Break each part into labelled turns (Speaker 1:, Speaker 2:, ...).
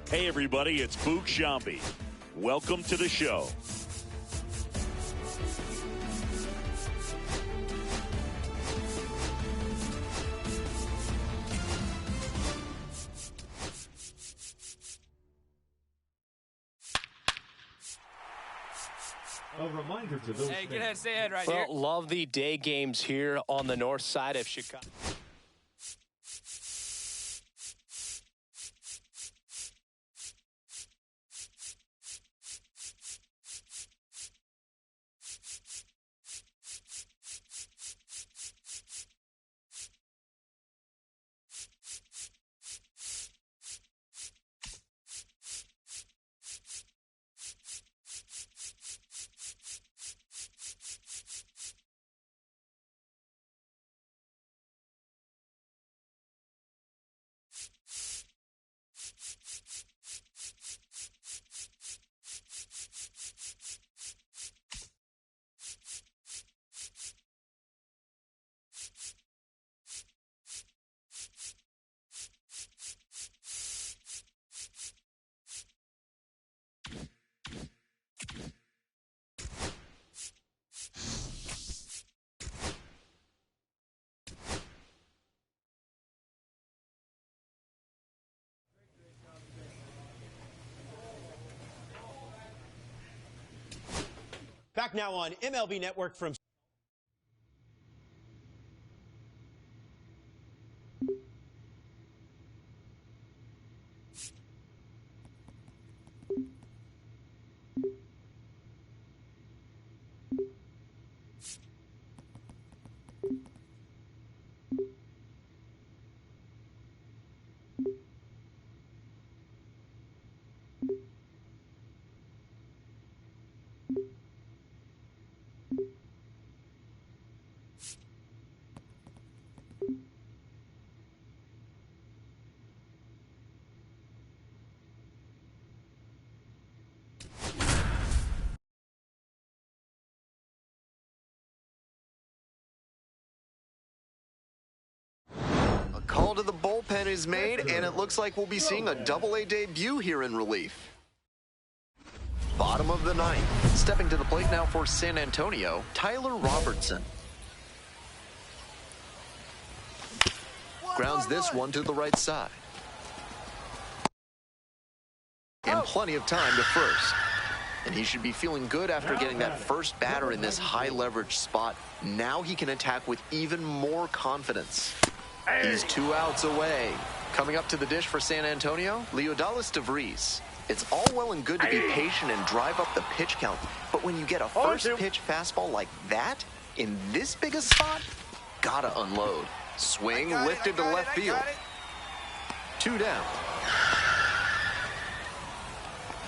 Speaker 1: Hey everybody, it's Boog Shambi. Welcome to the show.
Speaker 2: A reminder to those
Speaker 3: Hey, get ahead, stay ahead right here.
Speaker 4: Well, love the day games here on the north side of Chicago.
Speaker 5: Back now on MLB Network from
Speaker 6: Call to the bullpen is made, and it looks like we'll be seeing a Double-A debut here in relief. Bottom of the ninth. Stepping to the plate now for San Antonio, Tyler Robertson. Grounds this one to the right side. And plenty of time to first. And he should be feeling good after getting that first batter in this high-leverage spot. Now he can attack with even more confidence. He's 2 outs away. Coming up to the dish for San Antonio, Leodalis DeVries. It's all well and good to be patient and drive up the pitch count, but when you get a first pitch fastball like that, in this big a spot, gotta unload. Swing lifted to left field. 2 down.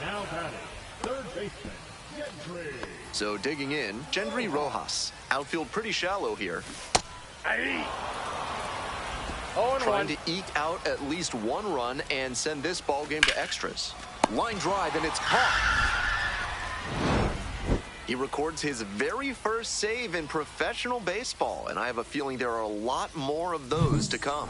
Speaker 2: now batting, third baseman, Gentry.
Speaker 6: So digging in, Gendry Rojas. Outfield pretty shallow here. Trying to eke out at least 1 run and send this ball game to extras. Line drive, and it's caught. He records his very first save in professional baseball, and I have a feeling there are a lot more of those to come.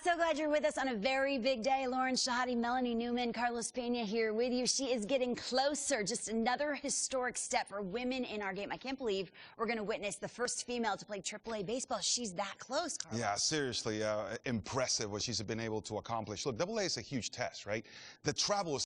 Speaker 3: So glad you're with us on a very big day. Lauren Shahadi, Melanie Newman, Carlos Pena here with you. She is getting closer. Just another historic step for women in our game. I can't believe we're going to witness the first female to play AAA baseball. She's that close, Carlos.
Speaker 7: Yeah, seriously, impressive what she's been able to accomplish. Look, AA is a huge test, right? The travel is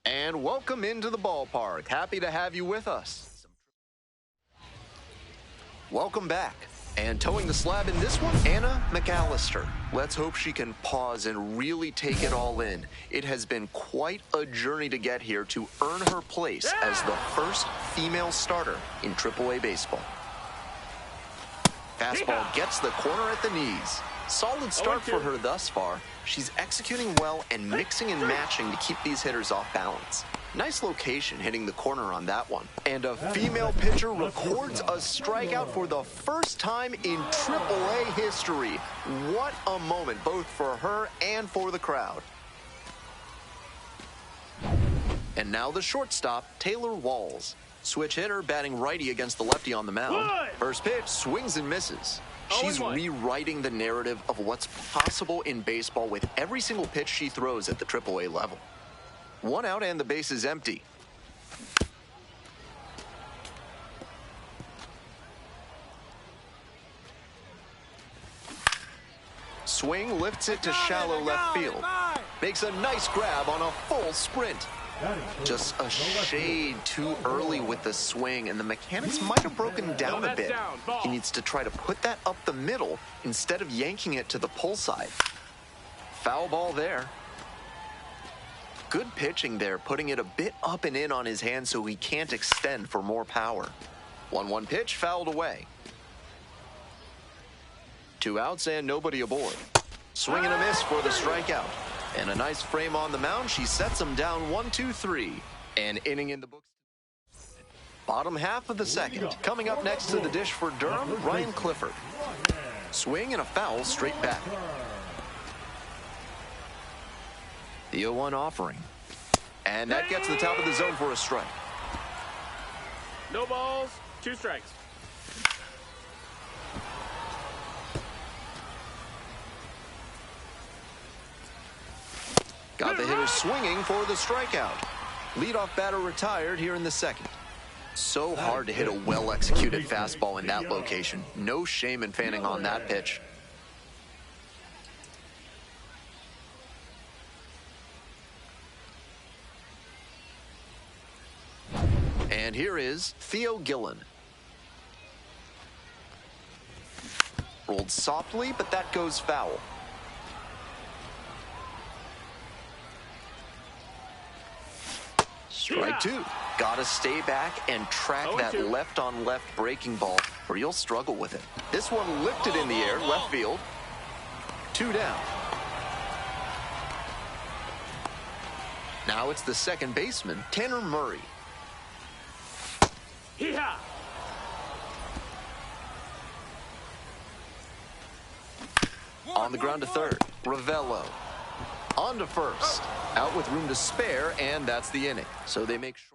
Speaker 6: And welcome into the ballpark. Happy to have you with us. Welcome back. And towing the slab in this one, Anna McAllister. Let's hope she can pause and really take it all in. It has been quite a journey to get here to earn her place as the first female starter in AAA baseball. Fastball gets the corner at the knees. Solid start for her thus far. She's executing well and mixing and matching to keep these hitters off balance. Nice location hitting the corner on that one. And a female pitcher records a strikeout for the first time in AAA history. What a moment, both for her and for the crowd. And now the shortstop, Taylor Walls. Switch hitter batting righty against the lefty on the mound. First pitch, swings and misses. She's rewriting the narrative of what's possible in baseball with every single pitch she throws at the AAA level. One out and the base is empty. Swing lifts it to shallow left field. Makes a nice grab on a full sprint. Just a shade too early with the swing, and the mechanics might have broken down a bit. He needs to try to put that up the middle instead of yanking it to the pull side. Foul ball there. Good pitching there, putting it a bit up and in on his hand so he can't extend for more power. 1-1 pitch fouled away. 2 outs and nobody aboard. Swing and a miss for the strikeout. And a nice frame on the mound. She sets him down 1-2-3. An inning in the books. Bottom half of the second. Coming up next to the dish for Durham, Ryan Clifford. Swing and a foul straight back. The 0-1 offering. And that gets the top of the zone for a strike.
Speaker 8: No balls, 2 strikes.
Speaker 6: Got the hitter swinging for the strikeout. Leadoff batter retired here in the second. So hard to hit a well-executed fastball in that location. No shame in fanning on that pitch. And here is Theo Gillen. Rolled softly, but that goes foul. Strike two. Gotta stay back and track that left-on-left breaking ball, or you'll struggle with it. This one lifted in the air, left field. 2 down. Now it's the second baseman, Tanner Murray.
Speaker 8: Hee-haw!
Speaker 6: On the ground to third, Ravello. On to first. Out with room to spare, and that's the inning. So they make short.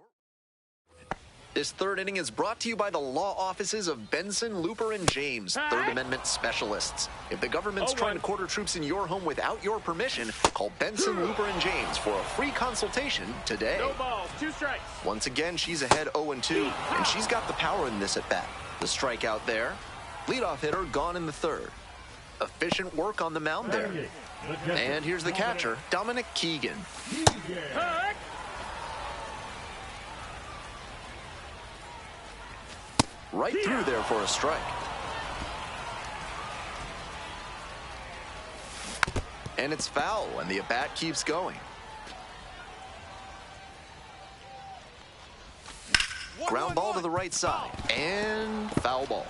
Speaker 6: This third inning is brought to you by the law offices of Benson, Looper, and James, Third Amendment specialists. If the government's trying to quarter troops in your home without your permission, call Benson, Looper, and James for a free consultation today.
Speaker 8: No balls, 2 strikes.
Speaker 6: Once again, she's ahead 0-2, and she's got the power in this at bat. The strikeout there. Leadoff hitter gone in the third. Efficient work on the mound there. And here's the catcher, Dominic Keegan. Right through there for a strike. And it's foul, and the at-bat keeps going. Ground ball to the right side, and foul ball.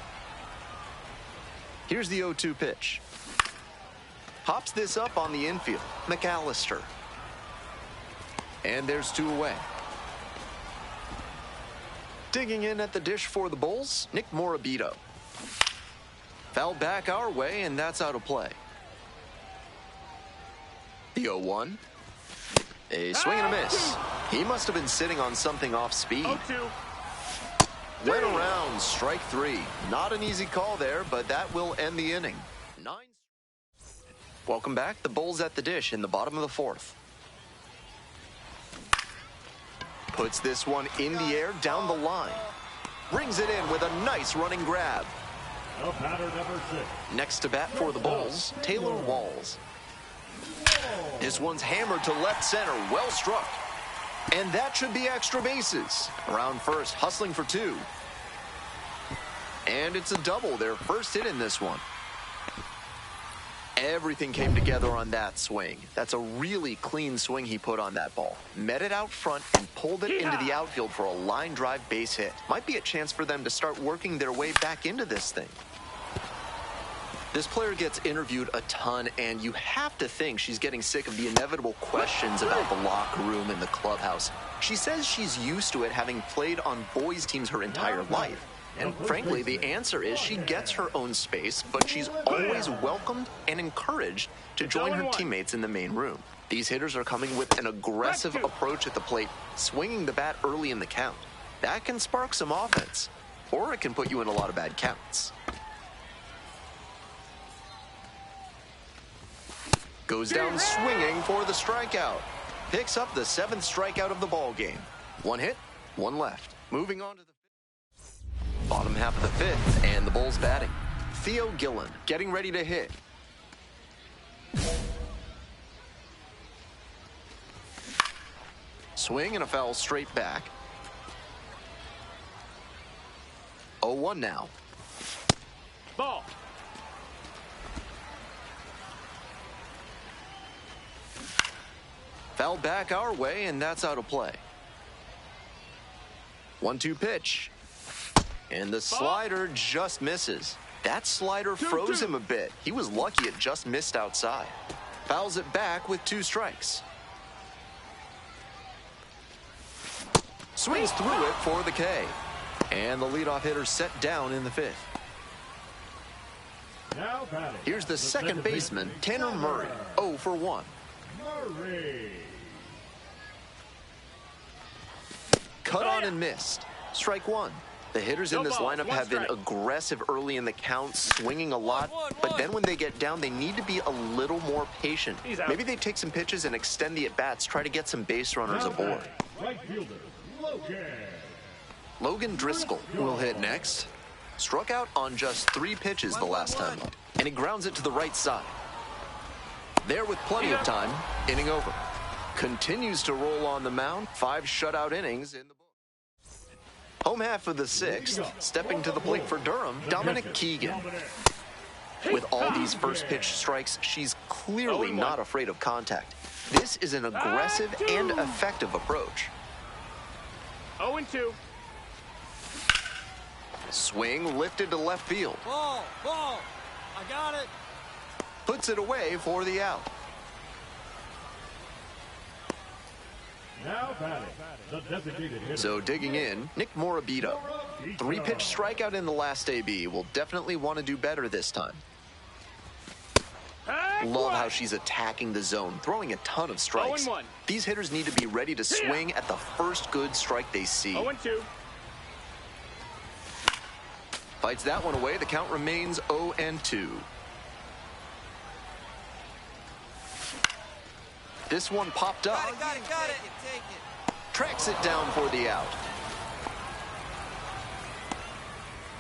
Speaker 6: Here's the 0-2 pitch. Pops this up on the infield, McAllister. And there's 2 away. Digging in at the dish for the Bulls, Nick Morabito. Fouled back our way, and that's out of play. The 0-1. A swing and a miss. He must have been sitting on something off speed.
Speaker 8: 0-2.
Speaker 6: Went around, strike 3. Not an easy call there, but that will end the inning. 9. Welcome back. The Bulls at the dish in the bottom of the 4th. Puts this one in the air down the line. Brings it in with a nice running grab.
Speaker 2: Batter number 6.
Speaker 6: Next to bat for the Bulls, Taylor Walls. This one's hammered to left center, well struck. And that should be extra bases. Around first, hustling for 2. And it's a double, their first hit in this one. Everything came together on that swing. That's a really clean swing he put on that ball. Met it out front and pulled it into the outfield for a line drive base hit. Might be a chance for them to start working their way back into this thing. This player gets interviewed a ton, and you have to think she's getting sick of the inevitable questions about the locker room and the clubhouse. She says she's used to it, having played on boys' teams her entire life. And frankly, the answer is she gets her own space, but she's always welcomed and encouraged to join her teammates in the main room. These hitters are coming with an aggressive approach at the plate, swinging the bat early in the count. That can spark some offense, or it can put you in a lot of bad counts. Goes down swinging for the strikeout. Picks up the 7th strikeout of the ball game. 1 hit, 1 left. Moving on to the bottom half of the 5th, and the Bulls batting. Theo Gillen getting ready to hit. Swing and a foul straight back. 0-1 now.
Speaker 8: Ball.
Speaker 6: Fouled back our way, and that's out of play. 1-2 pitch. And the slider just misses. That slider froze him a bit. He was lucky it just missed outside. Fouls it back with 2 strikes. Swings through it for the K. And the leadoff hitter set down in the 5th.
Speaker 2: Now batting.
Speaker 6: Here's the second baseman, Tanner Murray, 0 for 1.
Speaker 2: Murray.
Speaker 6: Cut on and missed. Strike 1. The hitters in this lineup have been aggressive early in the count, swinging a lot, but then when they get down, they need to be a little more patient. Maybe they take some pitches and extend the at-bats, try to get some base runners aboard.
Speaker 2: Right fielder,
Speaker 6: Logan Driscoll will hit next. Struck out on just 3 pitches the last time up, and he grounds it to the right side. There with plenty of time, inning over. Continues to roll on the mound, 5 shutout innings in the book. Home half of the sixth, stepping to the plate for Durham, Dominic Keegan. With all these first pitch strikes, she's clearly not afraid of contact. This is an aggressive and effective approach.
Speaker 8: 0-2.
Speaker 6: Swing lifted to left field.
Speaker 9: Ball, I got it.
Speaker 6: Puts it away for the out.
Speaker 2: Now batting, the designated hitter.
Speaker 6: So digging in, Nick Morabito. 3-pitch strikeout in the last AB. Will definitely want to do better this time. Love how she's attacking the zone, throwing a ton of strikes.
Speaker 8: 0-1.
Speaker 6: These hitters need to be ready to swing at the first good strike they see.
Speaker 8: 0-2.
Speaker 6: Fights that one away. The count remains 0-2. This one popped up.
Speaker 9: Got it. Take it.
Speaker 6: Tracks it down for the out.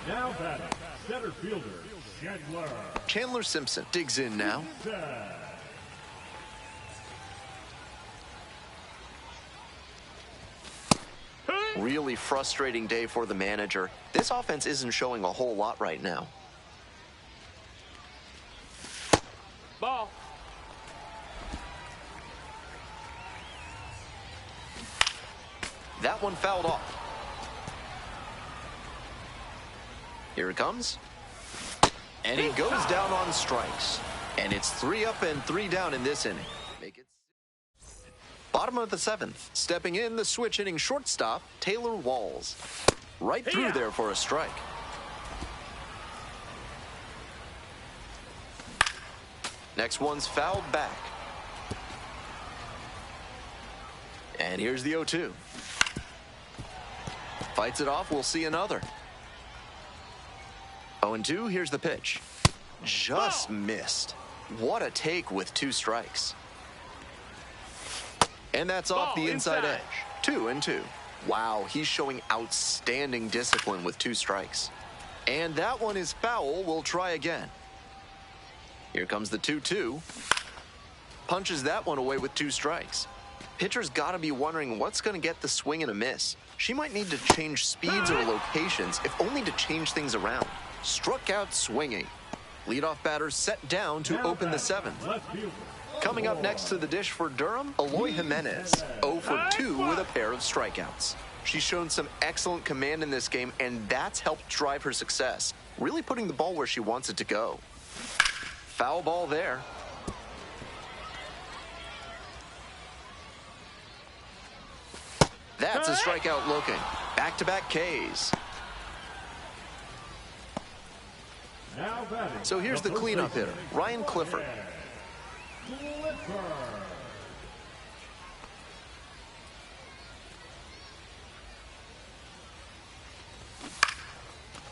Speaker 2: Now batting, center fielder,
Speaker 6: Chandler Simpson digs in now. Really frustrating day for the manager. This offense isn't showing a whole lot right now.
Speaker 8: Ball.
Speaker 6: That one fouled off. Here it comes. And he goes down on strikes. And it's 3 up and 3 down in this inning. Make it bottom of the 7th. Stepping in, the switch hitting shortstop, Taylor Walls. Right through there for a strike. Next one's fouled back. And here's the 0-2. Fights it off, we'll see another. 0-2, here's the pitch. Just missed. What a take with 2 strikes. And that's off the inside edge. 2-2. Wow, he's showing outstanding discipline with 2 strikes. And that one is foul. We'll try again. Here comes the 2-2. Punches that one away with 2 strikes. Pitcher's got to be wondering what's going to get the swing and a miss. She might need to change speeds or locations, if only to change things around. Struck out swinging. Leadoff batter set down to open the 7th. Coming up next to the dish for Durham, Eloy Jimenez, 0 for 2 with a pair of strikeouts. She's shown some excellent command in this game, and that's helped drive her success, really putting the ball where she wants it to go. Foul ball there. That's a strikeout looking. Back-to-back Ks. So here's the cleanup hitter, Ryan Clifford.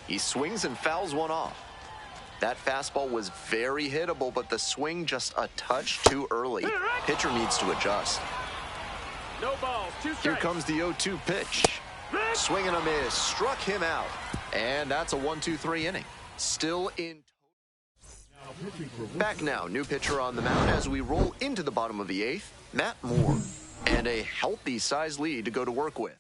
Speaker 6: He swings and fouls one off. That fastball was very hittable, but the swing just a touch too early. Pitcher needs to adjust.
Speaker 8: No balls, 2 strikes.
Speaker 6: Here comes the 0-2 pitch. Swing and a miss, struck him out. And that's a 1-2-3 inning. Still in. Back now, new pitcher on the mound as we roll into the bottom of the 8th, Matt Moore. And a healthy size lead to go to work with.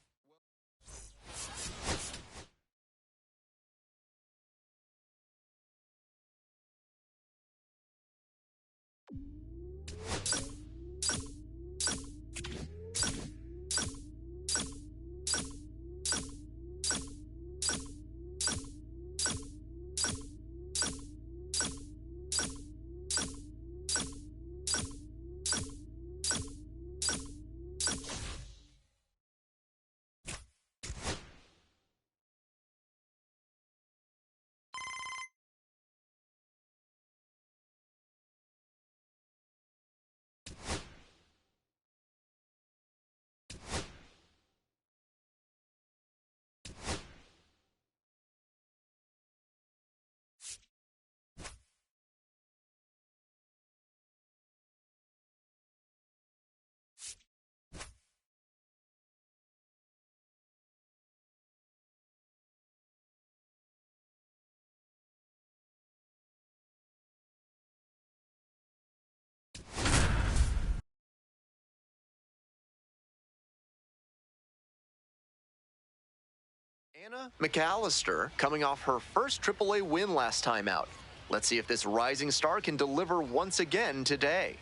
Speaker 6: Anna McAllister coming off her first AAA win last time out. Let's see if this rising star can deliver once again today.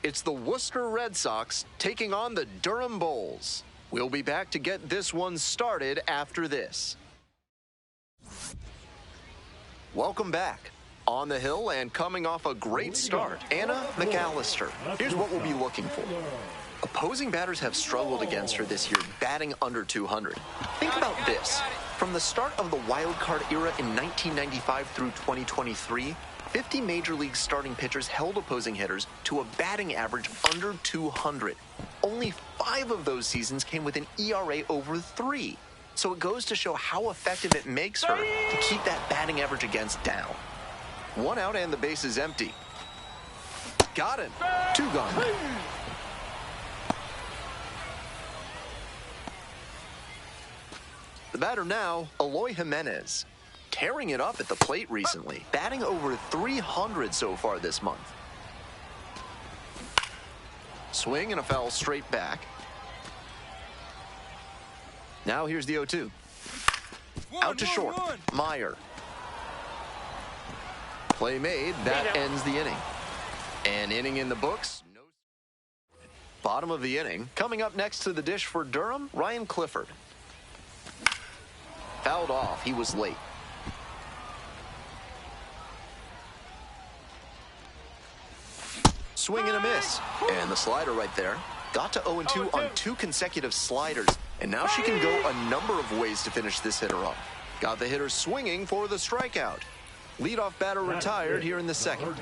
Speaker 6: It's the Worcester Red Sox taking on the Durham Bulls. We'll be back to get this one started after this. Welcome back. On the hill and coming off a great start, Anna McAllister. Here's what we'll be looking for. Opposing batters have struggled against her this year, batting under 200. Think about this. From the start of the wild card era in 1995 through 2023, 50 Major League starting pitchers held opposing hitters to a batting average under 200. Only 5 of those seasons came with an ERA over 3. So it goes to show how effective it makes her to keep that batting average against down. 1 out and the base is empty. Got him. 2 gone. The batter now, Eloy Jimenez. Tearing it up at the plate recently, batting over 300 so far this month. Swing and a foul straight back. Now here's the 0-2. Out to short, Meyer. Play made, that ends the inning. An inning in the books. Bottom of the inning. Coming up next to the dish for Durham, Ryan Clifford. Fouled off, he was late. Swing and a miss. And the slider right there. Got to 0-2 on 2 consecutive sliders. And now she can go a number of ways to finish this hitter off. Got the hitter swinging for the strikeout. Leadoff batter retired here in the second.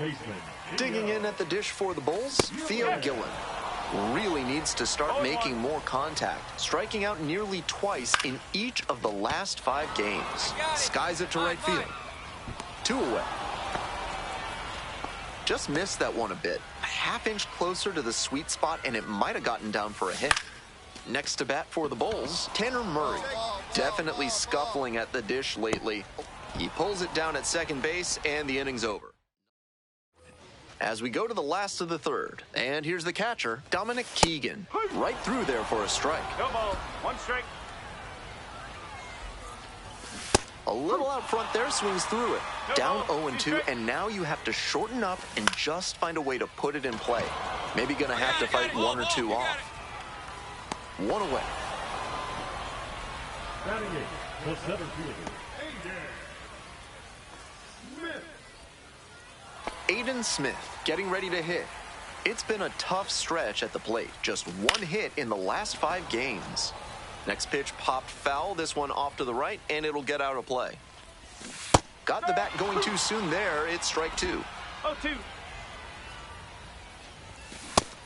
Speaker 6: Digging in at the dish for the Bulls, Theo Gillen. Really needs to start making more contact, striking out nearly twice in each of the last 5 games. Skies it to right field. 2 away. Just missed that one a bit. A half-inch closer to the sweet spot, and it might have gotten down for a hit. Next to bat for the Bulls, Tanner Murray. Definitely scuffling at the dish lately. He pulls it down at second base, and the inning's over. As we go to the last of the third, and here's the catcher, Dominic Keegan. Right through there for a strike.
Speaker 8: No ball. 1 strike.
Speaker 6: A little out front there, swings through it. Down 0-2, and now you have to shorten up and just find a way to put it in play. Maybe going to have to fight 1 or 2 off. 1 away.
Speaker 2: Batting in, the center fielder,
Speaker 6: Aiden Smith getting ready to hit. It's been a tough stretch at the plate. Just 1 hit in the last 5 games. Next pitch popped foul. This one off to the right, and it'll get out of play. Got the bat going too soon there. It's strike 2.
Speaker 8: 0-2.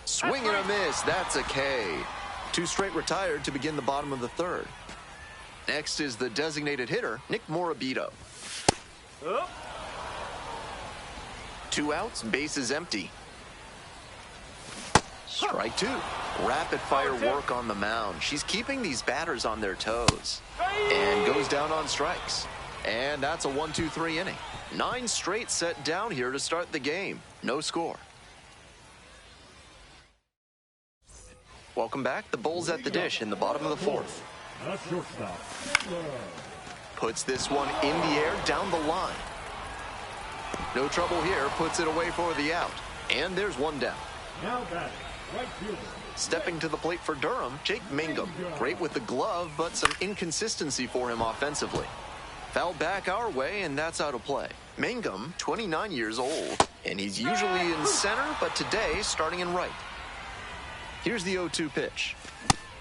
Speaker 6: Swing and a miss. That's a K. 2 straight retired to begin the bottom of the third. Next is the designated hitter, Nick Morabito. 2 outs, base is empty. Strike 2. Rapid fire work on the mound. She's keeping these batters on their toes. And goes down on strikes. And that's a 1-2-3 inning. 9 straight set down here to start the game. No score. Welcome back. The Bulls at the dish in the bottom of the 4th. Puts this one in the air down the line. No trouble here. Puts it away for the out. And there's 1 down.
Speaker 2: Now batting, right fielder.
Speaker 6: Stepping to the plate for Durham, Jake Mangum. Great with the glove, but some inconsistency for him offensively. Fouled back our way, and that's out of play. Mangum, 29 years old, and he's usually in center, but today starting in right. Here's the 0-2 pitch.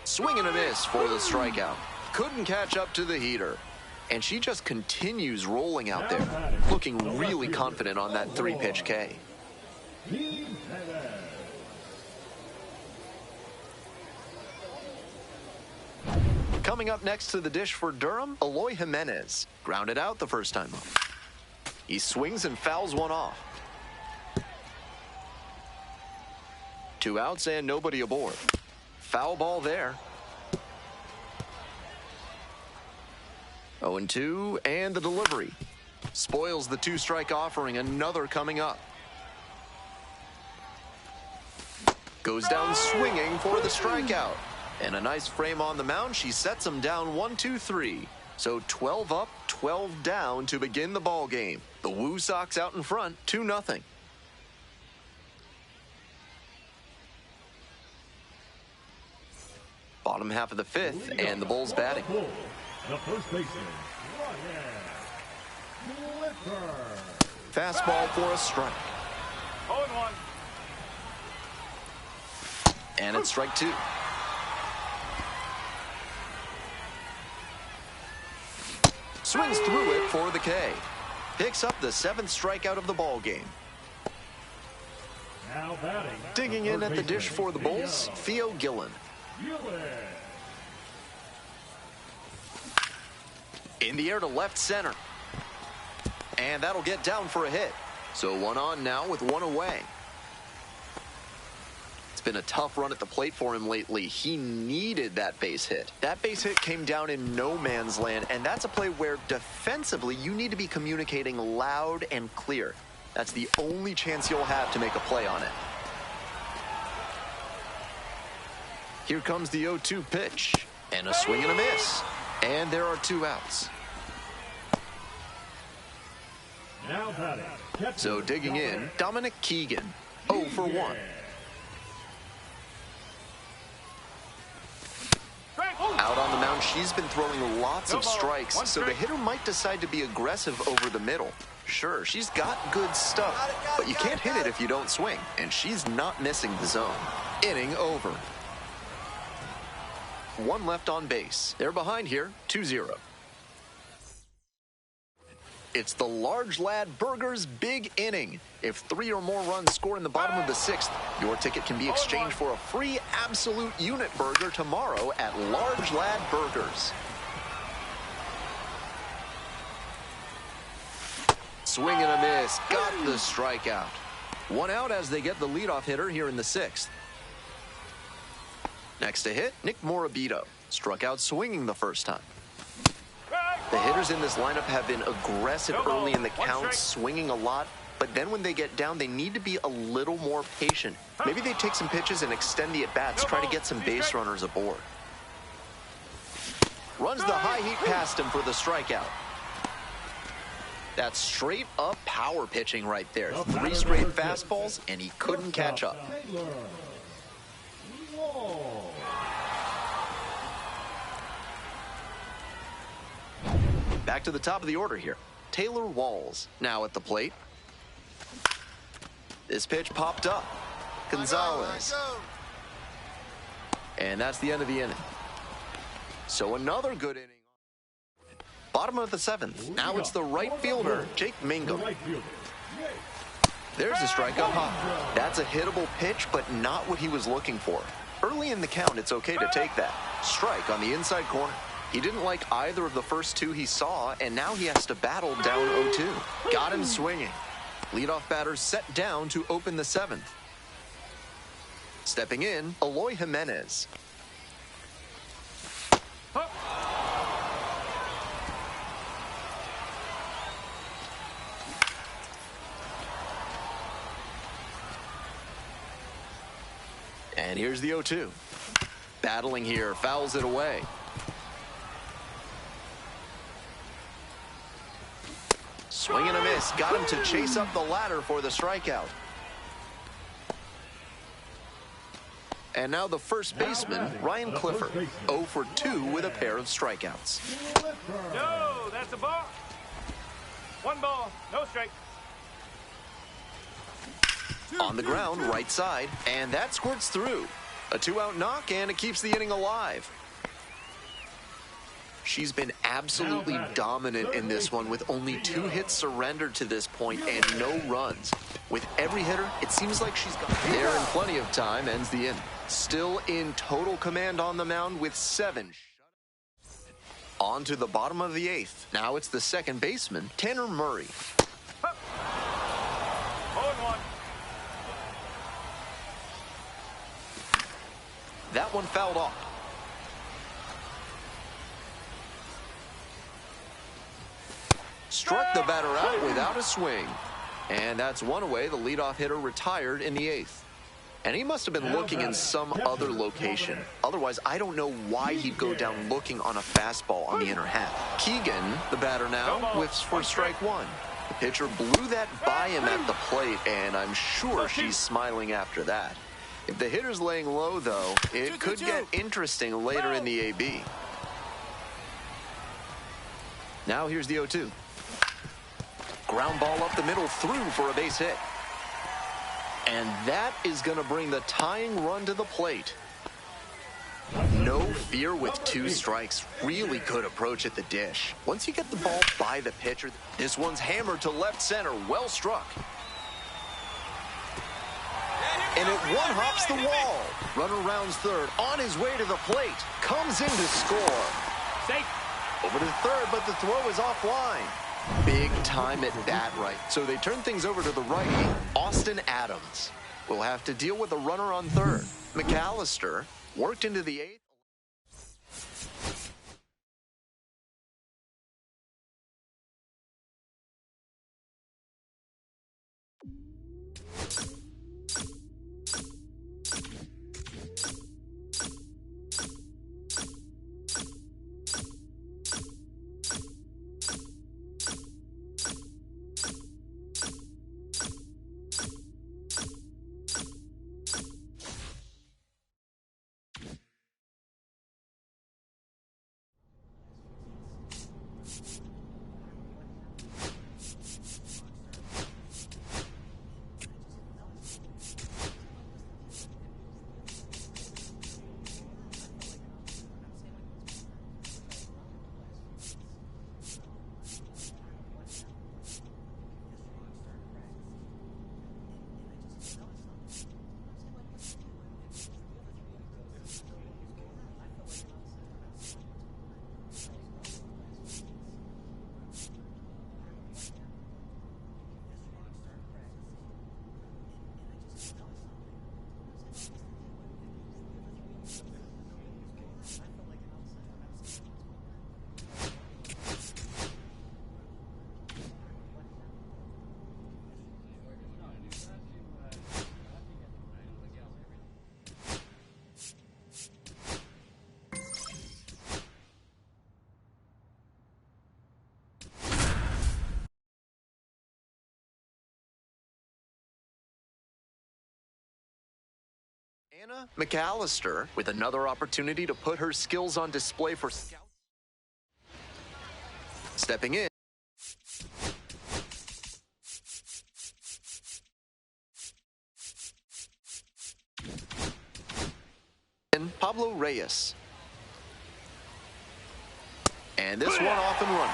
Speaker 6: Swing and a miss for the strikeout. Couldn't catch up to the heater. And she just continues rolling out there, looking really confident on that 3-pitch K. Coming up next to the dish for Durham, Eloy Jimenez. Grounded out the first time up. He swings and fouls one off. 2 outs and nobody aboard. Foul ball there. 0-2, and the delivery. Spoils the 2-strike offering, another coming up. Goes down swinging for the strikeout. And a nice frame on the mound. She sets him down 1, 2, 3. So 12 up, 12 down to begin the ball game. The Woo Sox out in front, 2-0. Bottom half of the fifth, and the Bulls batting.
Speaker 2: The first baseman, Ryan Clipper.
Speaker 6: Fastball for a strike.
Speaker 8: 0-1.
Speaker 6: And it's strike 2. Swings through it for the K. Picks up the 7th strikeout of the ball game.
Speaker 2: Now batting.
Speaker 6: Digging in at the dish for the Bulls, Theo Gillen. In the air to left center. And that'll get down for a hit. So 1 on now with 1 away. It's been a tough run at the plate for him lately. He needed that base hit. That base hit came down in no man's land, and that's a play where defensively you need to be communicating loud and clear. That's the only chance you'll have to make a play on it. Here comes the 0-2 pitch, and a swing and a miss. And there are 2 outs.
Speaker 2: Now batting.
Speaker 6: So digging in, Dominic Keegan, 0 for 1. Out on the mound, she's been throwing lots of strikes, so the hitter might decide to be aggressive over the middle. Sure, she's got good stuff, but you can't hit it if you don't swing, and she's not missing the zone. Inning over. 1 left on base. They're behind here, 2-0. It's the large lad Burgers big inning. If 3 or more runs score in the bottom of the 6th, your ticket can be exchanged for a free absolute unit burger tomorrow at Large Lad Burgers. Swing and a miss. Got the strikeout. 1 out as they get the leadoff hitter here in the 6th. Next to hit, Nick Morabito. Struck out swinging the first time. The hitters in this lineup have been aggressive early in the count, swinging a lot, but then when they get down, they need to be a little more patient. Maybe they take some pitches and extend the at-bats, try to get some base runners aboard. Runs the high heat past him for the strikeout. That's straight up power pitching right there. 3 straight fastballs, and he couldn't catch up. Back to the top of the order here. Taylor Walls now at the plate. This pitch popped up. Gonzalez. And that's the end of the inning. So another good inning. Bottom of the 7th. Now it's the right fielder, Jake Mangum. There's a strikeout hop. That's a hittable pitch, but not what he was looking for. Early in the count, it's okay to take that. Strike on the inside corner. He didn't like either of the first 2 he saw, and now he has to battle down 0-2. Got him swinging. Leadoff batter set down to open the 7th. Stepping in, Eloy Jimenez. And here's the 0-2. Battling here, fouls it away. Swing and a miss. Got him to chase up the ladder for the strikeout. And now the first baseman, Ryan Clipper, 0 for 2 with a pair of strikeouts.
Speaker 8: No, that's a ball. 1 ball, no strike.
Speaker 6: On the ground, right side, and that squirts through. A 2-out knock, and it keeps the inning alive. She's been absolutely dominant in this one with only 2 hits surrendered to this point and no runs. With every hitter, it seems like she's got there in plenty of time. Ends the inning. Still in total command on the mound with 7. On to the bottom of the 8th. Now it's the second baseman, Tanner Murray.
Speaker 8: 0-1.
Speaker 6: That one fouled off. Struck the batter out without a swing. And that's 1 away. The leadoff hitter retired in the 8th. And he must have been looking in some other location. Otherwise, I don't know why he'd go down looking on a fastball on the inner half. Keegan, the batter now, whiffs for strike one. The pitcher blew that by him at the plate, and I'm sure she's smiling after that. If the hitter's laying low, though, it could get interesting later in the AB. Now here's the 0-2. Ground ball up the middle, through for a base hit. And that is going to bring the tying run to the plate. No fear with 2 strikes. Really good approach at the dish. Once you get the ball by the pitcher, this one's hammered to left center. Well struck. And it one-hops the wall. Runner rounds third. On his way to the plate. Comes in to score.
Speaker 8: Safe.
Speaker 6: Over to third, but the throw is offline. Big time at bat right. So they turn things over to the righty, Austin Adams. Will have to deal with a runner on third. McAllister worked into the 8th. Anna McAllister with another opportunity to put her skills on display for scouts. Stepping in. And Pablo Reyes. And this one off and run.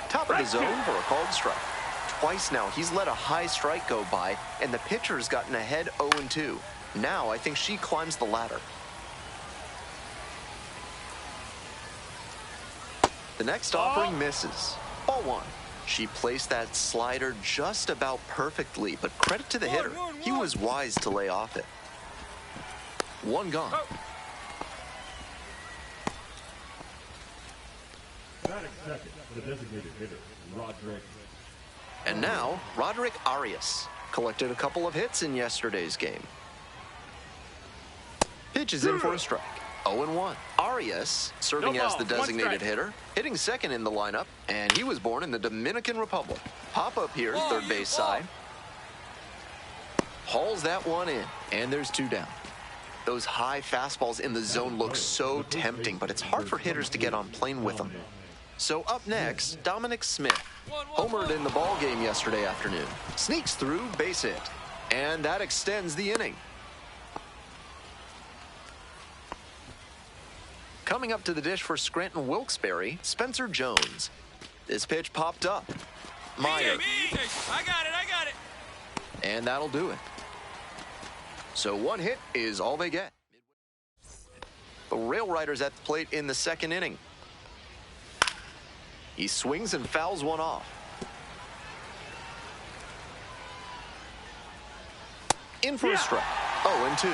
Speaker 6: Top of the zone for a called strike. Twice now, he's let a high strike go by, and the pitcher's gotten ahead 0-2. Now, I think she climbs the ladder. The next offering misses. Ball one. She placed that slider just about perfectly, but credit to the hitter. He was wise to lay off it. One gone.
Speaker 2: Batting second, the designated hitter, Roderick.
Speaker 6: And now, Roderick Arias collected a couple of hits in yesterday's game. Pitch is in for a strike. 0-1. Arias, serving as the designated hitter, hitting second in the lineup, and he was born in the Dominican Republic. Pop up here, third base side. Hauls that one in, and there's 2 down. Those high fastballs in the zone look so tempting, but it's hard for hitters to get on plane with them. So up next, Dominic Smith. Homered in the ball game yesterday afternoon. Sneaks through, base hit. And that extends the inning. Coming up to the dish for Scranton Wilkes-Barre, Spencer Jones. This pitch popped up. Meyer.
Speaker 9: I got it.
Speaker 6: And that'll do it. So one hit is all they get. The Rail Riders at the plate in the second inning. He swings and fouls one off. In for a strike. 0-2.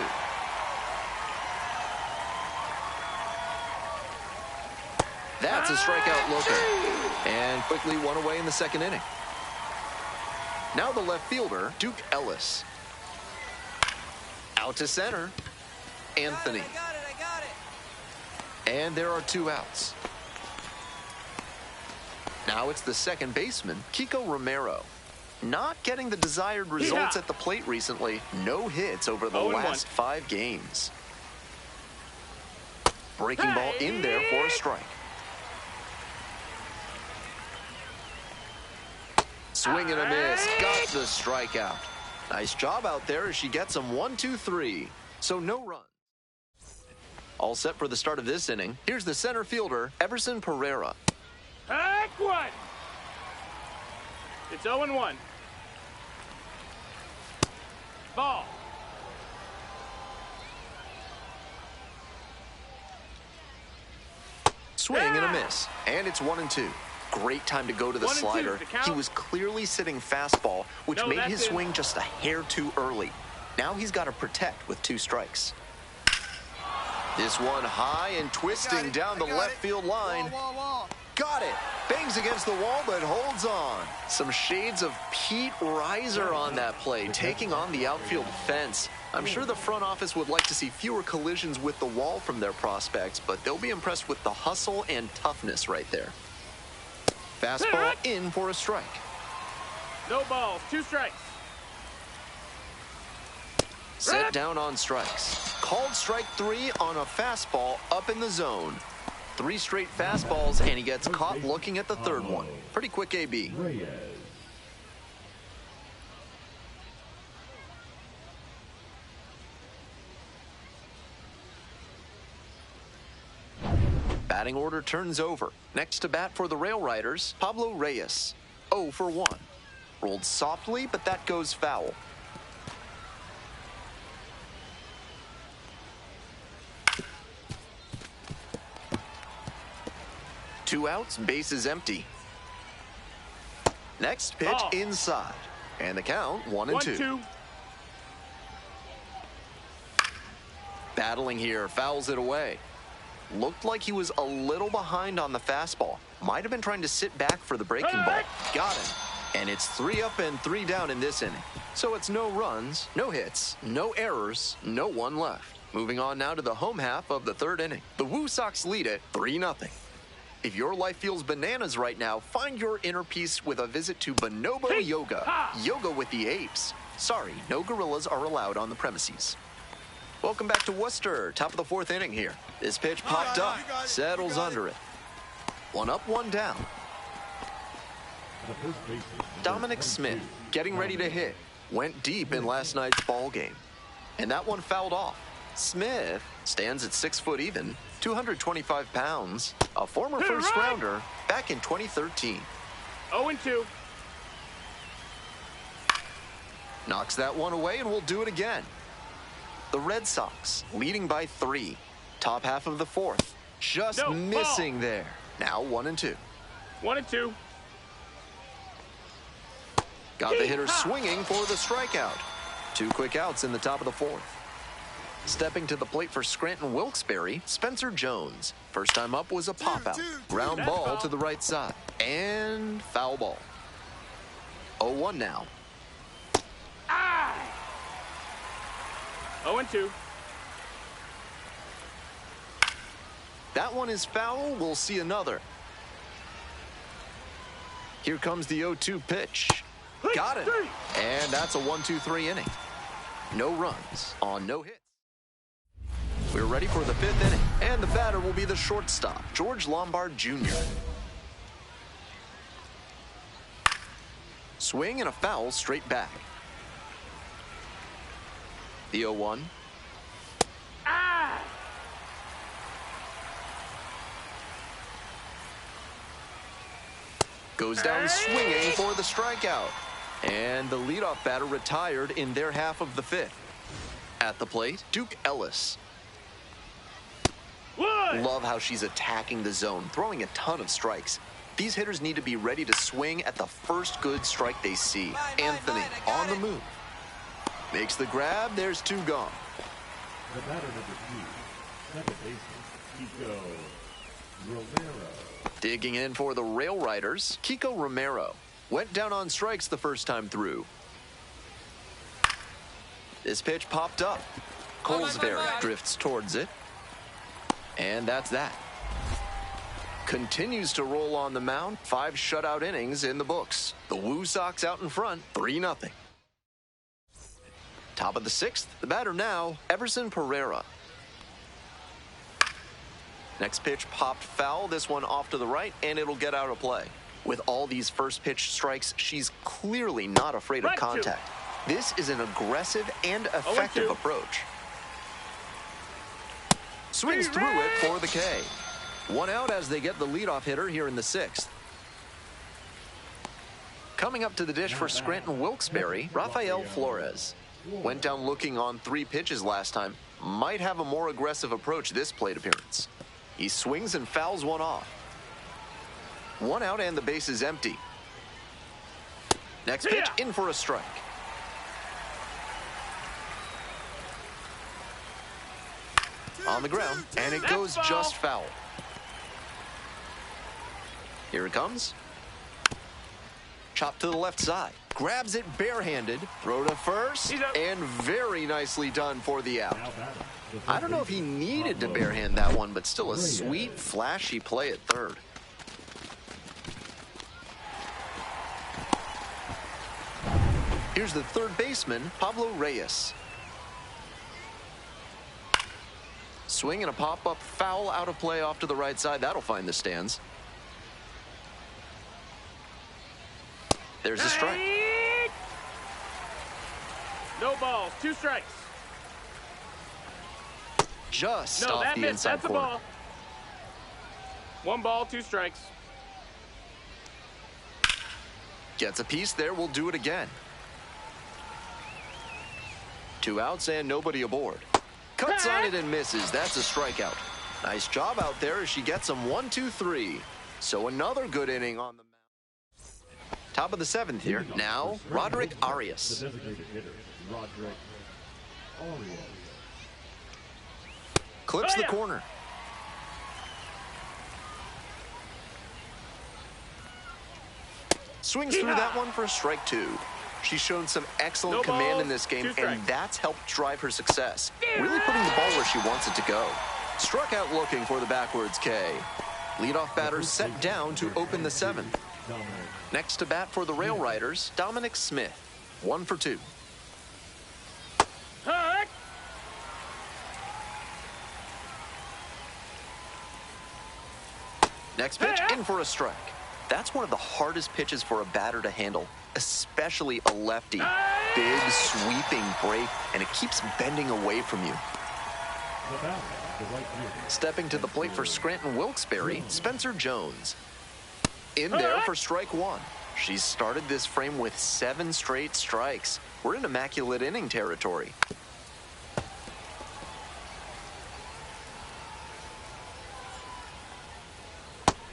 Speaker 6: That's a strikeout looking. And quickly one away in the second inning. Now the left fielder, Duke Ellis. Out to center, Anthony.
Speaker 9: I got it.
Speaker 6: And there are 2 outs. Now it's the second baseman, Kiko Romero. Not getting the desired results at the plate recently. No hits over the last 5 games. Breaking ball in there for a strike. Swing and a miss. Got the strikeout. Nice job out there as she gets him 1-2-3. So no runs. All set for the start of this inning. Here's the center fielder, Everson Pereira.
Speaker 8: Heck one. It's 0-1. Ball.
Speaker 6: Swing and a miss. And it's 1-2. Great time to go to the slider. He was clearly sitting fastball, which made his swing just a hair too early. Now he's got to protect with 2 strikes. This one high and twisting down the left field line. Got it. Bangs against the wall, but holds on. Some shades of Pete Reiser on that play, taking on the outfield fence. I'm sure the front office would like to see fewer collisions with the wall from their prospects, but they'll be impressed with the hustle and toughness right there. Fastball in for a strike.
Speaker 8: No balls, 2 strikes.
Speaker 6: Set down on strikes. Called strike 3 on a fastball up in the zone. 3 straight fastballs, and he gets caught looking at the 3rd one. Pretty quick AB. Batting order turns over. Next to bat for the Rail Riders, Pablo Reyes. 0 for 1. Rolled softly, but that goes foul. Two outs, bases empty. Next pitch inside. And the count 1-2. Battling here, fouls it away. Looked like he was a little behind on the fastball. Might have been trying to sit back for the breaking ball. Got him. And it's 3 up and 3 down in this inning. So it's no runs, no hits, no errors, no one left. Moving on now to the home half of the 3rd inning. The Woo Sox lead it 3-0. If your life feels bananas right now, find your inner peace with a visit to Bonobo Yoga. Yoga with the apes. Sorry, no gorillas are allowed on the premises. Welcome back to Worcester. Top of the 4th inning here. This pitch popped up. Settles under it. 1 up, 1 down. Dominic Smith getting ready to hit. Went deep in last night's ball game. And that one fouled off. Smith stands at 6 foot even, 225 pounds, a former first rounder back in 2013.
Speaker 8: 0-2.
Speaker 6: Knocks that one away and will do it again. The Red Sox leading by 3. Top half of the 4th. Just missing there. Now 1-2.
Speaker 8: 1-2.
Speaker 6: Got the hitter swinging for the strikeout. 2 quick outs in the top of the 4th. Stepping to the plate for Scranton Wilkes-Barre, Spencer Jones. First time up was a pop-out. Ground ball to the right side. And foul ball. 0-1 now.
Speaker 8: 0-2.
Speaker 6: That one is foul. We'll see another. Here comes the 0-2 pitch. Got it. And that's a 1-2-3 inning. No runs on no hits. We're ready for the 5th inning, and the batter will be the shortstop, George Lombard Jr. Swing and a foul straight back. The 0-1. Goes down swinging for the strikeout. And the leadoff batter retired in their half of the 5th. At the plate, Duke Ellis. Love how she's attacking the zone, throwing a ton of strikes. These hitters need to be ready to swing at the first good strike they see. Anthony on the move. Makes the grab. There's 2 gone.
Speaker 2: The batter number 2, second baseman, Kiko Romero.
Speaker 6: Digging in for the Rail Riders, Kiko Romero. Went down on strikes the first time through. This pitch popped up. Colesberry drifts towards it. And that's that. Continues to roll on the mound. 5 shutout innings in the books. The Woo Sox out in front, 3-0. Top of the 6th, the batter now, Everson Pereira. Next pitch popped foul, this one off to the right, and it'll get out of play. With all these first pitch strikes, she's clearly not afraid of contact. This is an aggressive and effective approach. Swings through it for the K. 1 out as they get the leadoff hitter here in the 6th. Coming up to the dish for Scranton Wilkes-Barre, Rafael Flores. Went down looking on 3 pitches last time. Might have a more aggressive approach this plate appearance. He swings and fouls one off. 1 out and the base is empty. Next pitch in for a strike. On the ground, and it goes just foul. Here it comes. Chop to the left side. Grabs it barehanded. Throw to first. And very nicely done for the out. I don't know if he needed to barehand that one, but still a sweet, flashy play at third. Here's the third baseman, Pablo Reyes. Swing and a pop-up foul out of play off to the right side. That'll find the stands. There's a strike.
Speaker 8: No balls, 2 strikes.
Speaker 6: Just off the inside corner.
Speaker 8: Ball. 1 ball, 2 strikes.
Speaker 6: Gets a piece there. We'll do it again. 2 outs and nobody aboard. Cuts on it and misses. That's a strikeout. Nice job out there as she gets him 1, 2, 3. So another good inning on the mound. Top of the 7th here. Now, Roderick Arias.
Speaker 2: The designated hitter, Roderick Arias.
Speaker 6: Clips the corner. Swings through that one for a strike 2. She's shown some excellent command in this game, and that's helped drive her success. Really putting the ball where she wants it to go. Struck out looking for the backwards K. Leadoff batter set down to open the 7th. Next to bat for the Rail Riders, Dominic Smith. 1 for 2. Next pitch in for a strike. That's one of the hardest pitches for a batter to handle, especially a lefty. Big sweeping break, and it keeps bending away from you. Stepping to the plate for Scranton Wilkes-Barre, Spencer Jones. In there for strike 1. She's started this frame with 7 straight strikes. We're in immaculate inning territory.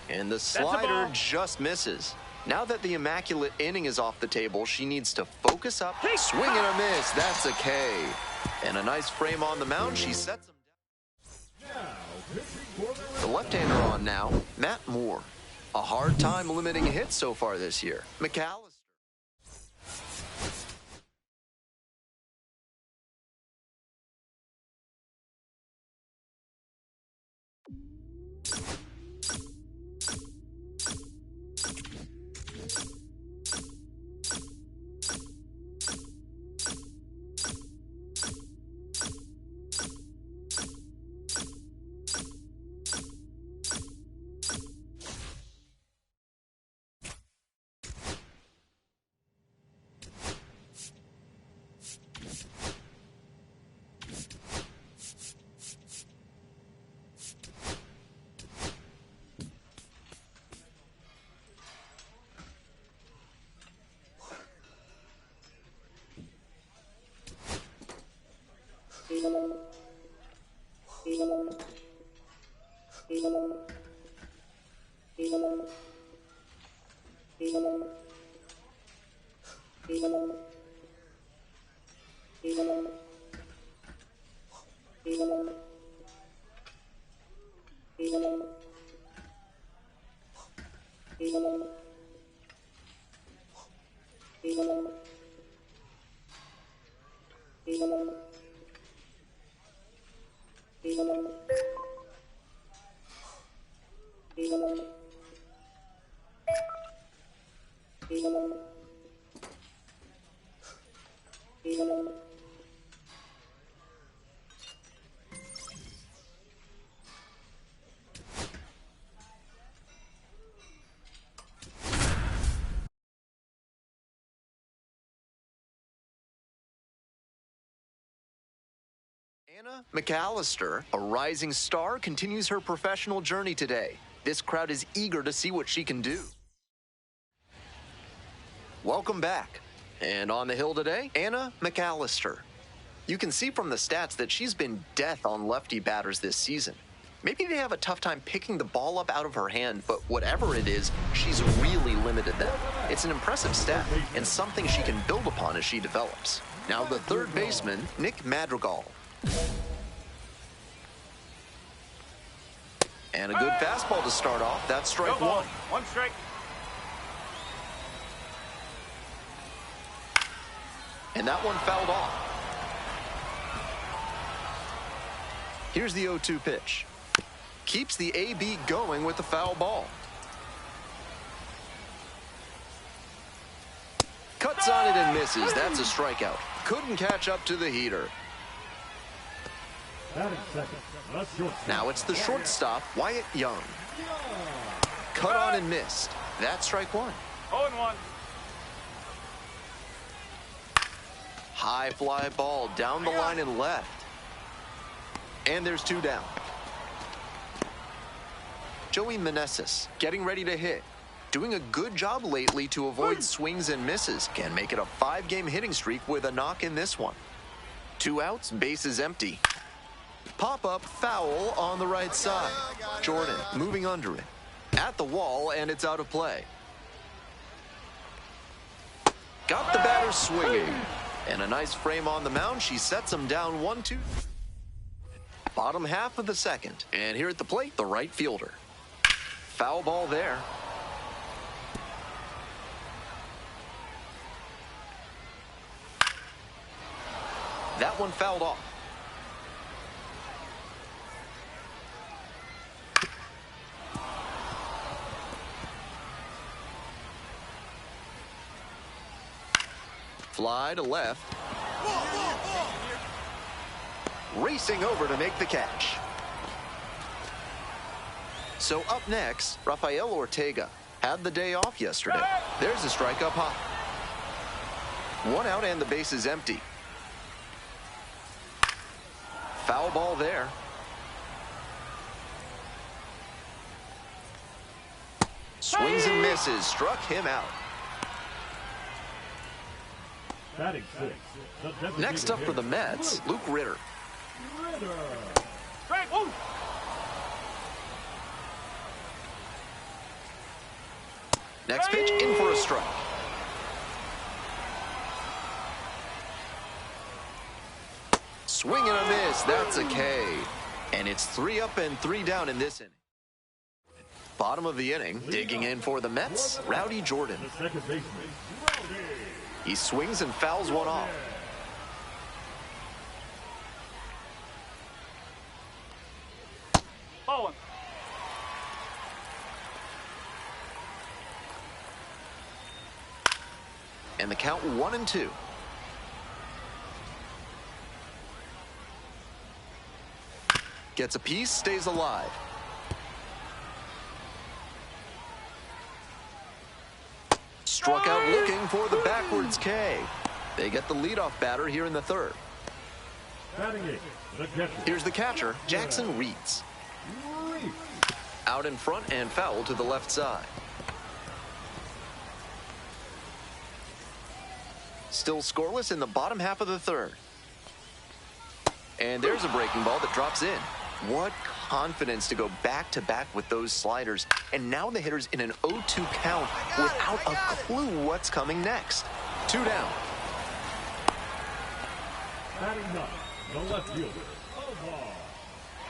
Speaker 6: And the slider just misses. Now that the immaculate inning is off the table, she needs to focus up. Swing and a miss. That's a K. And a nice frame on the mound. She sets him down. The left-hander on now, Matt Moore. A hard time limiting hits so far this year. McAllister. Anna McAllister, a rising star, continues her professional journey today. This crowd is eager to see what she can do. Welcome back. And on the hill today, Anna McAllister. You can see from the stats that she's been death on lefty batters this season. Maybe they have a tough time picking the ball up out of her hand, but whatever it is, she's really limited them. It's an impressive stat and something she can build upon as she develops. Now the third baseman, Nick Madrigal. And a good fastball to start off. That's strike one.
Speaker 8: One strike.
Speaker 6: And that one fouled off. Here's the 0-2 pitch. Keeps the AB going with the foul ball. Cuts on it and misses. That's a strikeout. Couldn't catch up to the heater. Now it's the shortstop, Wyatt Young. Cut on and missed. That's strike one.
Speaker 8: 0-1.
Speaker 6: High fly ball down the line and left. And there's two down. Joey Meneses getting ready to hit. Doing a good job lately to avoid swings and misses. Can make it a 5-game hitting streak with a knock in this one. 2 outs, bases empty. Pop-up foul on the right side. Jordan moving under it. At the wall, and it's out of play. Got the batter swinging. And a nice frame on the mound. She sets him down 1-2. Bottom half of the second. And here at the plate, the right fielder. Foul ball there. That one fouled off. Fly to left. Racing over to make the catch. So up next, Rafael Ortega had the day off yesterday. There's a strike up high. 1 out and the base is empty. Foul ball there. Swings and misses. Struck him out. Next up for the Mets, Luke Ritter. Next pitch, in for a strike. Swing and a miss. That's a K. And it's 3 up and 3 down in this inning. Bottom of the inning, digging in for the Mets, Rowdy Jordan. He swings and fouls one off.
Speaker 8: Ball.
Speaker 6: And the count 1-2. Gets a piece, stays alive. Struck out looking for the backwards K. They get the leadoff batter here in the third. Here's the catcher, Jackson Reeds. Out in front and foul to the left side. Still scoreless in the bottom half of the third. And there's a breaking ball that drops in. What confidence to go back-to-back with those sliders. And now the hitter's in an 0-2 count without a clue what's coming next. 2 down.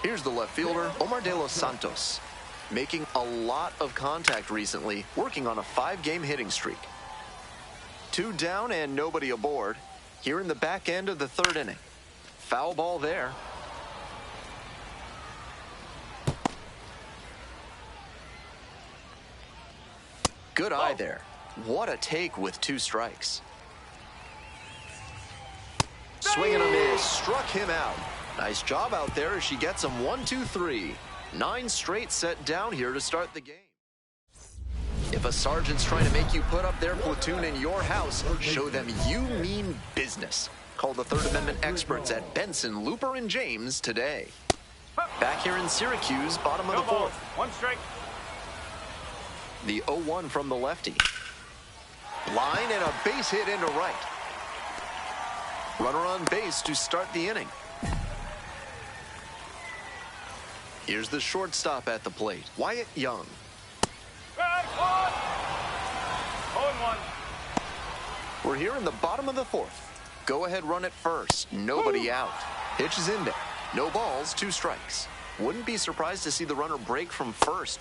Speaker 6: Here's the left fielder, Omar De Los Santos. Making a lot of contact recently, working on a 5-game hitting streak. 2 down and nobody aboard. Here in the back end of the 3rd inning. Foul ball there. Good eye there. What a take with 2 strikes. Swing and a miss. Struck him out. Nice job out there as she gets him 1, 2, 3. 9 straight set down here to start the game. If a sergeant's trying to make you put up their platoon in your house, show them you mean business. Call the Third Amendment experts at Benson, Looper, and James today. Back here in Syracuse, bottom of the 4th.
Speaker 8: 1 strike.
Speaker 6: The 0-1 from the lefty. Line and a base hit into right. Runner on base to start the inning. Here's the shortstop at the plate, Wyatt Young.
Speaker 8: Strike 1. 0-1.
Speaker 6: We're here in the bottom of the 4th. Go ahead, run at first. Nobody out. Pitch is in there. No balls, 2 strikes. Wouldn't be surprised to see the runner break from first.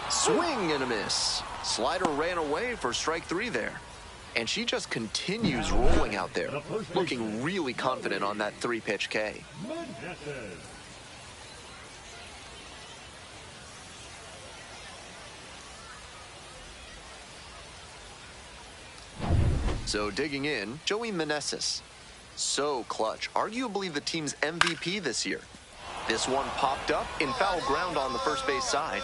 Speaker 6: Swing and a miss. Slider ran away for strike 3 there. And she just continues rolling out there, looking really confident on that 3-pitch K. So digging in, Joey Meneses. So clutch, arguably the team's MVP this year. This one popped up in foul ground on the first base side.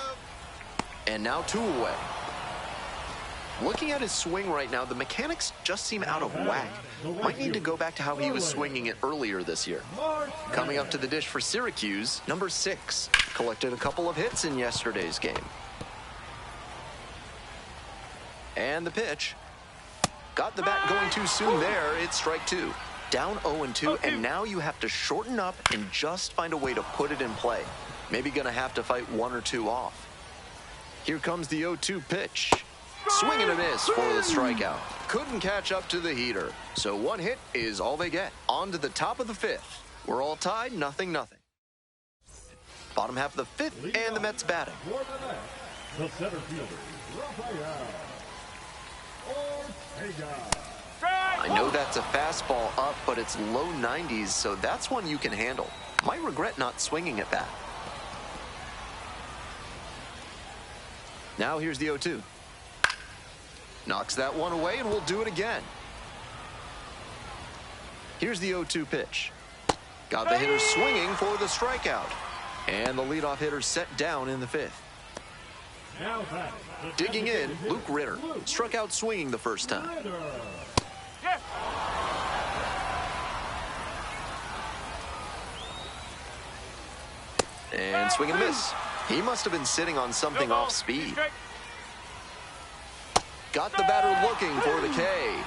Speaker 6: And now 2 away. Looking at his swing right now, the mechanics just seem out of whack. Might need to go back to how he was swinging it earlier this year. Coming up to the dish for Syracuse, number 6. Collected a couple of hits in yesterday's game. And the pitch. Got the bat going too soon there. It's strike 2. Down 0-2, and now you have to shorten up and just find a way to put it in play. Maybe gonna have to fight 1 or 2 off. Here comes the 0-2 pitch. Swing and a miss for the strikeout. Couldn't catch up to the heater. So 1 hit is all they get. On to the top of the 5th. We're all tied, 0-0. Bottom half of the 5th, and the Mets batting.
Speaker 2: The center fielder, Rafael Ortega.
Speaker 6: I know that's a fastball up, but it's low 90s, so that's one you can handle. Might regret not swinging at that. Now here's the 0-2. Knocks that one away, and we'll do it again. Here's the 0-2 pitch. Got the hitter swinging for the strikeout. And the leadoff hitter set down in the 5th. Digging in, Luke Ritter. Struck out swinging the first time. And swing and miss. He must have been sitting on something off speed. Got the batter looking for the K.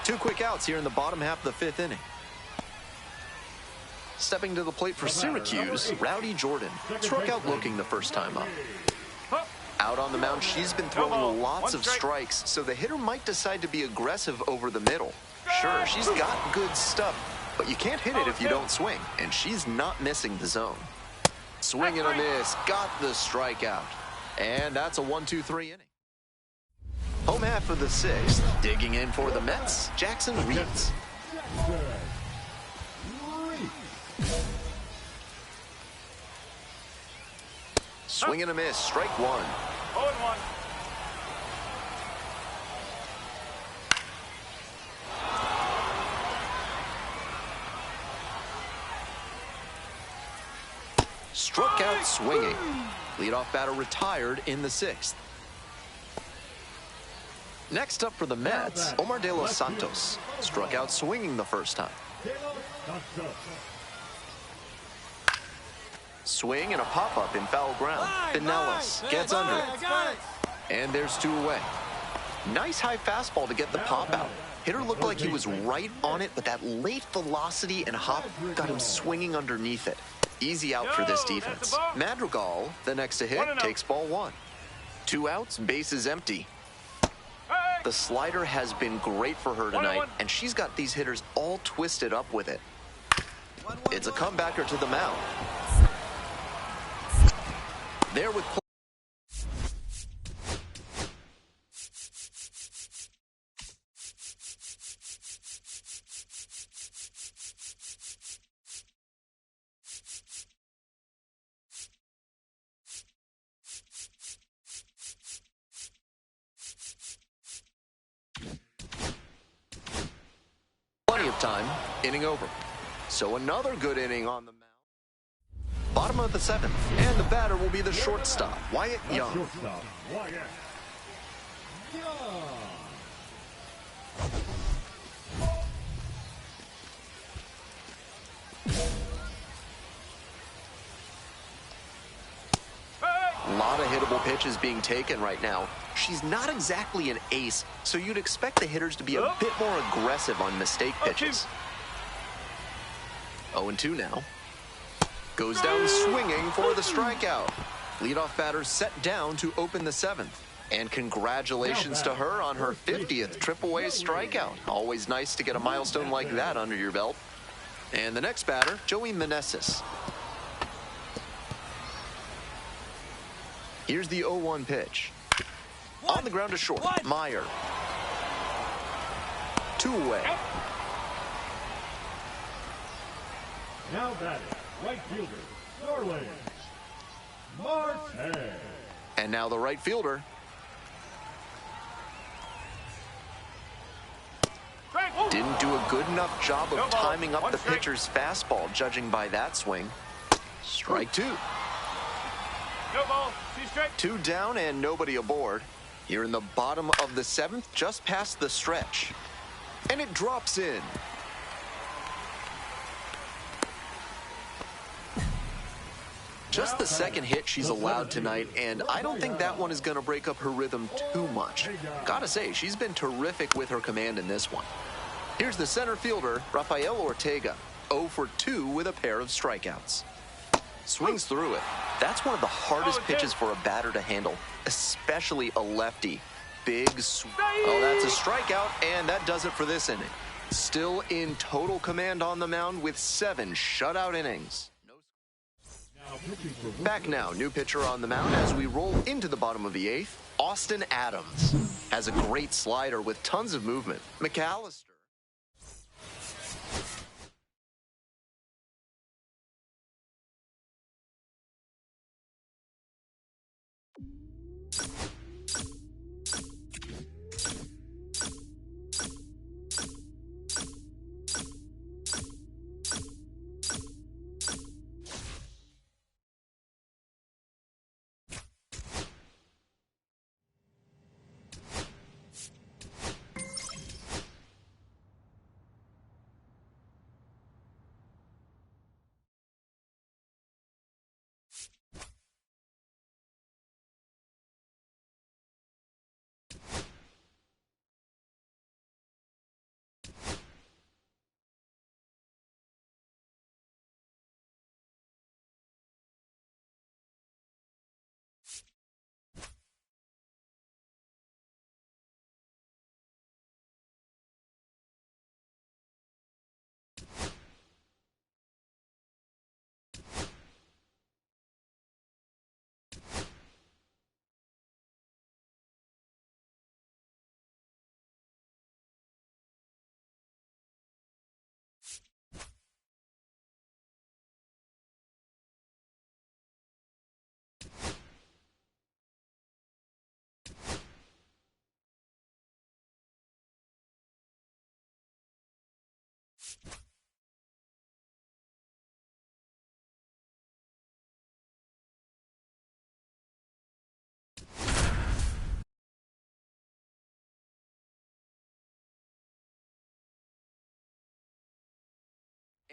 Speaker 6: 2 quick outs here in the bottom half of the 5th inning. Stepping to the plate for Syracuse, Rowdy Jordan. Struck out looking the first time up. Out on the mound, she's been throwing lots of strikes, so the hitter might decide to be aggressive over the middle. Sure, she's got good stuff, but you can't hit it if you don't swing, and she's not missing the zone. Swing and a miss, got the strikeout. And that's a 1-2-3 inning. Home half of the 6th, digging in for the Mets, Jackson Reeds. Swing and a miss, strike 1.
Speaker 8: 0-1.
Speaker 6: Struck out swinging. Leadoff batter retired in the 6th. Next up for the Mets, Omar De Los Santos. Struck out swinging the first time. Swing and a pop-up in foul ground. Pinellas gets under it. And there's 2 away. Nice high fastball to get the pop out. Hitter looked like he was right on it, but that late velocity and hop got him swinging underneath it. Easy out for this defense. Madrigal, the next to hit, takes ball 1. 2 outs, bases empty. The slider has been great for her tonight, and she's got these hitters all twisted up with it. It's a comebacker to the mound. There with time, inning over. So another good inning on the mound. Bottom of the 7th, and the batter will be the shortstop, Wyatt Young.
Speaker 2: Shortstop, Wyatt Young.
Speaker 6: A lot of hittable pitches being taken right now. She's not exactly an ace, so you'd expect the hitters to be a bit more aggressive on mistake pitches. 0-2 now. Goes down swinging for the strikeout. Leadoff batter set down to open the 7th. And congratulations to her on her 50th triple-A strikeout. Always nice to get a milestone like that under your belt. And the next batter, Joey Meneses. Here's the 0-1 pitch. On the ground to short, Meyer. 2 away.
Speaker 2: Now batting, right fielder, Starling Marte.
Speaker 6: And now the right fielder. Didn't do a good enough job of timing up the pitcher's fastball, judging by that swing. Strike 2.
Speaker 8: No ball, 2 strikes.
Speaker 6: 2 down and nobody aboard. Here in the bottom of the 7th, just past the stretch. And it drops in. Just the second hit she's allowed tonight, and I don't think that one is going to break up her rhythm too much. Gotta say, she's been terrific with her command in this one. Here's the center fielder, Rafael Ortega, 0 for 2 with a pair of strikeouts. Swings through it. That's one of the hardest pitches for a batter to handle, especially a lefty. Big oh, that's a strikeout, and that does it for this inning. Still in total command on the mound with 7 shutout innings. Back now, new pitcher on the mound as we roll into the bottom of the 8th. Austin Adams has a great slider with tons of movement. McAllister.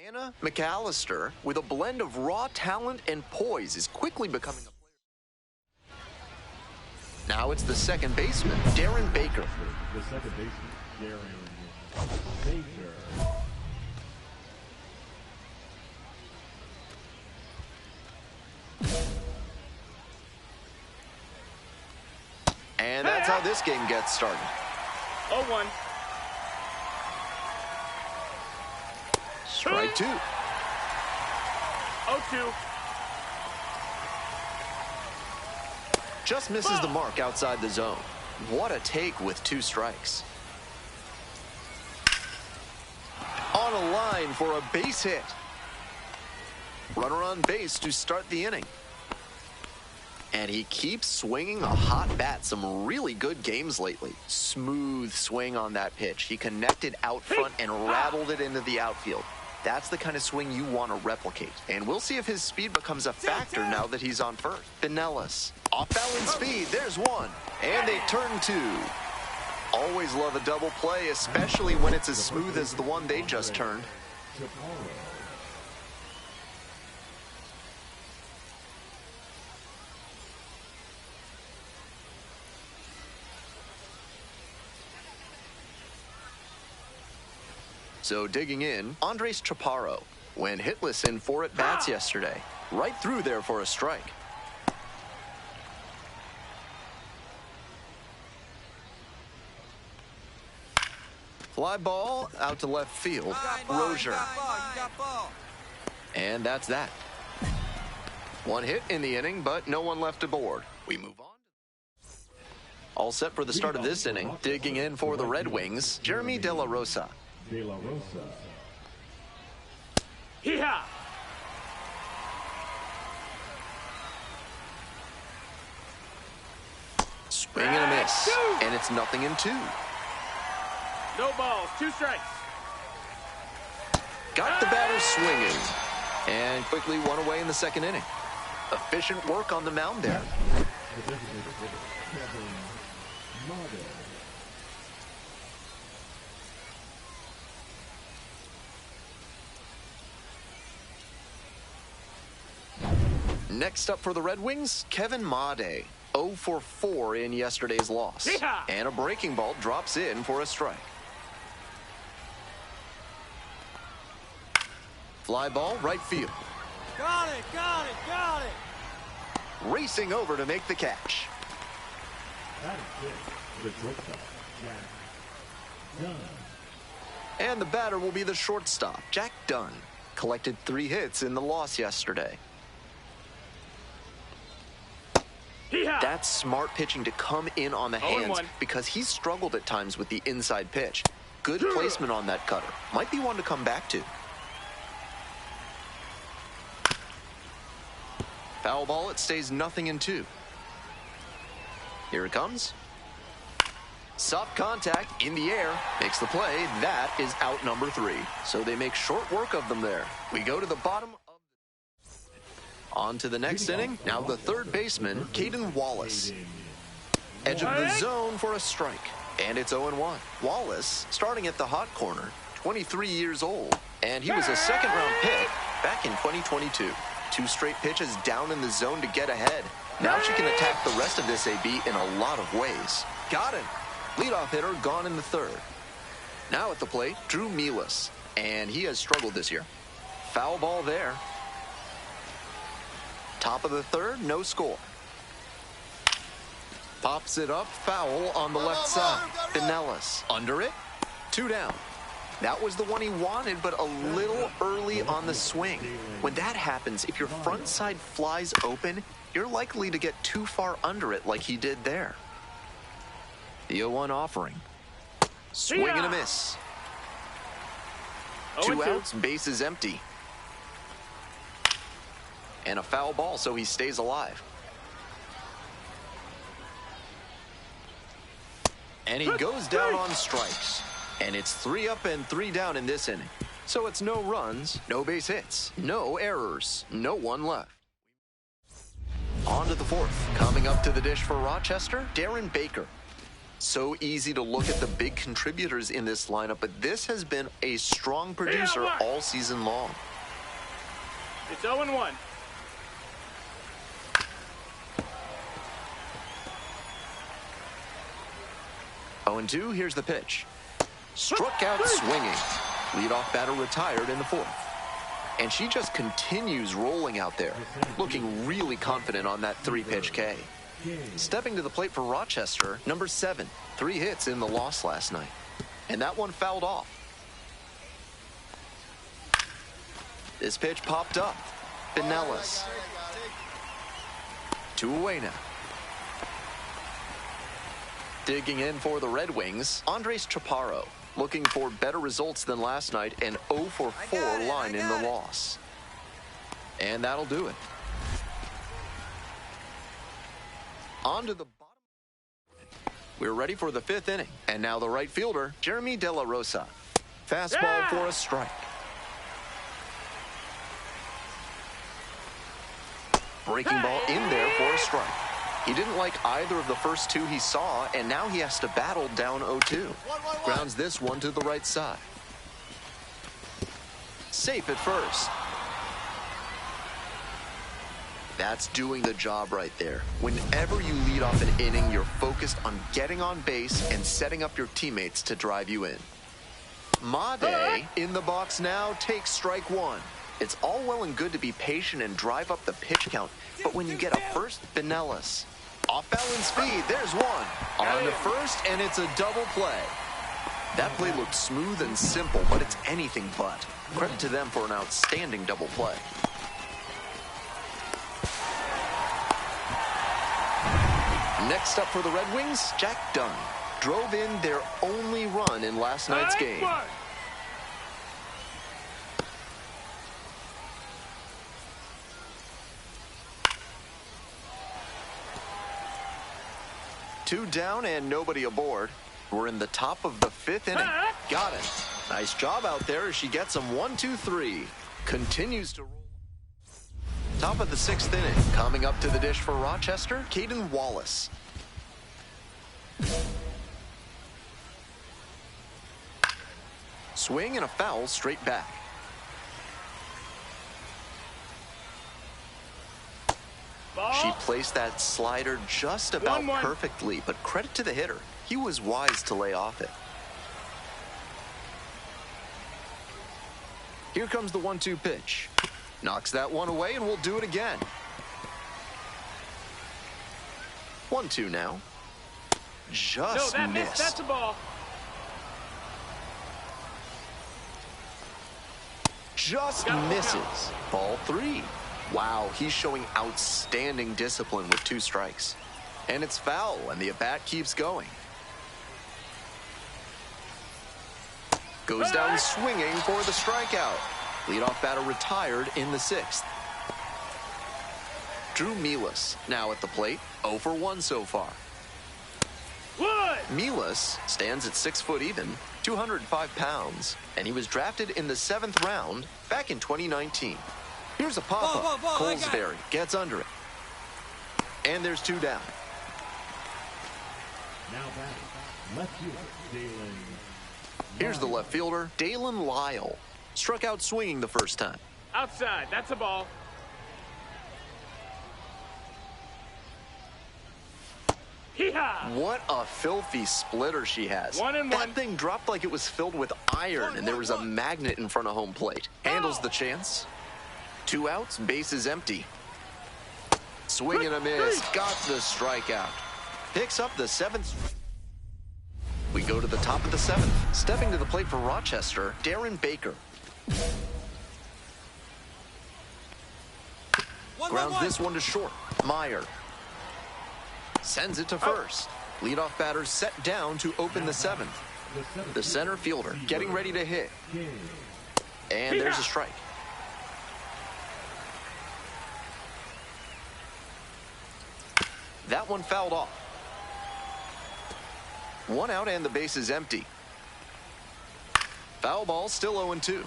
Speaker 6: Anna McAllister, with a blend of raw talent and poise, is quickly becoming a player. Now it's the second baseman, Darren Baker.
Speaker 2: The second baseman, Darren Baker.
Speaker 6: And that's how this game gets started.
Speaker 8: 0-1.
Speaker 6: Strike 2.
Speaker 8: 0-2.
Speaker 6: Just misses the mark outside the zone. What a take with 2 strikes. On a line for a base hit. Runner on base to start the inning. And he keeps swinging a hot bat. Some really good games lately. Smooth swing on that pitch. He connected out front and rattled it into the outfield. That's the kind of swing you want to replicate. And we'll see if his speed becomes a factor now that he's on first. Pinellas, off-balance speed, there's one. And they turn two. Always love a double play, especially when it's as smooth as the one they just turned. So digging in, Andres Chaparro went hitless in 4 at-bats yesterday. Right through there for a strike. Fly ball out to left field. Rozier. And that's that. One hit in the inning, but no one left aboard. We move on. All set for the start of this inning. Digging in for the Red Wings, Jeremy De La Rosa.
Speaker 2: De La Rosa.
Speaker 8: Hee-haw!
Speaker 6: Swing and a miss. And it's 0-2.
Speaker 8: No balls, 2 strikes.
Speaker 6: Got the batter swinging. And quickly one away in the second inning. Efficient work on the mound there. Next up for the Red Wings, Kevin Made. 0 for 4 in yesterday's loss.
Speaker 8: Yeehaw!
Speaker 6: And a breaking ball drops in for a strike. Fly ball, right field.
Speaker 9: Got it, got it, got it.
Speaker 6: Racing over to make the catch.
Speaker 2: That is it. The shortstop, Jack Dunn.
Speaker 6: And the batter will be the shortstop, Jack Dunn. Collected 3 hits in the loss yesterday. That's smart pitching to come in on the hands because he's struggled at times with the inside pitch. Good placement on that cutter. Might be one to come back to. Foul ball, it stays 0-2. Here it comes. Soft contact in the air, makes the play. That is out number 3. So they make short work of them there. We go to the bottom of on to the next inning. Now the third baseman, Caden Wallace. Edge of the zone for a strike. And it's 0-1. Wallace starting at the hot corner, 23 years old. And he was a second-round pick back in 2022. 2 straight pitches down in the zone to get ahead. Now she can attack the rest of this AB in a lot of ways. Got him. Leadoff hitter gone in the third. Now at the plate, Drew Milas. And he has struggled this year. Foul ball there. Top of the third, no score. Pops it up, foul on the left side. Pinellas under it, 2 down. That was the one he wanted, but a little early on the swing. When that happens, if your front side flies open, you're likely to get too far under it like he did there. The 0-1 offering. Swing and a miss. 2 outs, bases empty. And a foul ball, so he stays alive. And he goes down on strikes. And it's 3 up and 3 down in this inning. So it's no runs, no base hits, no errors, no one left. On to the 4th. Coming up to the dish for Rochester, Darren Baker. So easy to look at the big contributors in this lineup, but this has been a strong producer all season long.
Speaker 8: It's 0-1.
Speaker 6: Oh, and 2, here's the pitch. Struck out swinging. Leadoff batter retired in the 4th. And she just continues rolling out there, looking really confident on that 3-pitch K. Stepping to the plate for Rochester, number 7. 3 hits in the loss last night. And that one fouled off. This pitch popped up. Pinellas. 2 away now. Digging in for the Red Wings, Andres Chaparro. Looking for better results than last night, an 0 for 4 line in the loss. And that'll do it. On to the bottom. We're ready for the 5th inning. And now the right fielder, Jeremy De La Rosa. Fastball for a strike. Breaking ball in there for a strike. He didn't like either of the first two he saw, and now he has to battle down 0-2. Grounds this one to the right side. Safe at first. That's doing the job right there. Whenever you lead off an inning, you're focused on getting on base and setting up your teammates to drive you in. Made in the box now takes strike one. It's all well and good to be patient and drive up the pitch count, but when you get a first, Pinellas. Off balance speed, there's one. On to first, and it's a double play. That play looked smooth and simple, but it's anything but. Credit to them for an outstanding double play. Next up for the Red Wings, Jack Dunn. Drove in their only run in last night's game. Two down and nobody aboard. We're in the top of the 5th inning. Got it. Nice job out there as she gets him 1-2-3. Continues to roll. Top of the 6th inning. Coming up to the dish for Rochester, Caden Wallace. Swing and a foul straight back. She placed that slider just about perfectly, but credit to the hitter. He was wise to lay off it. Here comes the 1-2 pitch. Knocks that one away, and we'll do it again. 1-2 now. Just missed.
Speaker 8: That's a ball.
Speaker 6: Just misses. Ball 3. Wow, he's showing outstanding discipline with 2 strikes. And it's foul, and the at-bat keeps going. Goes down swinging for the strikeout. Leadoff batter retired in the 6th. Drew Milas now at the plate, 0 for 1 so far. Milas stands at 6 foot even, 205 pounds, and he was drafted in the 7th round back in 2019. Here's a pop-up. Colesberry gets under it. And there's 2 down.
Speaker 2: Now batting, left fielder, Dalen.
Speaker 6: Here's the left fielder, Dalen Lyle. Struck out swinging the first time.
Speaker 8: Outside, that's a ball.
Speaker 6: What a filthy splitter she has.
Speaker 8: 1-1.
Speaker 6: That thing dropped like it was filled with iron, and there was a magnet in front of home plate. Handles the chance. 2 outs, base is empty. Swing and a miss. Got the strikeout. Picks up the 7th. We go to the top of the 7th. Stepping to the plate for Rochester, Darren Baker. Grounds this one to short. Meyer sends it to first. Leadoff batter set down to open the 7th. The center fielder getting ready to hit. And there's a strike. That one fouled off. 1 out and the base is empty. Foul ball, still 0-2.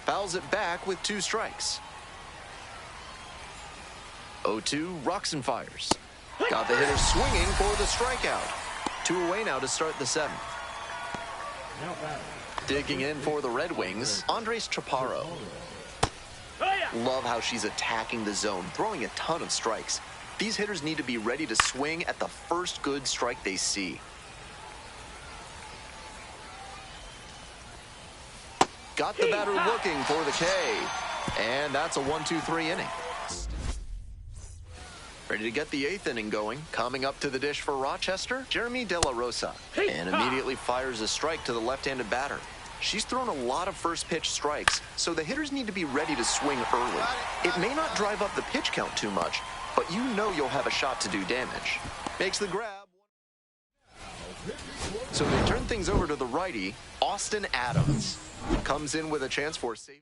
Speaker 6: Fouls it back with 2 strikes. 0-2, rocks and fires. Got the hitter swinging for the strikeout. 2 away now to start the 7th. Digging in for the Red Wings, Andres Chaparro. Love how she's attacking the zone, throwing a ton of strikes. These hitters need to be ready to swing at the first good strike they see. Got the batter looking for the K. And that's a 1-2-3 inning. Ready to get the 8th inning going. Coming up to the dish for Rochester, Jeremy De La Rosa. And immediately fires a strike to the left-handed batter. She's thrown a lot of first pitch strikes, so the hitters need to be ready to swing early. It may not drive up the pitch count too much, but you know you'll have a shot to do damage. Makes the grab. So they turn things over to the righty, Austin Adams. Comes in with a chance for save.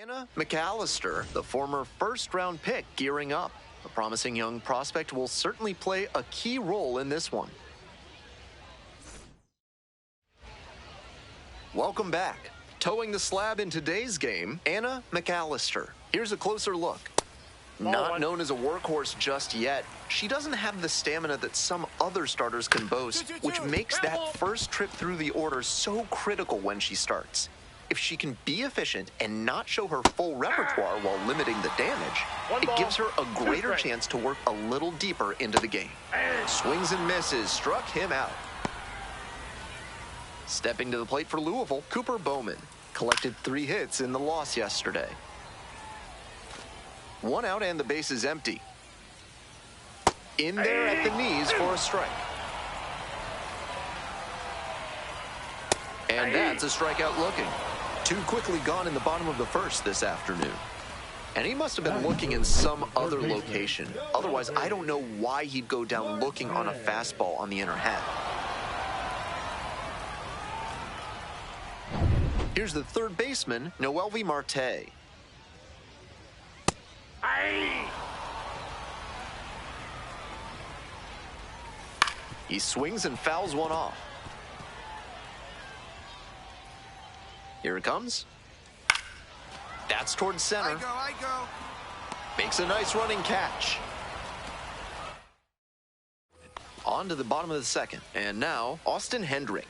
Speaker 6: Anna McAllister, the former first-round pick, gearing up. A promising young prospect will certainly play a key role in this one. Welcome back. Towing the slab in today's game, Anna McAllister. Here's a closer look. Not known as a workhorse just yet, she doesn't have the stamina that some other starters can boast, which makes that first trip through the order so critical when she starts. If she can be efficient and not show her full repertoire while limiting the damage, it gives her a greater chance to work a little deeper into the game. Swings and misses, struck him out. Stepping to the plate for Louisville, Cooper Bowman collected 3 hits in the loss yesterday. 1 out and the base is empty. In there at the knees for a strike. And that's a strikeout looking. 2 quickly gone in the bottom of the first this afternoon. And he must have been looking in some other location. Otherwise, I don't know why he'd go down looking on a fastball on the inner half. Here's the third baseman, Noelvi Marte. He swings and fouls one off. Here it comes. That's towards center.
Speaker 9: I go.
Speaker 6: Makes a nice running catch. On to the bottom of the second. And now, Austin Hendrick.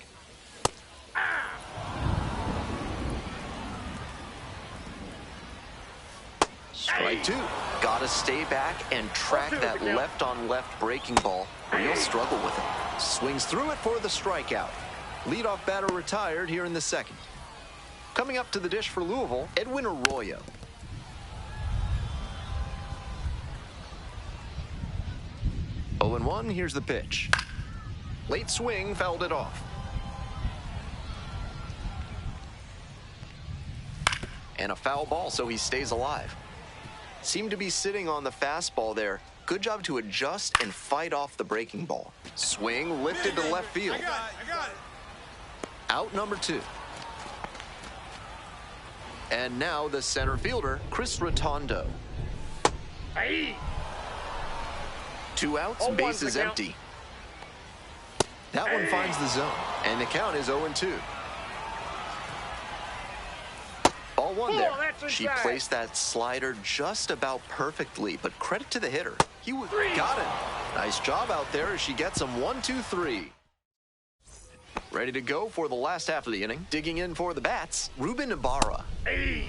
Speaker 6: Strike two. Gotta stay back and track that left-on-left breaking ball, or you'll struggle with it. Swings through it for the strikeout. Leadoff batter retired here in the second. Coming up to the dish for Louisville, Edwin Arroyo. Oh and 1, here's the pitch. Late swing, fouled it off. And a foul ball, so he stays alive. Seemed to be sitting on the fastball there. Good job to adjust and fight off the breaking ball. Swing lifted to left field.
Speaker 9: I got it.
Speaker 6: Out number 2. And now the center fielder, Chris Rotondo.
Speaker 8: Hey.
Speaker 6: 2 outs, bases empty. That one finds the zone, and the count is 0-2. Ball one there. She placed that slider just about perfectly, but credit to the hitter. He got it. Nice job out there as she gets him 1-2-3. Ready to go for the last half of the inning. Digging in for the bats, Ruben Ibarra.
Speaker 8: Hey.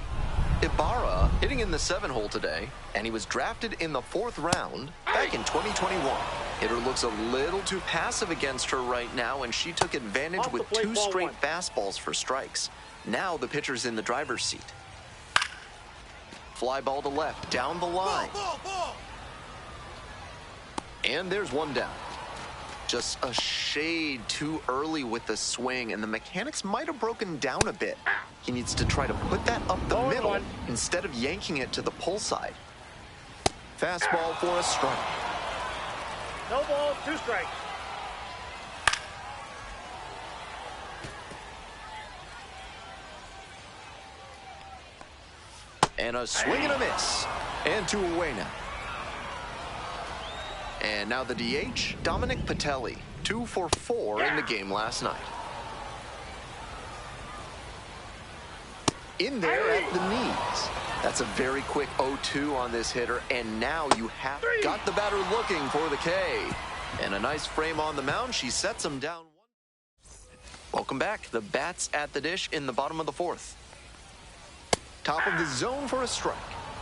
Speaker 6: Ibarra hitting in the 7-hole today, and he was drafted in the 4th round back in 2021. Hitter looks a little too passive against her right now, and she took advantage with 2 straight fastballs for strikes. Now the pitcher's in the driver's seat. Fly ball to left, down the line.
Speaker 9: Ball.
Speaker 6: And there's one down. Just a shade too early with the swing, and the mechanics might have broken down a bit. He needs to try to put that up the middle instead of yanking it to the pull side. Fastball for a strike.
Speaker 8: No ball, 2 strikes.
Speaker 6: And a swing and a miss. And 2 away now. And now the DH, Dominic Patelli, 2 for 4 in the game last night. In there at the knees. That's a very quick 0-2 on this hitter, and now you have got the batter looking for the K. And a nice frame on the mound. She sets him down. Welcome back. The bats at the dish in the bottom of the 4th. Top of the zone for a strike.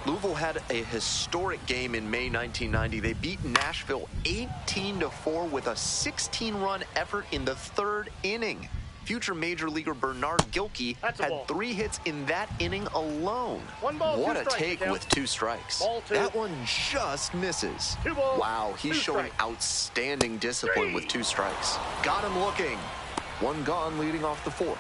Speaker 6: Louisville had a historic game in May 1990. They beat Nashville 18-4 with a 16-run effort in the 3rd inning. Future Major Leaguer Bernard Gilkey had 3 hits in that inning alone. What a take with 2 strikes. That one just misses. Wow, he's showing outstanding discipline with 2 strikes. Got him looking. 1 gone leading off the 4th.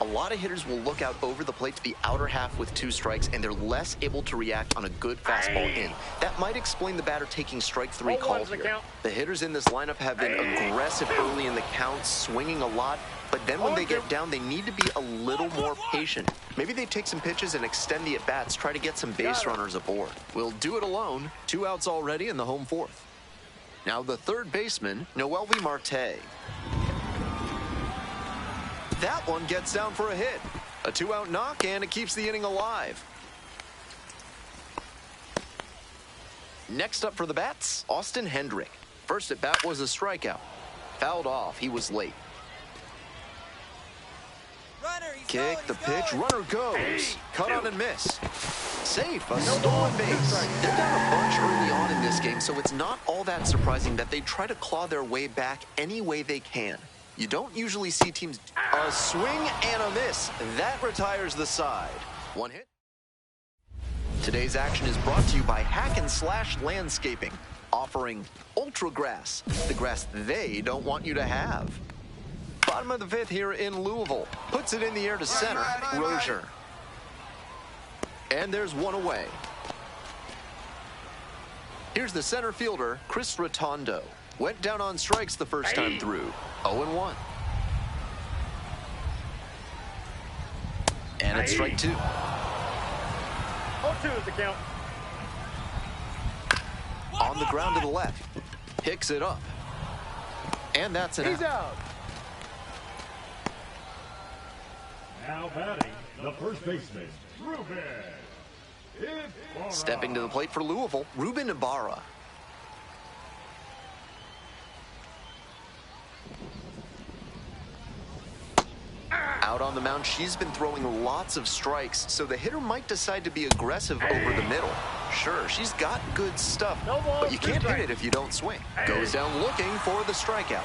Speaker 6: A lot of hitters will look out over the plate to the outer half with 2 strikes, and they're less able to react on a good fastball in. That might explain the batter taking strike 3 call here. The hitters in this lineup have been aggressive early in the count, swinging a lot, but then when they get down, they need to be a little more patient. Maybe they take some pitches and extend the at-bats, try to get some base runners aboard. We'll do it alone. 2 outs already in the home 4th. Now the 3rd baseman, Noelvi Marte. That one gets down for a hit. A 2-out knock, and it keeps the inning alive. Next up for the bats, Austin Hendrick. First at bat was a strikeout. Fouled off. He was late. Kick, the pitch, runner goes. Cut on and miss. Safe, a stolen base. They're down a bunch early on in this game, so it's not all that surprising that they try to claw their way back any way they can. You don't usually see teams. A swing and a miss. That retires the side. 1 hit. Today's action is brought to you by Hack and Slash Landscaping, offering Ultra Grass, the grass they don't want you to have. Bottom of the 5th here in Louisville. Puts it in the air to center. Rozier. And there's 1 away. Here's the center fielder, Chris Rotondo. Went down on strikes the first time through. 0-1. And it's strike 2.
Speaker 8: 0-2 is the count.
Speaker 6: On the ground to the left. Picks it up. And that's an
Speaker 8: He's out.
Speaker 2: Now batting, the first baseman, Ruben Ibarra.
Speaker 6: Stepping to the plate for Louisville, Ruben Ibarra. Out on the mound, she's been throwing lots of strikes, so the hitter might decide to be aggressive over the middle. Sure, she's got good stuff, but you can't hit it if you don't swing. Goes down looking for the strikeout.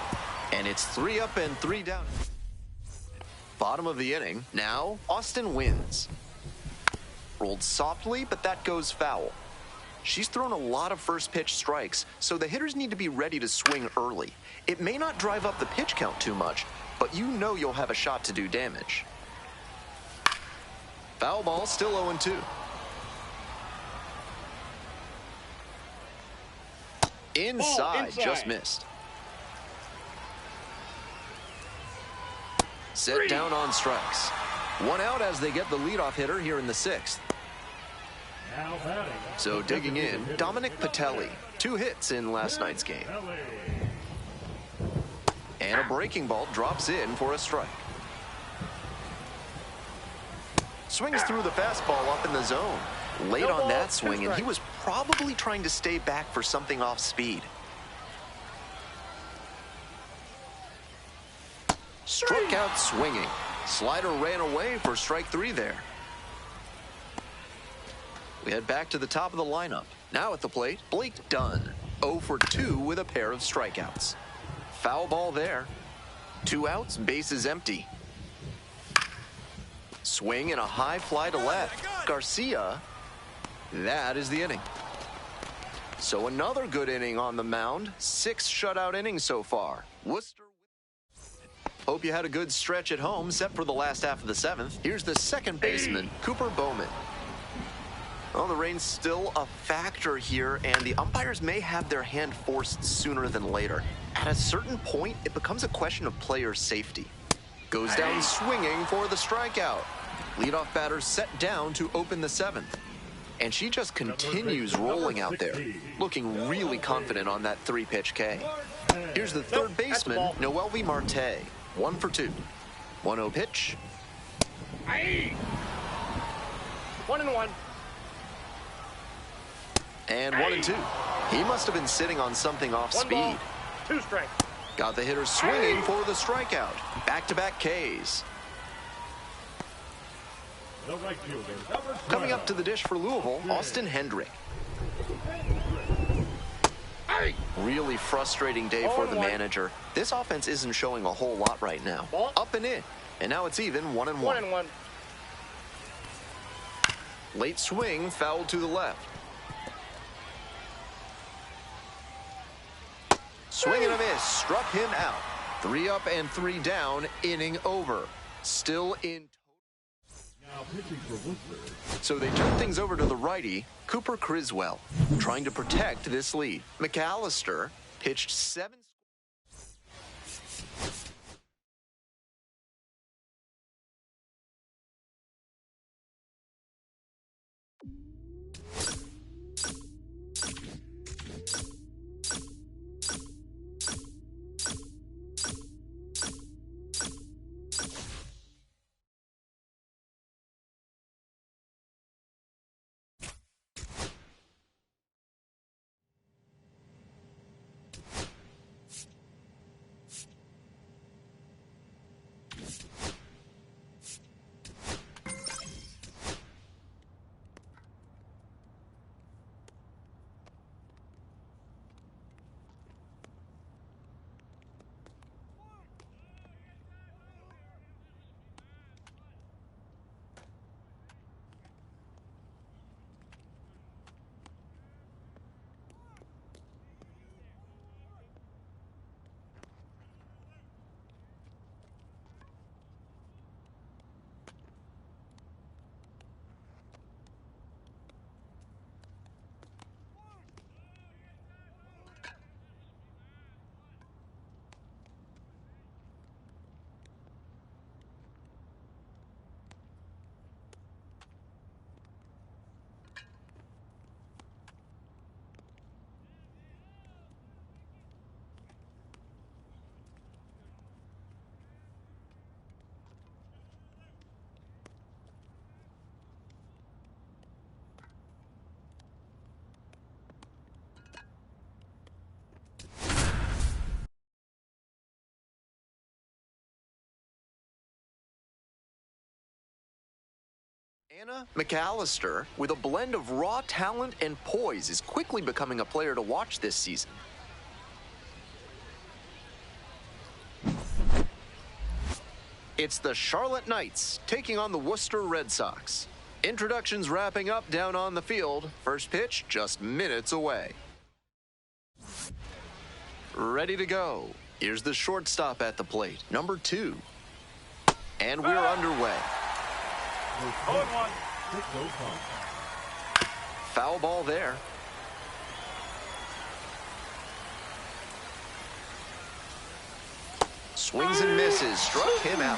Speaker 6: And it's 3 up and 3 down. Bottom of the inning. Now, Austin wins. Rolled softly, but that goes foul. She's thrown a lot of first pitch strikes, so the hitters need to be ready to swing early. It may not drive up the pitch count too much, but you know you'll have a shot to do damage. Foul ball, still 0-2. Inside, just missed. Set down on strikes. 1 out as they get the leadoff hitter here in the 6th.
Speaker 2: Now batting.
Speaker 6: So digging in, Dominic Patelli. 2 hits in last night's game. And a breaking ball drops in for a strike. Swings through the fastball up in the zone. Late on that swing, and he was probably trying to stay back for something off speed. Struck out swinging. Slider ran away for strike 3 there. We head back to the top of the lineup. Now at the plate, Blake Dunn. 0 for 2 with a pair of strikeouts. Foul ball there. 2 outs, bases empty. Swing and a high fly to left. Garcia. That is the inning. So another good inning on the mound. 6 shutout innings so far. Worcester. Hope you had a good stretch at home, set for the last half of the 7th. Here's the second baseman, Cooper Bowman. Well, the rain's still a factor here, and the umpires may have their hand forced sooner than later. At a certain point, it becomes a question of player safety. Goes down swinging for the strikeout. Leadoff batter set down to open the 7th. And she just continues rolling out there, looking really confident on that 3-pitch K. Here's the third baseman, Noelvi Marte. 1 for 2. 1-0 pitch.
Speaker 8: 1-1.
Speaker 6: And 1-2. He must have been sitting on something off speed.
Speaker 8: 2 strikes.
Speaker 6: Got the hitter swinging for the strikeout. Back-to-back Ks.
Speaker 2: The right fielder, number 12.
Speaker 6: Coming up to the dish for Louisville, Austin Hendrick. Really frustrating day for the manager. This offense isn't showing a whole lot right now. Up and in. And now it's even 1-1.
Speaker 8: 1-1.
Speaker 6: Late swing, fouled to the left. Swing and a miss, struck him out. 3 up and 3 down, inning over. Still in.
Speaker 2: Now pitching for Worcester.
Speaker 6: So they turn things over to the righty, Cooper Criswell, trying to protect this lead. McAllister pitched 7. Anna McAllister, with a blend of raw talent and poise, is quickly becoming a player to watch this season. It's the Charlotte Knights taking on the Worcester Red Sox. Introductions wrapping up down on the field. First pitch just minutes away. Ready to go. Here's the shortstop at the plate, number 2. And we're underway.
Speaker 8: 0-1.
Speaker 6: Foul ball there. Swings and misses, struck him out.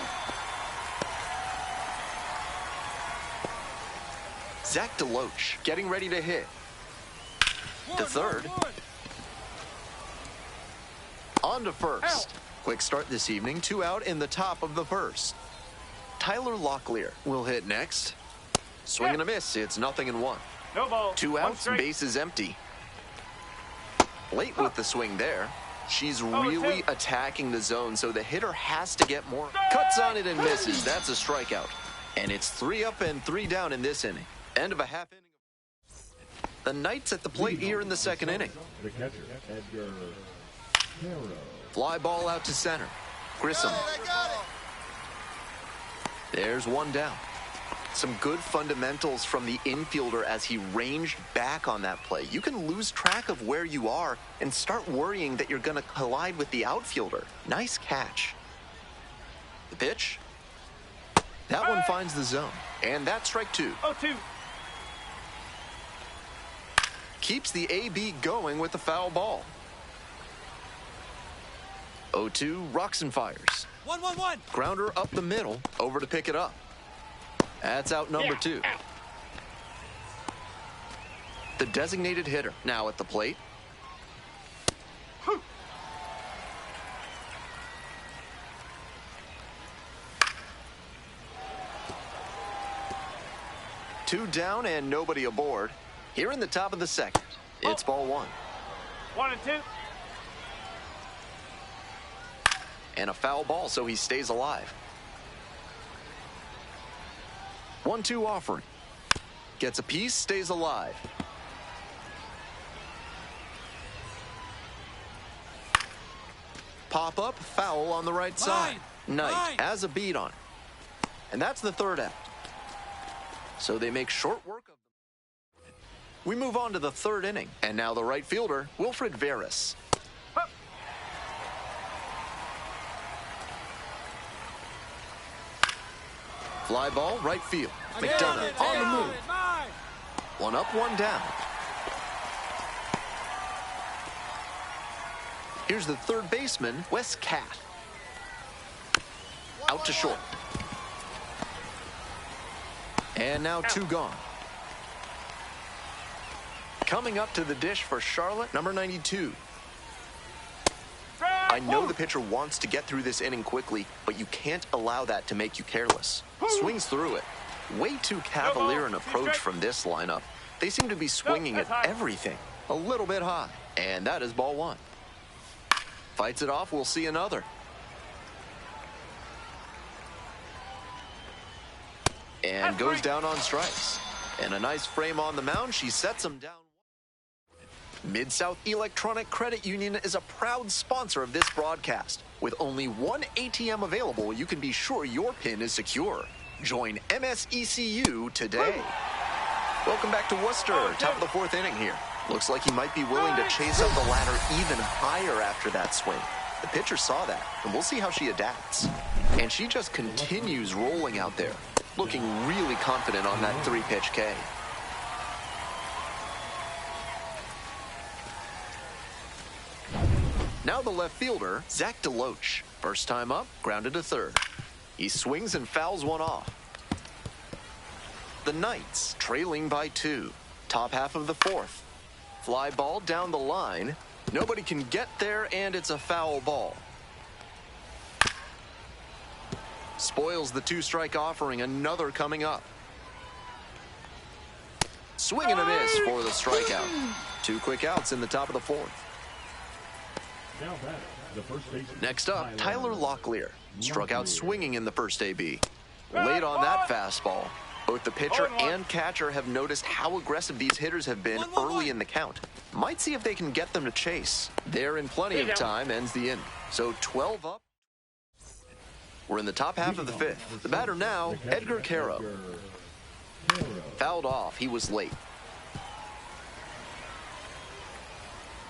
Speaker 6: Zach DeLoach getting ready to hit. To third. On to first. Quick start this evening, 2 out in the top of the first. Tyler Locklear will hit next. Swing and a miss, it's 0-1.
Speaker 8: No ball.
Speaker 6: 2 outs, bases empty. Late with the swing there. She's really attacking the zone, so the hitter has to get more. Cuts on it and misses. That's a strikeout. And it's 3 up and 3 down in this inning. End of a half inning. The Knights at the plate here in the second inning.
Speaker 2: The catcher, Edgar Caro.
Speaker 6: Fly ball out to center. Grissom. There's 1 down. Some good fundamentals from the infielder as he ranged back on that play. You can lose track of where you are and start worrying that you're going to collide with the outfielder. Nice catch. The pitch. That one finds the zone. And that's strike 2.
Speaker 8: 0-2.
Speaker 6: Keeps the AB going with the foul ball. 0-2, rocks and fires.
Speaker 9: 1-1-1.
Speaker 6: Grounder up the middle, over to pick it up. That's out number 2. The designated hitter now at the plate. Two down and nobody aboard. Here in the top of the second, it's ball 1.
Speaker 8: 1-2.
Speaker 6: And a foul ball, so he stays alive. 1-2 offering. Gets a piece, stays alive. Pop up, foul on the right side. Knight has a beat on it. And that's the 3rd out. So they make short work of them. We move on to the 3rd inning. And now the right fielder, Wilfred Veras. Fly ball, right field. McDonough on the move. 1 up, 1 down. Here's the 3rd baseman, Wes Cat. Out to short. And now 2 gone. Coming up to the dish for Charlotte, number 92. I know the pitcher wants to get through this inning quickly, but you can't allow that to make you careless. Swings through it. Way too cavalier an approach from this lineup. They seem to be swinging at everything. A little bit high. And that is ball 1. Fights it off, we'll see another. And goes down on strikes. And a nice frame on the mound. She sets him down. Mid-South Electronic Credit Union is a proud sponsor of this broadcast. With only 1 ATM available, you can be sure your PIN is secure. Join MSECU today. Welcome back to Worcester, top of the 4th inning here. Looks like he might be willing to chase up the ladder even higher after that swing. The pitcher saw that, and we'll see how she adapts. And she just continues rolling out there, looking really confident on that 3-pitch K. Now the left fielder, Zach DeLoach. First time up, grounded to 3rd. He swings and fouls 1 off. The Knights trailing by 2. Top half of the 4th. Fly ball down the line. Nobody can get there, and it's a foul ball. Spoils the 2-strike offering, another coming up. Swing and a miss for the strikeout. 2 quick outs in the top of the 4th.
Speaker 2: Now batter, the first baseman.
Speaker 6: Next up, Tyler Locklear. Struck out swinging in the first AB. Late on that fastball. Both the pitcher and catcher have noticed how aggressive these hitters have been early in the count. Might see if they can get them to chase. They're in plenty of time, ends the inning. So 12 up. We're in the top half of the fifth. The batter now, Edgar Caro. Fouled off, he was late.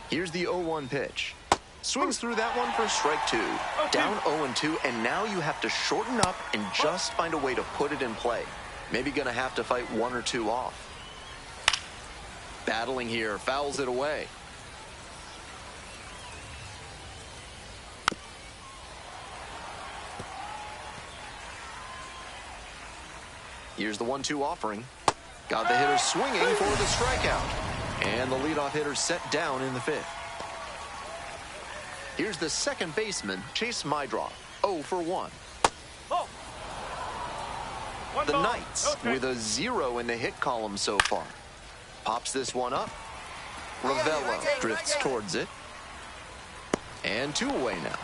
Speaker 6: Here's the 0-1 pitch. Swings through that one for strike two. Down 0-2, and now you have to shorten up and just find a way to put it in play. Maybe gonna have to fight one or two off. Battling here, fouls it away. Here's the 1-2 offering. Got the hitter swinging for the strikeout. And the leadoff hitter set down in the fifth. Here's the second baseman, Chase Mydroff, 0 for 1. The Knights with a 0 in the hit column so far. Pops this one up. Ravello drifts towards it. And 2 away now.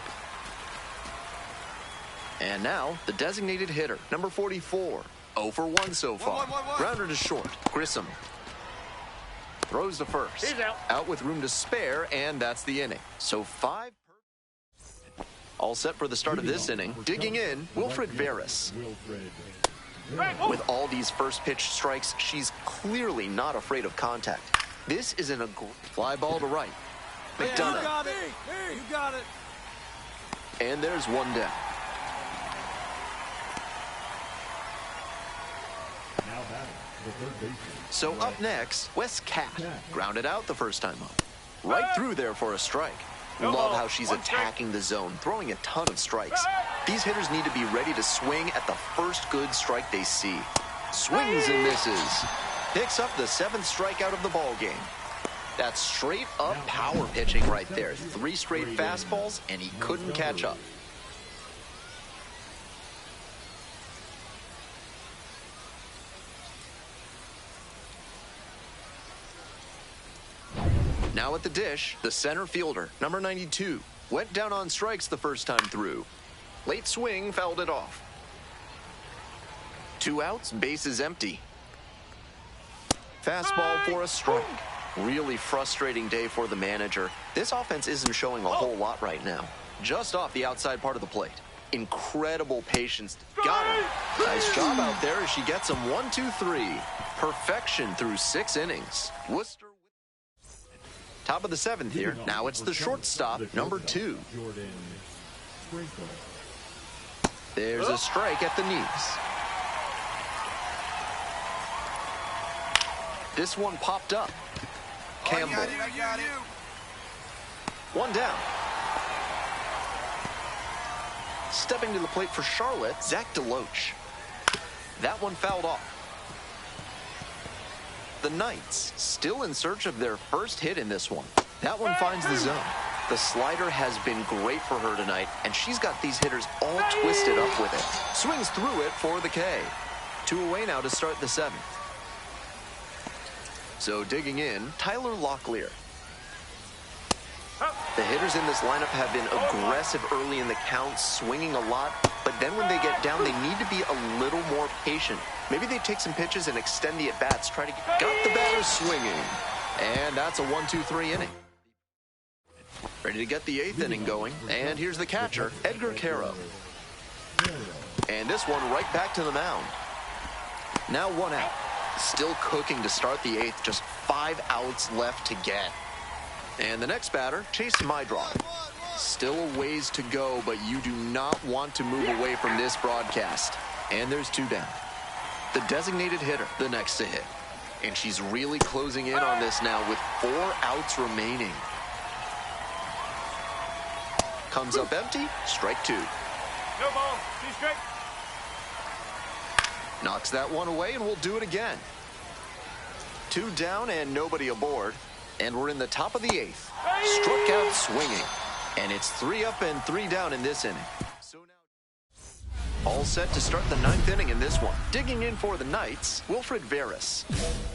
Speaker 6: And now the designated hitter, number 44. 0 for 1 so far. Grounder to short. Grissom throws to first.
Speaker 8: He's
Speaker 6: out with room to spare, and that's the inning. So 5. All set for the start of this inning. Digging in, Wilfred Veras. With all these first pitch strikes, she's clearly not afraid of contact. This is an fly ball to right. McDonough.
Speaker 9: You got it. You got it.
Speaker 6: And there's one down.
Speaker 2: Now batting, the third baseman.
Speaker 6: So up next, Wes Cat. Grounded out the first time up. Right through there for a strike. Love how she's attacking the zone, throwing a ton of strikes. These hitters need to be ready to swing at the first good strike they see. Swings and misses. Picks up the 7th strikeout of the ball game. That's straight up power pitching right there. 3 straight fastballs, and he couldn't catch up. Now at the dish, the center fielder, number 92, went down on strikes the first time through. Late swing fouled it off. 2 outs, bases empty. Fastball for a strike. Really frustrating day for the manager. This offense isn't showing a whole lot right now. Just off the outside part of the plate. Incredible patience. Got him. Nice job out there as she gets him 1, 2, 3. Perfection through 6 innings. Worcester. Top of the 7th here. Now it's the shortstop, number 2. There's a strike at the knees. This one popped up. Campbell. One down. Stepping to the plate for Charlotte, Zach DeLoach. That one fouled off. The Knights still in search of their first hit in this one. That one finds the zone. The slider has been great for her tonight, and she's got these hitters all twisted up with it. Swings through it for the K. 2 away now to start the 7th. So digging in, Tyler Locklear. The hitters in this lineup have been aggressive early in the count, swinging a lot, but then when they get down, they need to be a little more patient. Maybe they take some pitches and extend the at-bats, try to get... Got the batter swinging. And that's a 1, 2, 3 inning. Ready to get the 8th inning going. And here's the catcher, Edgar Caro. And this one right back to the mound. Now 1 out. Still cooking to start the 8th, just 5 outs left to get. And the next batter, Chase Mydroff. Still a ways to go, but you do not want to move away from this broadcast. And there's 2 down. The designated hitter, the next to hit. And she's really closing in on this now with 4 outs remaining. Comes up empty, strike 2.
Speaker 8: No ball, 2 straight.
Speaker 6: Knocks that one away, and we'll do it again. 2 down and nobody aboard. And we're in the top of the 8th. Struck out swinging. And it's 3 up and 3 down in this inning. So now all set to start the 9th inning in this one. Digging in for the Knights, Wilfred Veras.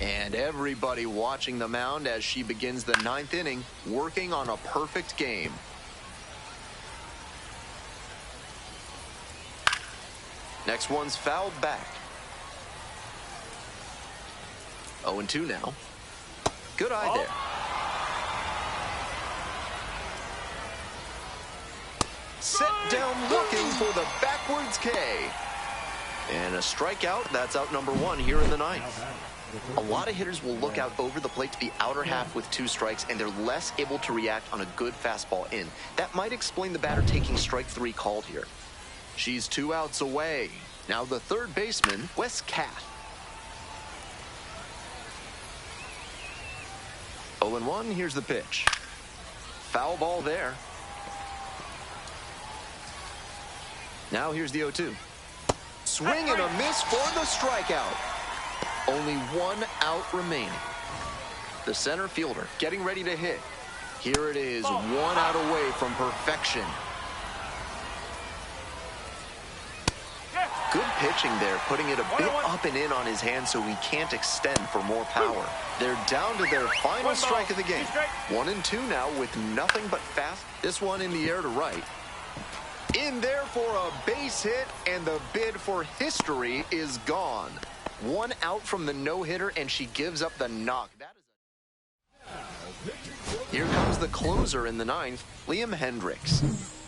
Speaker 6: And everybody watching the mound as she begins the 9th inning, working on a perfect game. Next one's fouled back. 0-2 now. Good eye there. Set down looking for the backwards K. And a strikeout. That's out number 1 here in the ninth. A lot of hitters will look out over the plate to the outer half with 2 strikes, and they're less able to react on a good fastball in. That might explain the batter taking strike 3 called here. She's 2 outs away. Now the third baseman, Wes Cat. 0-1, here's the pitch. Foul ball there. Now here's the 0-2. Swing and a miss for the strikeout. Only 1 out remaining. The center fielder getting ready to hit. Here it is, 1 out away from perfection. Good pitching there, putting it a bit up and in on his hand so he can't extend for more power. They're down to their final strike of the game. 1-2 now with nothing but fast. This one in the air to right. In there for a base hit, and the bid for history is gone. 1 out from the no-hitter, and she gives up the knock. Here comes the closer in the ninth, Liam Hendricks.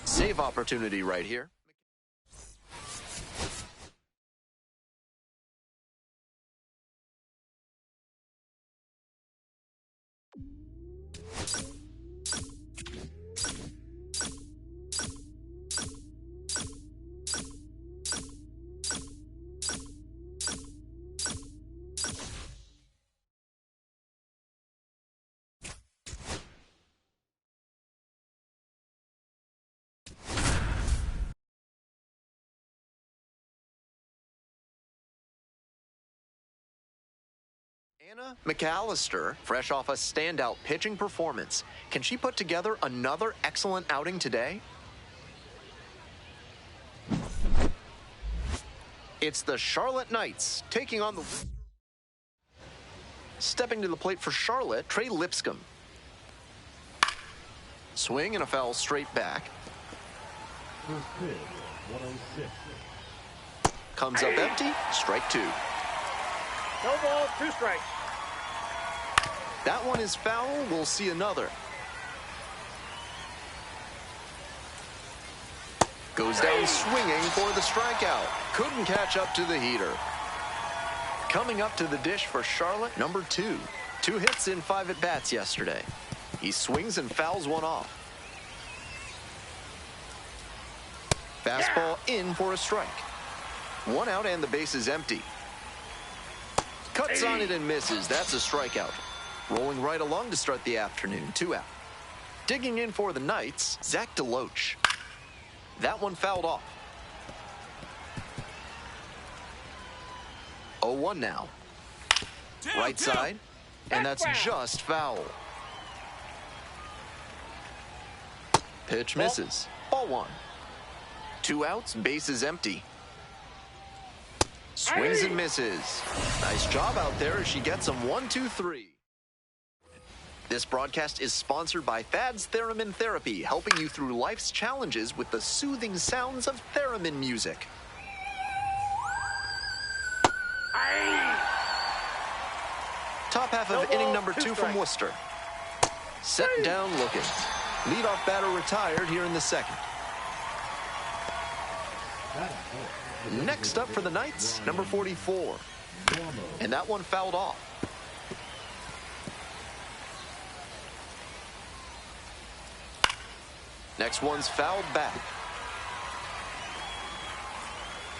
Speaker 6: Save opportunity right here. Anna McAllister, fresh off a standout pitching performance. Can she put together another excellent outing today? It's the Charlotte Knights taking on the... Stepping to the plate for Charlotte, Trey Lipscomb. Swing and a foul straight back.
Speaker 2: First pitch, 106.
Speaker 6: Comes up empty, strike 2.
Speaker 8: No ball, 2 strikes.
Speaker 6: That one is foul. We'll see another. Goes down swinging for the strikeout. Couldn't catch up to the heater. Coming up to the dish for Charlotte, number 2. 2 hits in 5 at-bats yesterday. He swings and fouls one off. Fastball in for a strike. 1 out and the base is empty. Cuts on it and misses. That's a strikeout. Rolling right along to start the afternoon. 2 out. Digging in for the Knights, Zach DeLoach. That one fouled off. 0-1 now. Right side, and that's just foul. Pitch misses. Ball 1. 2 outs, base is empty. Swings and misses. Nice job out there as she gets him 1, 2, 3. This broadcast is sponsored by Thad's Theremin Therapy, helping you through life's challenges with the soothing sounds of theremin music. Top half of inning number 2 from Worcester. Set down looking. Leadoff batter retired here in the second. Next up for the Knights, number 44. And that one fouled off. Next one's fouled back.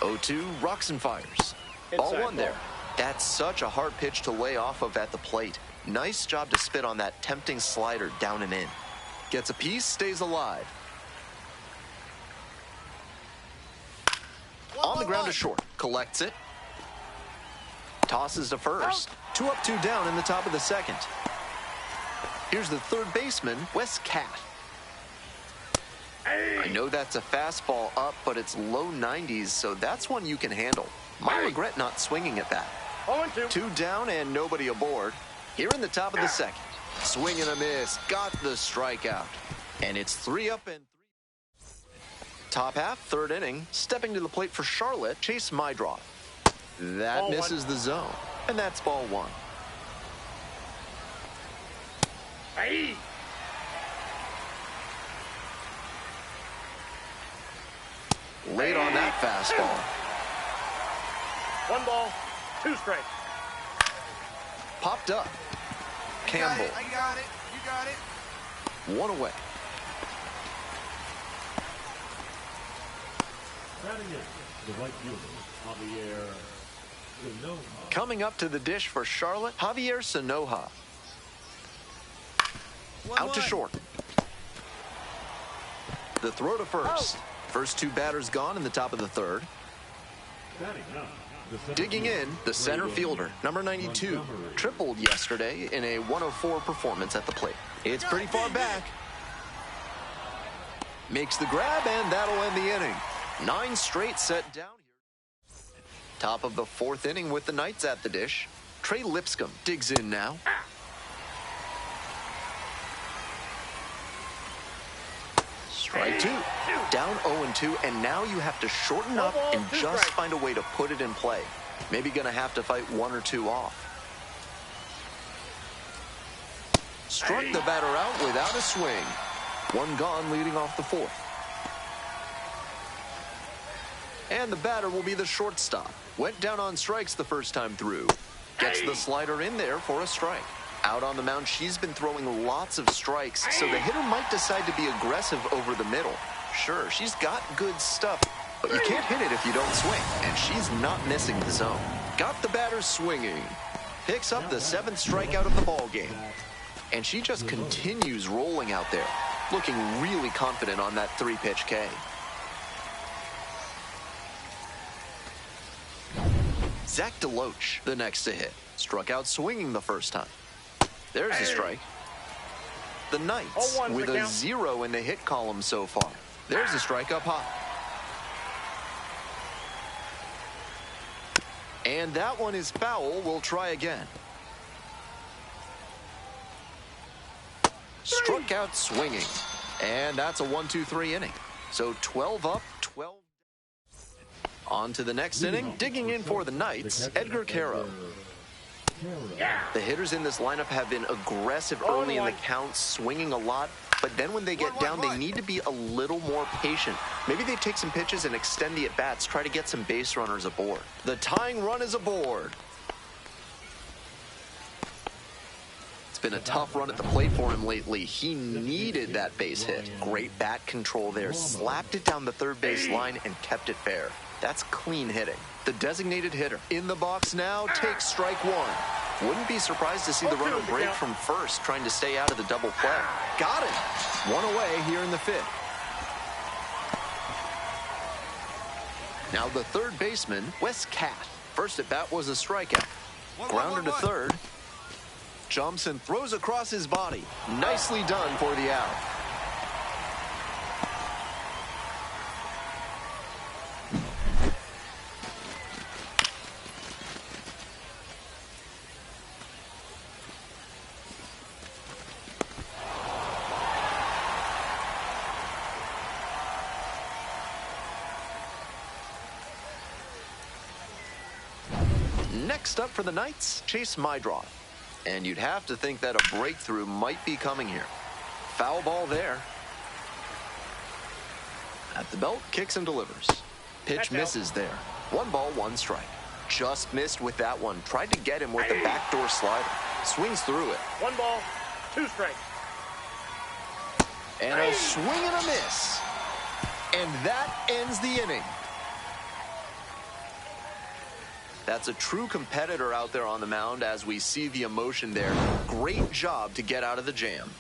Speaker 6: 0-2, rocks and fires. Ball 1 there. That's such a hard pitch to lay off of at the plate. Nice job to spit on that tempting slider down and in. Gets a piece, stays alive. On the ground to short. Collects it. Tosses to first. 2 up, 2 down in the top of the second. Here's the third baseman, Wes Cat. I know that's a fastball up, but it's low 90s, so that's one you can handle. Might regret not swinging at that. 2 down and nobody aboard. Here in the top of the second. Swing and a miss. Got the strikeout. And it's 3 up and 3. Top half, third inning. Stepping to the plate for Charlotte, Chase Mydroth. That misses the zone. And that's ball 1.
Speaker 8: Hey!
Speaker 6: Late on that fastball.
Speaker 8: 1 ball, 2 strikes.
Speaker 6: Popped up. Campbell.
Speaker 9: I got it. You got it.
Speaker 6: 1 away.
Speaker 2: Batting in, the right fielder, Javier Sonoha.
Speaker 6: Coming up to the dish for Charlotte, Javier Sonoha. Out to short. The throw to first. First 2 batters gone in the top of the 3rd.
Speaker 2: Batting up, the center
Speaker 6: Digging in,
Speaker 2: fielder,
Speaker 6: the center fielder, number 92, tripled yesterday in a 104 performance at the plate. It's pretty far back. Makes the grab, and that'll end the inning. 9 straight set down here. Top of the 4th inning with the Knights at the dish. Trey Lipscomb digs in now. Strike 2. Down 0-2, and now you have to shorten up and just find a way to put it in play. Maybe going to have to fight 1 or 2 off. Struck the batter out without a swing. 1 gone leading off the 4th. And the batter will be the shortstop. Went down on strikes the first time through. Gets the slider in there for a strike. Out on the mound, she's been throwing lots of strikes, so the hitter might decide to be aggressive over the middle. Sure, she's got good stuff, but you can't hit it if you don't swing, and she's not missing the zone. Got the batter swinging. Picks up the 7th strikeout of the ball game. And she just continues rolling out there, looking really confident on that 3-pitch K. Zach DeLoach, the next to hit. Struck out swinging the first time. There's a strike. The Knights with a 0 in the hit column so far. There's a strike up high. And that one is foul. We'll try again. Struck out swinging. And that's a 1-2-3 inning. So 12 up, 12. On to the next inning. Digging in for the Knights, Edgar Caro. The hitters in this lineup have been aggressive early in the count, swinging a lot, but then when they get down, they need to be a little more patient. Maybe they take some pitches and extend the at-bats, try to get some base runners aboard. The tying run is aboard. It's been a tough run at the plate for him lately. He needed that base hit. Great bat control there, slapped it down the 3rd base line and kept it fair. That's clean hitting. The designated hitter in the box now takes strike 1. Wouldn't be surprised to see the runner break from first, trying to stay out of the double play. Got it. 1 away here in the 5th. Now the 3rd baseman, Wes Cat. First at bat was a strikeout. Grounder to 3rd. Jumps and throws across his body. Nicely done for the out. Next up for the Knights, Chase Mydroth. And you'd have to think that a breakthrough might be coming here. Foul ball there. At the belt, kicks and delivers. Pitch misses there. 1 ball, 1 strike. Just missed with that one. Tried to get him with the backdoor slider. Swings through it.
Speaker 8: 1 ball, 2 strikes.
Speaker 6: And a swing and a miss. And that ends the inning. That's a true competitor out there on the mound as we see the emotion there. Great job to get out of the jam.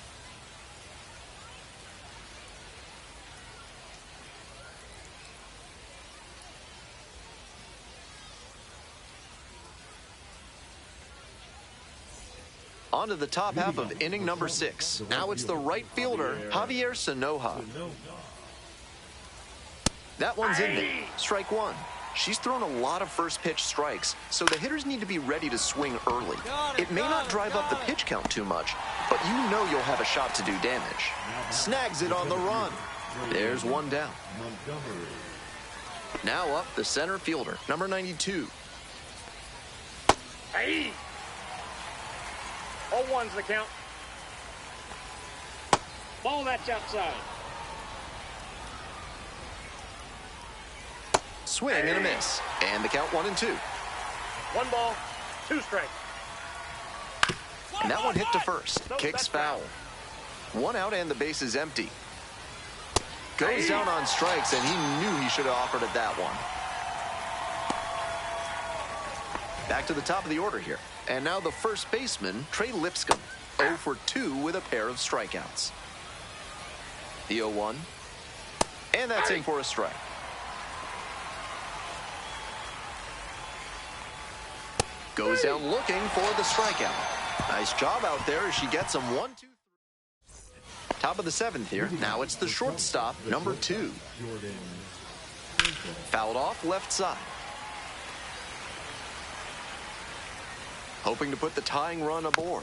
Speaker 6: On to the top half of inning number 6. Now it's the right fielder, Javier Sonoha. That one's in there. Strike 1. She's thrown a lot of first pitch strikes, so the hitters need to be ready to swing early. It may not drive up the pitch count too much, but you know you'll have a shot to do damage. Snags it on the run. There's 1 down. Now up the center fielder, number 92.
Speaker 8: Hey! 0-1's the count. Ball that's outside.
Speaker 6: Swing and a miss. And the count 1-2.
Speaker 8: 1 ball, 2 strikes.
Speaker 6: And that one hit to first. Kicks foul. 1 out and the base is empty. Goes down on strikes, and he knew he should have offered at that one. Back to the top of the order here. And now the first baseman, Trey Lipscomb. 0 for 2 with a pair of strikeouts. The 0-1. And that's in for a strike. Goes down looking for the strikeout. Nice job out there as she gets him 1-2. Top of the 7th here. Now it's the shortstop, number 2. Fouled off left side. Hoping to put the tying run aboard.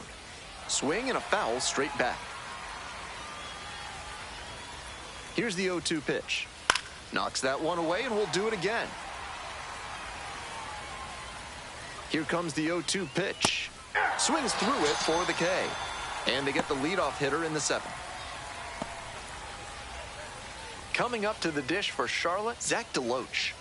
Speaker 6: Swing and a foul straight back. Here's the 0-2 pitch. Knocks that one away, and we'll do it again. Here comes the 0-2 pitch. Swings through it for the K. And they get the leadoff hitter in the 7th. Coming up to the dish for Charlotte, Zach DeLoach.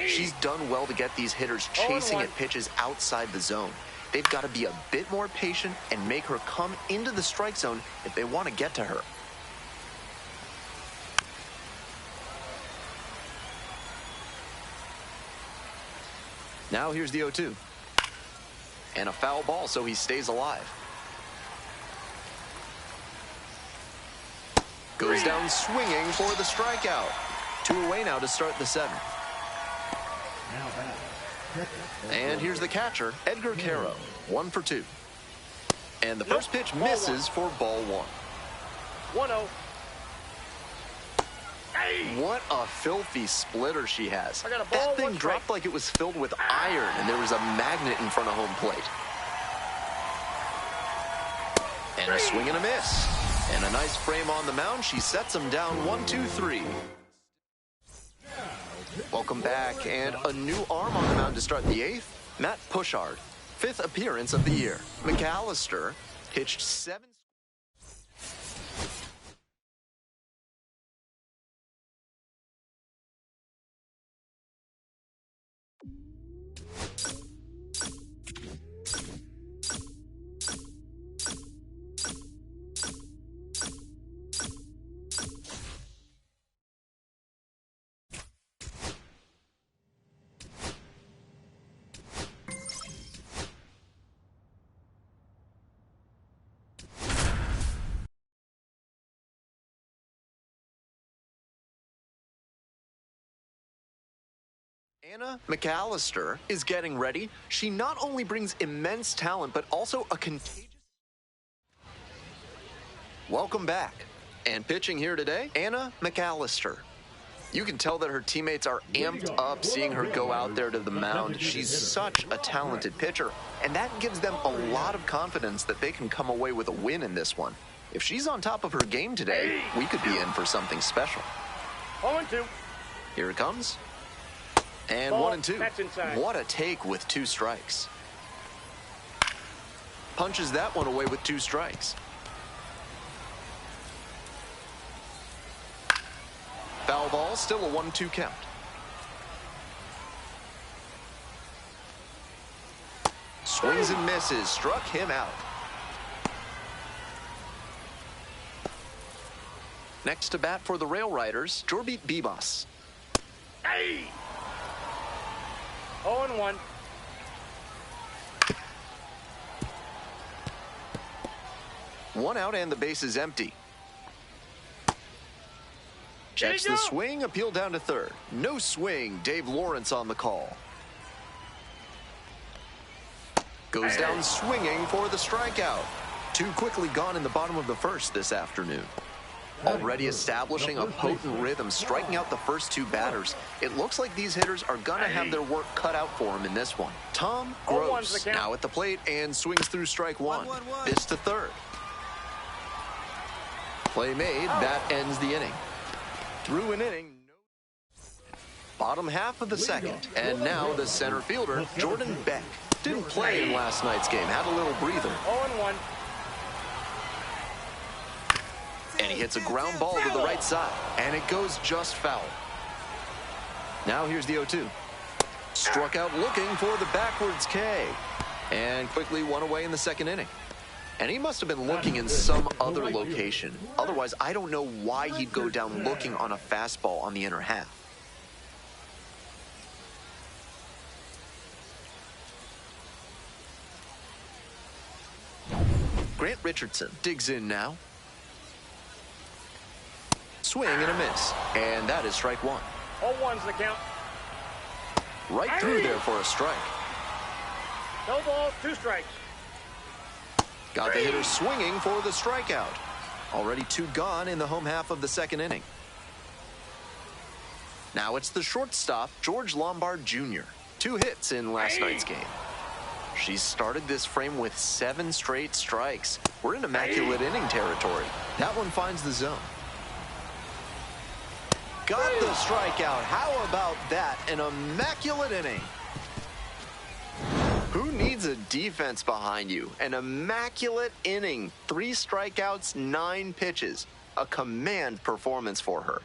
Speaker 6: She's done well to get these hitters chasing at pitches outside the zone. They've got to be a bit more patient and make her come into the strike zone if they want to get to her. Now here's the 0-2. And a foul ball, so he stays alive. Goes down swinging for the strikeout. 2 away now to start the 7th. And here's the catcher, Edgar Caro. 1 for 2. And the first pitch misses for ball 1.
Speaker 8: 1-0.
Speaker 6: What a filthy splitter she has.
Speaker 8: I got a ball,
Speaker 6: That thing
Speaker 8: 1 strike.
Speaker 6: dropped like it was filled with iron, and there was a magnet in front of home plate. And a swing and a miss. And a nice frame on the mound. She sets him down 1-2-3. Welcome back, and a new arm on the mound to start the 8th. Matt Pushard, 5th appearance of the year. McAllister pitched 7. Anna McAllister is getting ready. She not only brings immense talent, but also a contagious... Welcome back. And pitching here today, Anna McAllister. You can tell that her teammates are amped up seeing her go out there to the mound. She's such a talented pitcher, and that gives them a lot of confidence that they can come away with a win in this one. If she's on top of her game today, we could be in for something special.
Speaker 8: 0-2.
Speaker 6: Here it comes. And
Speaker 8: Ball,
Speaker 6: 1-2.
Speaker 8: that's inside.
Speaker 6: What a take with 2 strikes. Punches that one away with 2 strikes. Foul ball, still a 1-2 count. Swings and misses, struck him out. Next to bat for the Rail Riders, Jorbit Bibas.
Speaker 8: 0-1.
Speaker 6: One out and the base is empty. Checks the swing, appeal down to 3rd. No swing, Dave Lawrence on the call. Goes down swinging for the strikeout. 2 quickly gone in the bottom of the 1st this afternoon. Already establishing a potent rhythm, striking out the first 2 batters. It looks like these hitters are going to have their work cut out for them in this one. Tom Gross now at the plate and swings through strike 1. This to 3rd. Play made, that ends the inning. Through an inning. Bottom half of the 2nd, and now the center fielder, Jordan Beck. Didn't play in last night's game, had a little breather.
Speaker 8: 0-1.
Speaker 6: And he hits a ground ball to the right side, and it goes just foul. Now here's the 0-2. Struck out looking for the backwards K, and quickly one away in the second inning. And he must have been looking in some other location. Otherwise, I don't know why he'd go down looking on a fastball on the inner half. Grant Richardson digs in now. Swing and a miss, and that is strike one.
Speaker 8: 0-1's the count.
Speaker 6: Right through there for a strike.
Speaker 8: No balls, 2 strikes.
Speaker 6: Got the hitter swinging for the strikeout. Already 2 gone in the home half of the second inning. Now it's the shortstop, George Lombard Jr. 2 hits in last night's game. She's started this frame with 7 straight strikes. We're in immaculate inning territory. That one finds the zone. Got the strikeout. How about that? An immaculate inning. Who needs a defense behind you? An immaculate inning. 3 strikeouts, 9 pitches. A command performance for her.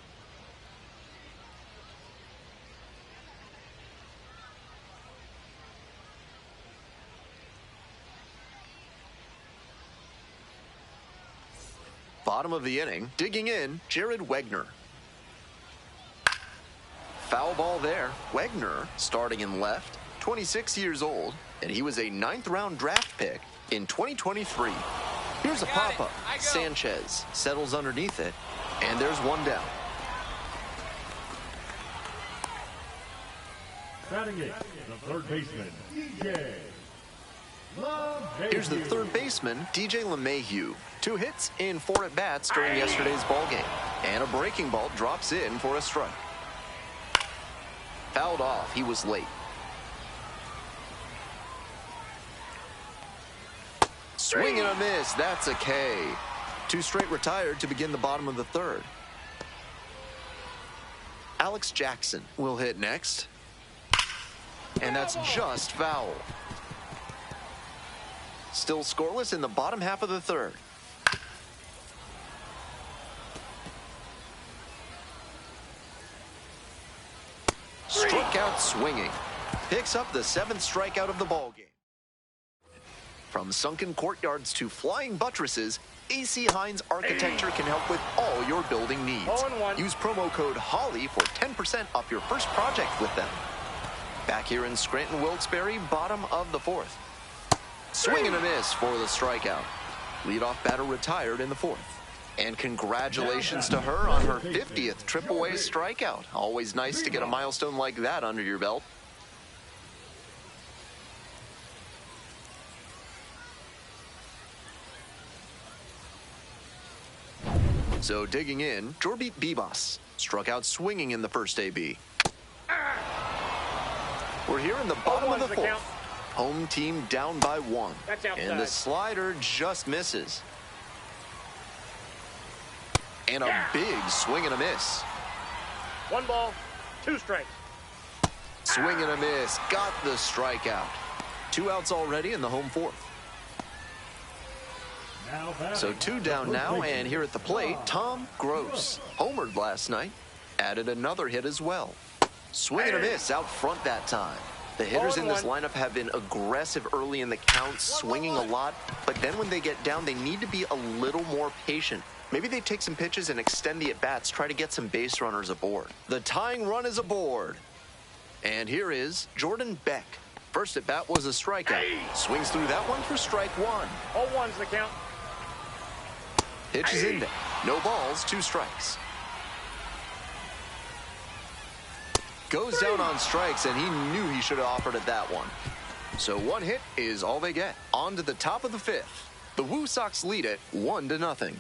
Speaker 6: Bottom of the inning, digging in, Jared Wegner. Foul ball there. Wegner starting in left, 26 years old, and he was a 9th round draft pick in 2023. Here's a pop-up. Sanchez settles underneath it, and there's one down.
Speaker 2: Batting it, the third baseman, DJ.
Speaker 6: Here's the third baseman, DJ LeMahieu. 2 hits in 4 at-bats during yesterday's ball game, and a breaking ball drops in for a strike. Fouled off. He was late. Swing and a miss. That's a K. 2 straight retired to begin the bottom of the third. Alex Jackson will hit next. And that's just foul. Still scoreless in the bottom half of the third. Struck out swinging. Picks up the 7th strikeout of the ballgame. From sunken courtyards to flying buttresses, AC Hines Architecture can help with all your building needs. Use promo code HOLLY for 10% off your first project with them. Back here in Scranton Wilkes-Barre, bottom of the 4th. Swing and a miss for the strikeout. Leadoff batter retired in the 4th. And congratulations to her on her 50th AAA strikeout. Always nice to get a milestone like that under your belt. So digging in, Jorbit Bibas struck out swinging in the first AB. We're here in the bottom of the 4th. Home team down by 1. And the slider just misses. And a big swing and a miss.
Speaker 8: 1 ball, 2 strikes.
Speaker 6: Swing and a miss. Got the strikeout. 2 outs already in the home 4th. So 2 down now, and here at the plate, Tom Gross. Homered last night. Added another hit as well. Swing and a miss out front that time. The hitters in this lineup have been aggressive early in the count, swinging a lot, but then when they get down, they need to be a little more patient. Maybe they take some pitches and extend the at-bats, try to get some base runners aboard. The tying run is aboard. And here is Jordan Beck. First at-bat was a strikeout. Swings through that one for strike 1.
Speaker 8: 0-1's the count.
Speaker 6: Pitch is in there. No balls, 2 strikes. Goes down on strikes, and he knew he should have offered at that one. So 1 hit is all they get. On to the top of the 5th. The Woo Sox lead it 1-0.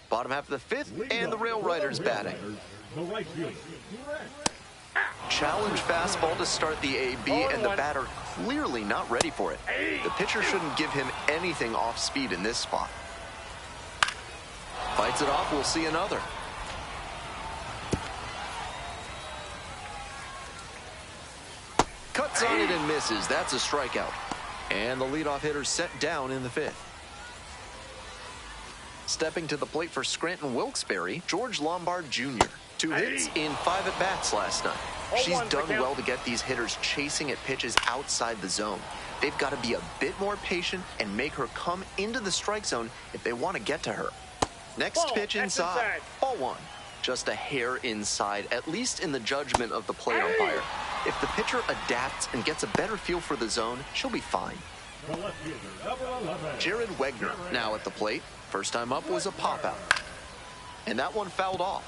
Speaker 6: Bottom half of the 5th, and the Rail Riders batting. Challenge fastball to start the AB, and the batter clearly not ready for it. The pitcher shouldn't give him anything off speed in this spot. Fights it off, we'll see another. Cuts on it and misses. That's a strikeout. And the leadoff hitter set down in the 5th. Stepping to the plate for Scranton Wilkes-Barre, George Lombard Jr. 2 hits in 5 at-bats last night. She's done well to get these hitters chasing at pitches outside the zone. They've got to be a bit more patient and make her come into the strike zone if they want to get to her. Next pitch inside. Ball 1. Just a hair inside, at least in the judgment of the plate umpire. If the pitcher adapts and gets a better feel for the zone, she'll be fine. Jared Wegner now at the plate. First time up was a pop-out. And that one fouled off.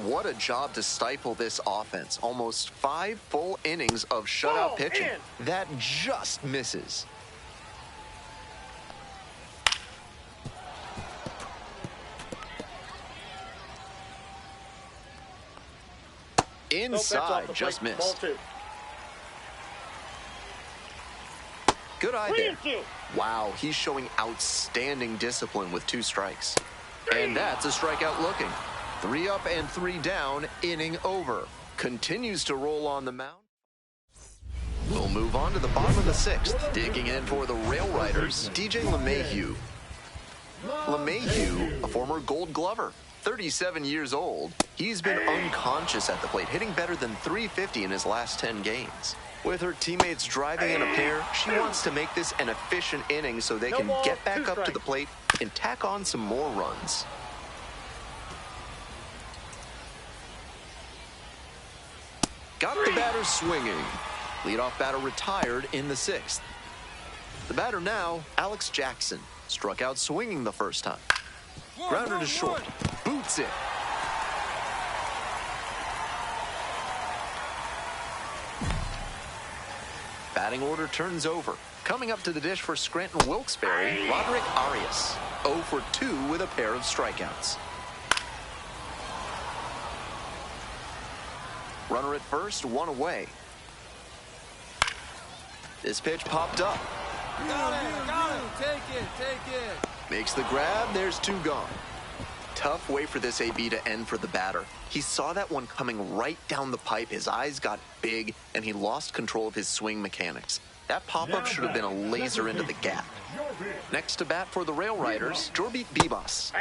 Speaker 6: What a job to stifle this offense. Almost 5 full innings of shutout pitching. That just misses. Inside, just missed. Good eye there. Wow, he's showing outstanding discipline with 2 strikes. And that's a strikeout looking. 3 up and 3 down, inning over. Continues to roll on the mound. We'll move on to the bottom of the 6th. Digging in for the Rail Riders, DJ LeMahieu. LeMahieu, a former Gold Glover. 37 years old, he's been unconscious at the plate, hitting better than .350 in his last 10 games. With her teammates driving in a pair, she wants to make this an efficient inning so they can get back up to the plate and tack on some more runs. Got the batter swinging. Leadoff batter retired in the 6th. The batter now, Alex Jackson. Struck out swinging the first time. Grounder to short. Boots it. Batting order turns over. Coming up to the dish for Scranton Wilkes-Barre, Roderick Arias. 0 for 2 with a pair of strikeouts. Runner at first, 1 away. This pitch popped up.
Speaker 9: Got it. Take it.
Speaker 6: Makes the grab, there's 2 gone. Tough way for this AB to end for the batter. He saw that one coming right down the pipe. His eyes got big, and he lost control of his swing mechanics. That pop-up should have been a laser into the gap. Next to bat for the Rail Riders, Jorbit Bibas.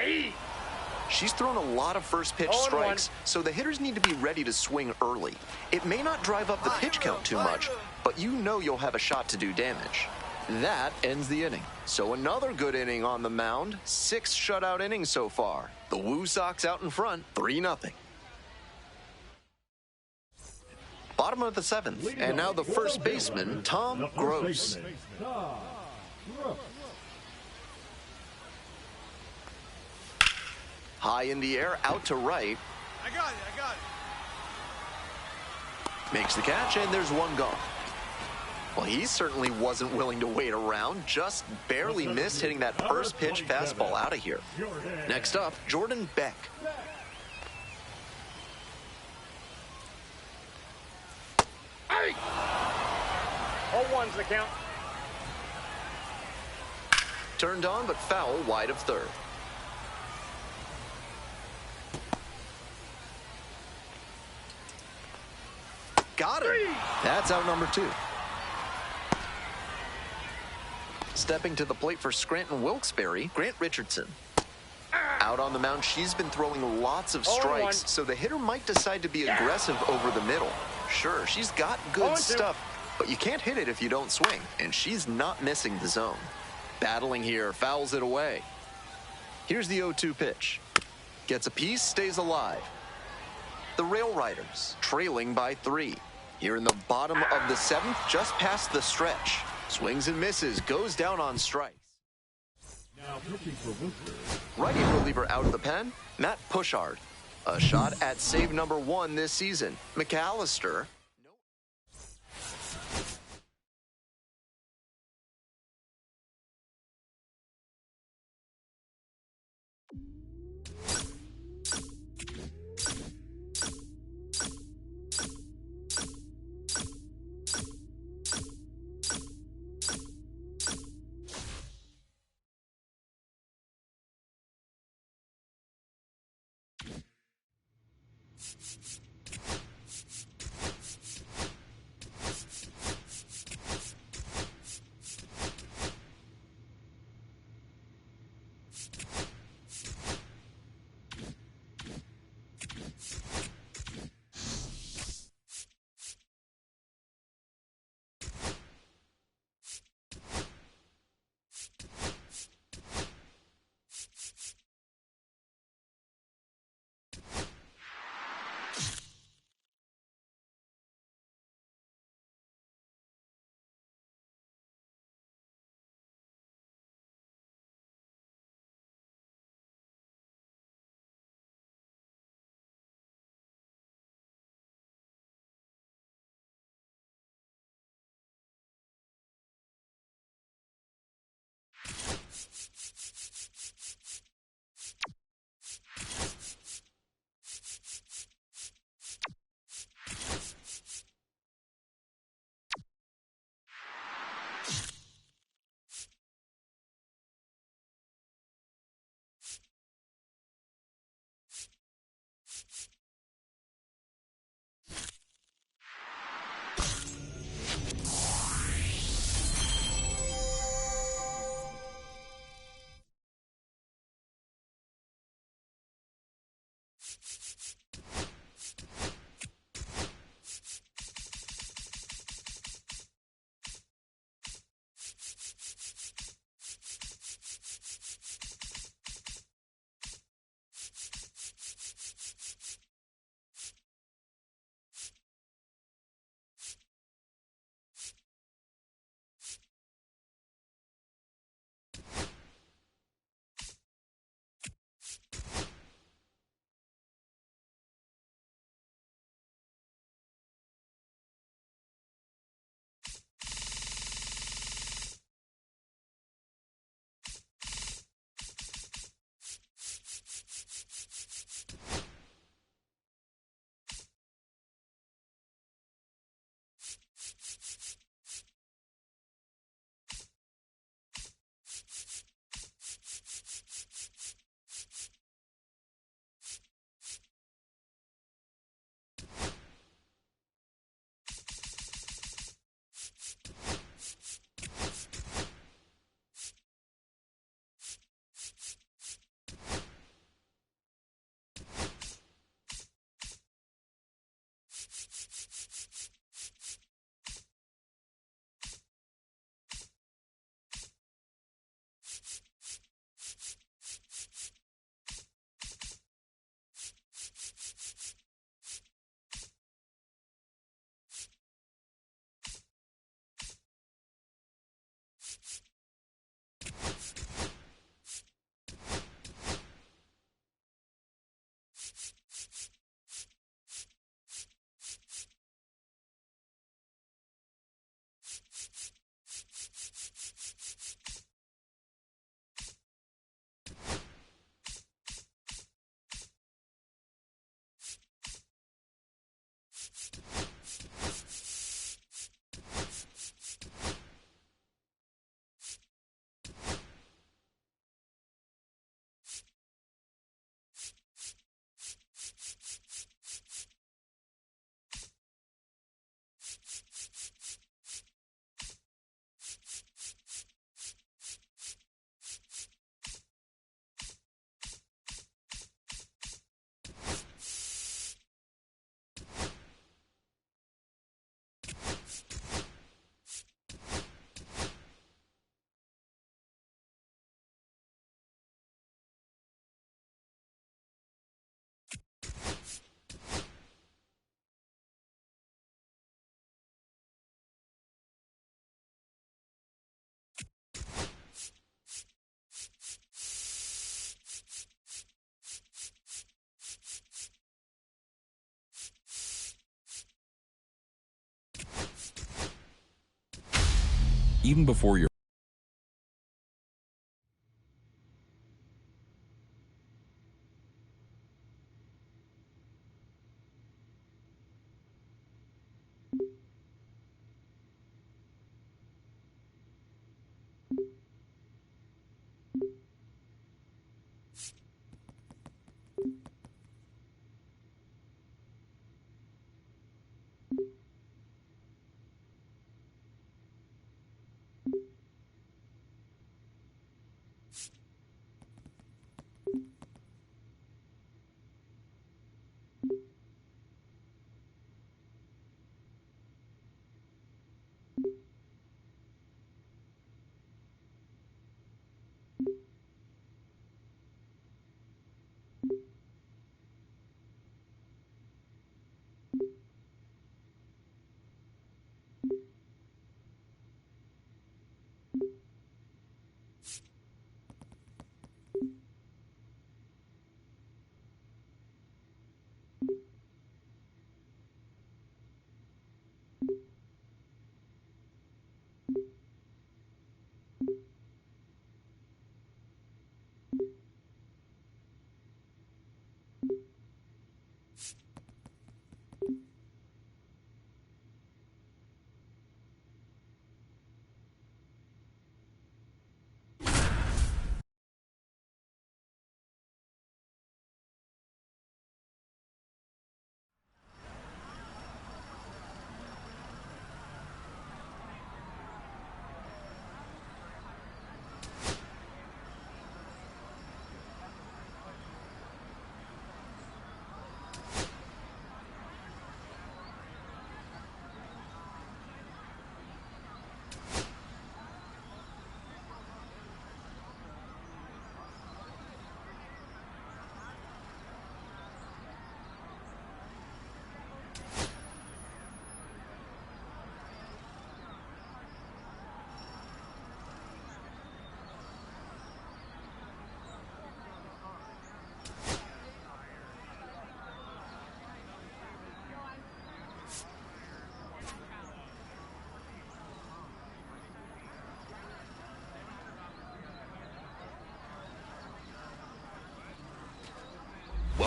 Speaker 6: She's thrown a lot of first pitch strikes, so the hitters need to be ready to swing early. It may not drive up the pitch count too much, but you know you'll have a shot to do damage. That ends the inning. So another good inning on the mound. 6 shutout innings so far. The Woo Sox out in front, 3-0. Bottom of the 7th, and now the first baseman, Tom Gross. High in the air, out to right.
Speaker 9: I got it.
Speaker 6: Makes the catch, and there's 1 gone. Well, he certainly wasn't willing to wait around. Just barely missed hitting that first pitch fastball out of here. Next up, Jordan Beck.
Speaker 8: Hey! 0-1's the count.
Speaker 6: Turned on, but foul wide of third. Got him. That's out number 2. Stepping to the plate for Scranton Wilkes-Barre, Grant Richardson. Out on the mound, she's been throwing lots of strikes, so the hitter might decide to be aggressive over the middle. Sure, she's got good stuff, but you can't hit it if you don't swing, and she's not missing the zone. Battling here, fouls it away. Here's the 0-2 pitch. Gets a piece, stays alive. The Rail Riders, trailing by 3. Here in the bottom of the 7th, just past the stretch. Swings and misses, goes down on strikes.
Speaker 2: Now pitching for Worcester.
Speaker 6: Righty reliever out of the pen, Matt Pushard. A shot at save number 1 this season. McAllister.
Speaker 10: Even before your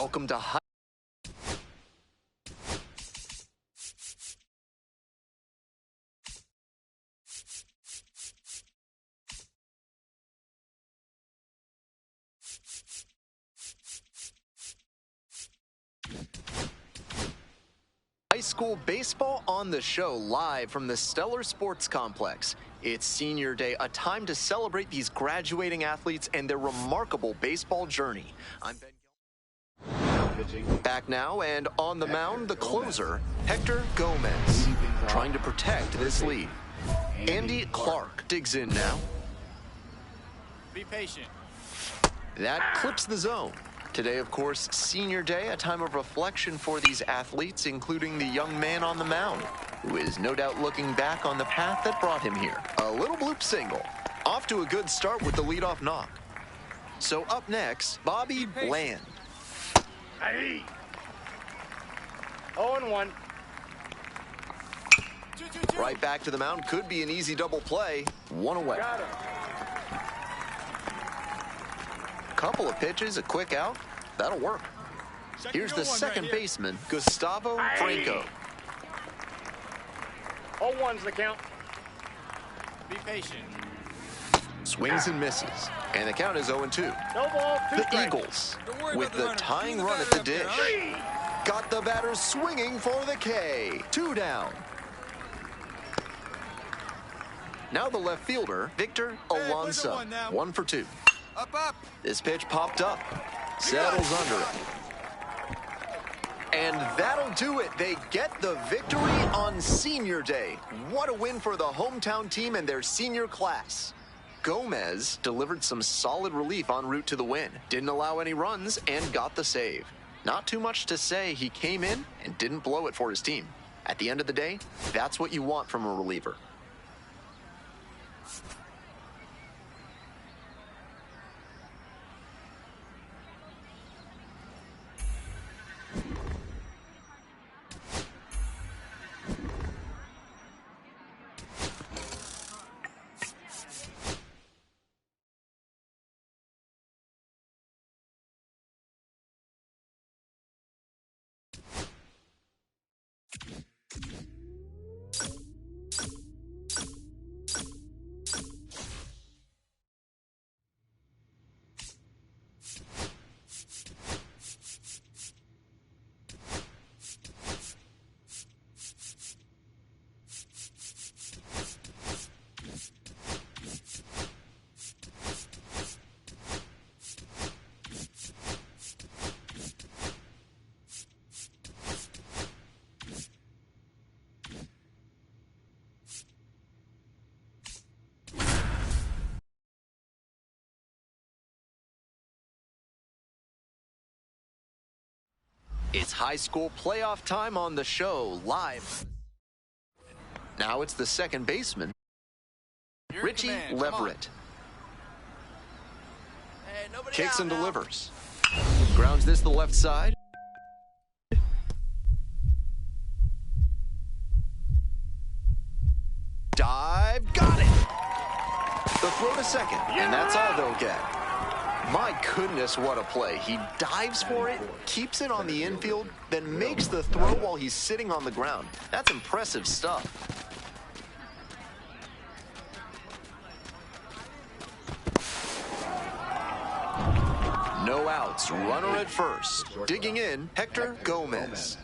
Speaker 6: Welcome to High school baseball on the show, live from the Stellar Sports Complex. It's senior day, a time to celebrate these graduating athletes and their remarkable baseball journey. I'm Ben. Back now, and on the mound, the closer, Hector Gomez, trying to protect this lead. Andy Clark digs in now.
Speaker 9: Be patient.
Speaker 6: That clips the zone. Today, of course, senior day, a time of reflection for these athletes, including the young man on the mound, who is no doubt looking back on the path that brought him here. A little bloop single. Off to a good start with the leadoff knock. So up next, Bobby Land.
Speaker 8: Hey. 0-1.
Speaker 6: Right back to the mound. Could be an easy double play. One away.
Speaker 8: Got him.
Speaker 6: Couple of pitches, a quick out. That'll work. Here's the second baseman, Gustavo Franco.
Speaker 8: 0-1's the count.
Speaker 9: Be patient.
Speaker 6: Swings and misses. And the count is 0-2.
Speaker 8: No ball, two
Speaker 6: The
Speaker 8: strikes.
Speaker 6: Eagles, with the tying run at the dish. Got the batter swinging for the K. 2 down. Now the left fielder, Victor Alonso. 1 for 2.
Speaker 9: Up.
Speaker 6: This pitch popped up. Settles under it. And that'll do it. They get the victory on senior day. What a win for the hometown team and their senior class. Gomez delivered some solid relief en route to the win. Didn't allow any runs and got the save. Not too much to say. He came in and didn't blow it for his team. At the end of the day, that's what you want from a reliever. It's high school playoff time on the show, live. Now it's the second baseman, Richie Leverett. Kicks and delivers. Grounds this to the left side. Dive, got it! The throw to second, and that's all they'll get. My goodness, what a play. He dives for it, keeps it on the infield, then makes the throw while he's sitting on the ground. That's impressive stuff. No outs, runner at first. Digging in, Hector Gomez.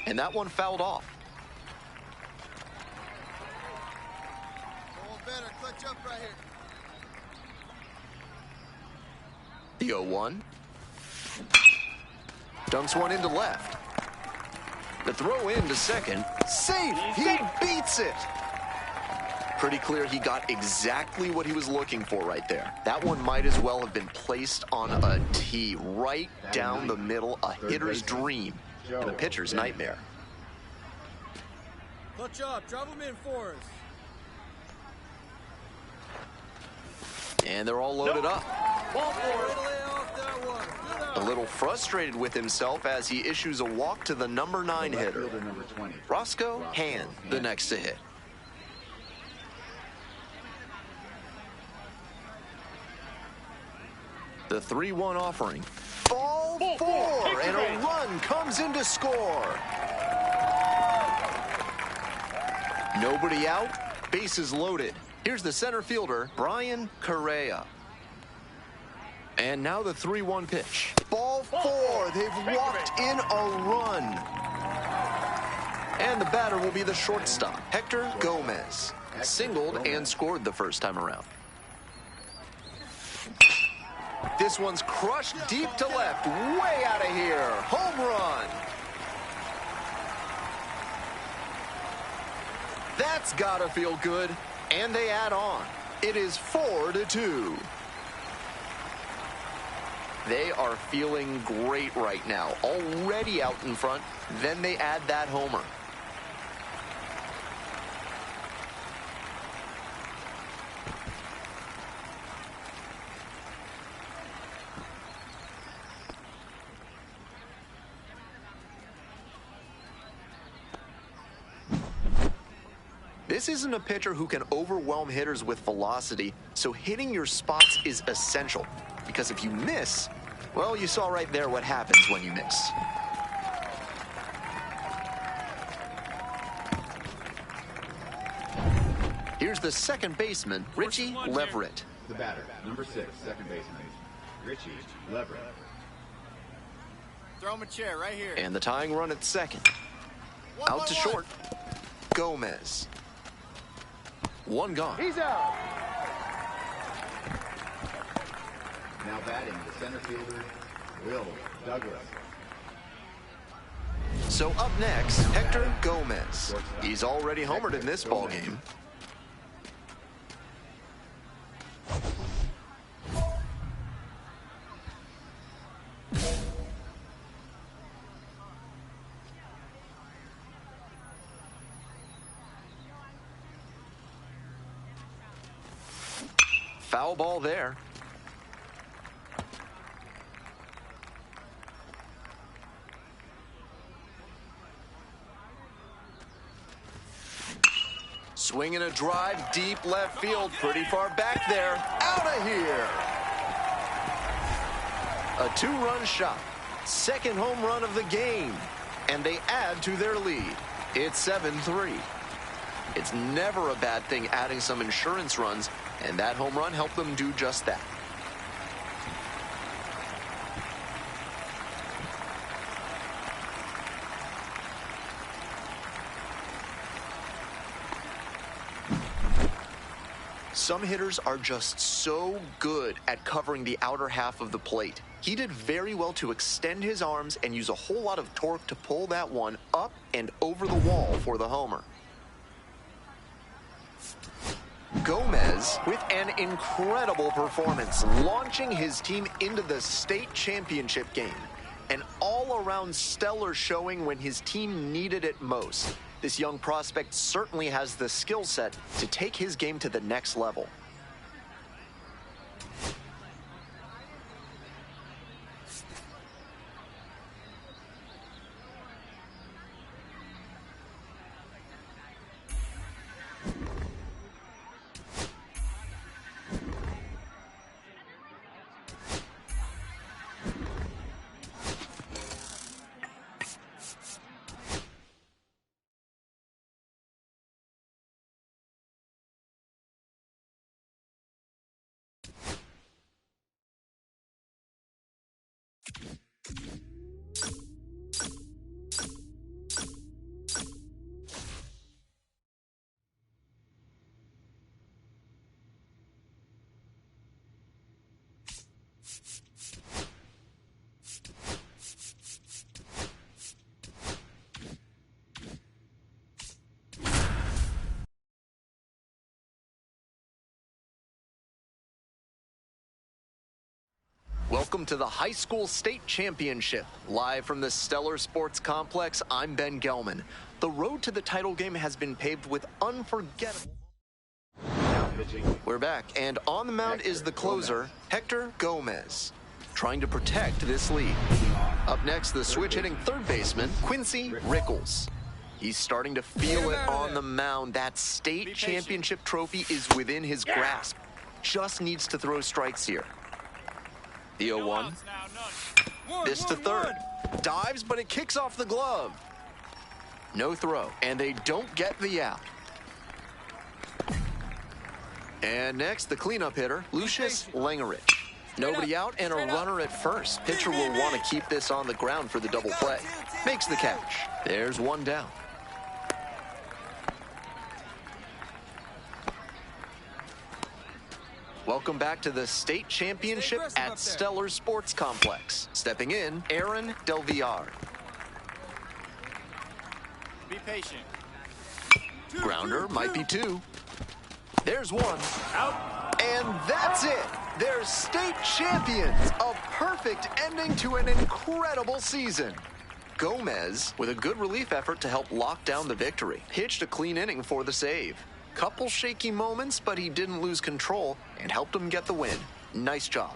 Speaker 6: And that one fouled off.
Speaker 9: Better clutch up right here.
Speaker 6: The 0-1. Dumps one into left. The throw in to second. Safe! He beats it! Pretty clear he got exactly what he was looking for right there. That one might as well have been placed on a tee right down the middle, a hitter's dream and a pitcher's nightmare.
Speaker 9: Clutch up, drop him in for us.
Speaker 6: And they're all loaded up. A little frustrated with himself as he issues a walk to the number 9 hitter. Roscoe Hand, the next to hit. The 3-1 offering. Ball 4, and a run comes in to score. Nobody out, bases loaded. Here's the center fielder, Brian Correa. And now the 3-1 pitch. Ball 4, they've walked in a run. And the batter will be the shortstop, Hector Gomez. Singled and scored the first time around. This one's crushed deep to left, way out of here. Home run. That's gotta feel good. And they add on. It is 4-2. They are feeling great right now. Already out in front. Then they add that homer. This isn't a pitcher who can overwhelm hitters with velocity, so hitting your spots is essential. Because if you miss, well, you saw right there what happens when you miss. Here's the second baseman, Richie Leverett.
Speaker 2: The batter, number 6, second baseman, Richie Leverett.
Speaker 9: Throw him a chair right here.
Speaker 6: And the tying run at second. Out to short, Gomez. One gone.
Speaker 9: He's out.
Speaker 2: Now batting, the center fielder, Will Douglas.
Speaker 6: So up next, Hector Gomez. He's already homered in this ballgame. Foul ball there. Swinging a drive deep left field, pretty far back there. Out of here. A 2-run shot. Second home run of the game. And they add to their lead. It's 7-3. It's never a bad thing adding some insurance runs, and that home run helped them do just that. Some hitters are just so good at covering the outer half of the plate. He did very well to extend his arms and use a whole lot of torque to pull that one up and over the wall for the homer. Gomez with an incredible performance, launching his team into the state championship game. An all-around stellar showing when his team needed it most. This young prospect certainly has the skill set to take his game to the next level. Welcome to the High School State Championship. Live from the Stellar Sports Complex, I'm Ben Gelman. The road to the title game has been paved with unforgettable... We're back, and on the mound is the closer, Hector Gomez, trying to protect this lead. Up next, the switch-hitting third baseman, Quincy Rickles. He's starting to feel it on the mound. That state championship trophy is within his grasp. Just needs to throw strikes here. The 0-1. This to third. Dives, but it kicks off the glove. No throw, and they don't get the out. And next, the cleanup hitter, Lucius Langerich. Nobody out and a runner at first. Pitcher will want to keep this on the ground for the double play. Makes the catch. There's one down. Welcome back to the state championship at Stellar Sports Complex. Stepping in, Aaron Del Villar.
Speaker 9: Be patient.
Speaker 6: Grounder might be two. There's one. Out. And that's it. They're state champions. A perfect ending to an incredible season. Gomez, with a good relief effort to help lock down the victory, pitched a clean inning for the save. Couple shaky moments, but he didn't lose control and helped him get the win. Nice job.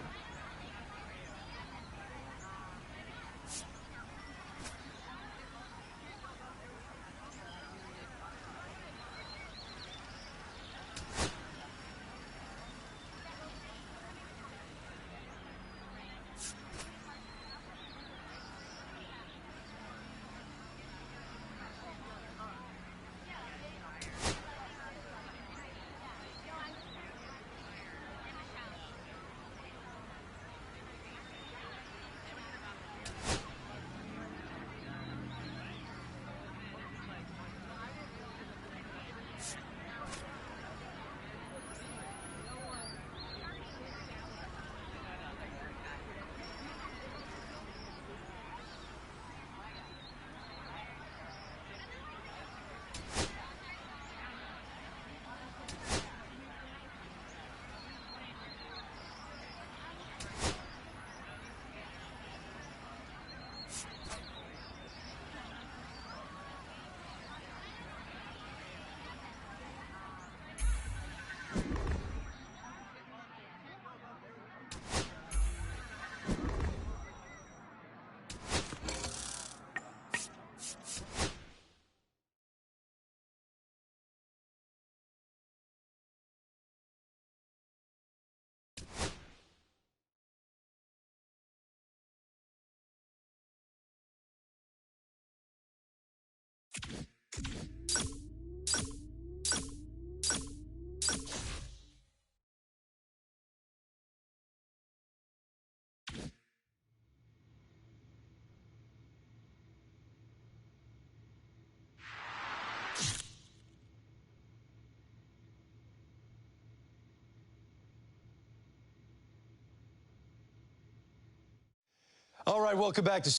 Speaker 11: All right, welcome back to...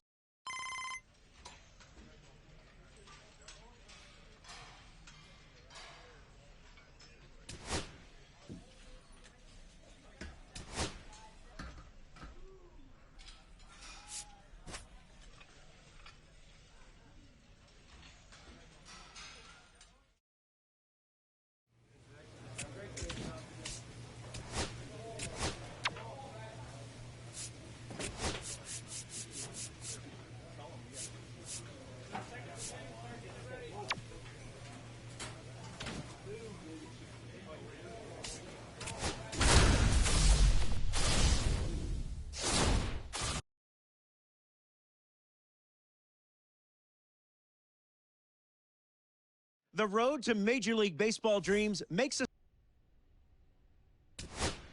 Speaker 5: The road to Major League Baseball dreams makes us...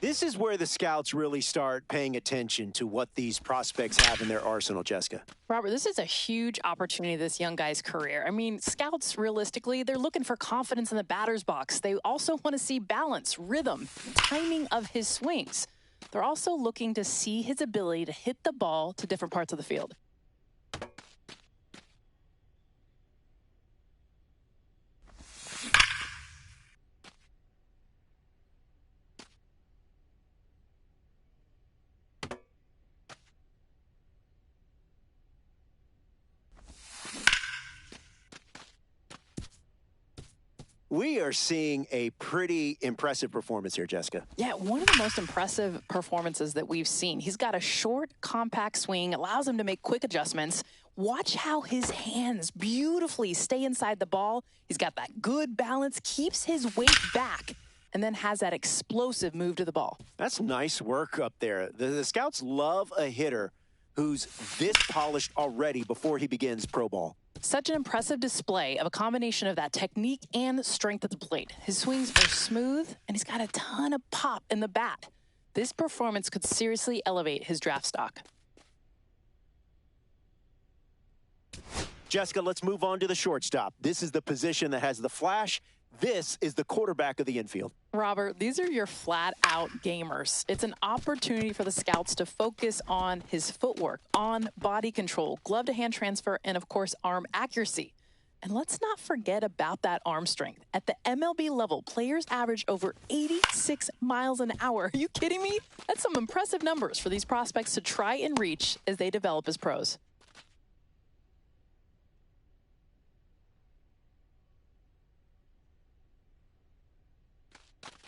Speaker 5: This is where the scouts really start paying attention to what these prospects have in their arsenal, Jessica.
Speaker 12: Robert, this is a huge opportunity, this young guy's career. I mean, scouts, realistically, they're looking for confidence in the batter's box. They also want to see balance, rhythm, timing of his swings. They're also looking to see his ability to hit the ball to different parts of the field.
Speaker 5: We are seeing a pretty impressive performance here, Jessica.
Speaker 12: Yeah, one of the most impressive performances that we've seen. He's got a short, compact swing, allows him to make quick adjustments. Watch how his hands beautifully stay inside the ball. He's got that good balance, keeps his weight back. and then has that explosive move to the ball.
Speaker 5: That's nice work up there. The scouts love a hitter who's this polished already before he begins pro ball.
Speaker 12: Such an impressive display of a combination of that technique and strength at the plate. His swings are smooth, and he's got a ton of pop in the bat. This performance could seriously elevate his draft stock.
Speaker 5: Jessica, let's move on to the shortstop. This is the position that has the flash. This is the quarterback of the infield.
Speaker 12: Robert, these are your flat-out gamers. It's an opportunity for the scouts to focus on his footwork, on body control, glove-to-hand transfer, and, of course, arm accuracy. And let's not forget about that arm strength. At the MLB level, players average over 86 miles an hour. Are you kidding me? That's some impressive numbers for these prospects to try and reach as they develop as pros.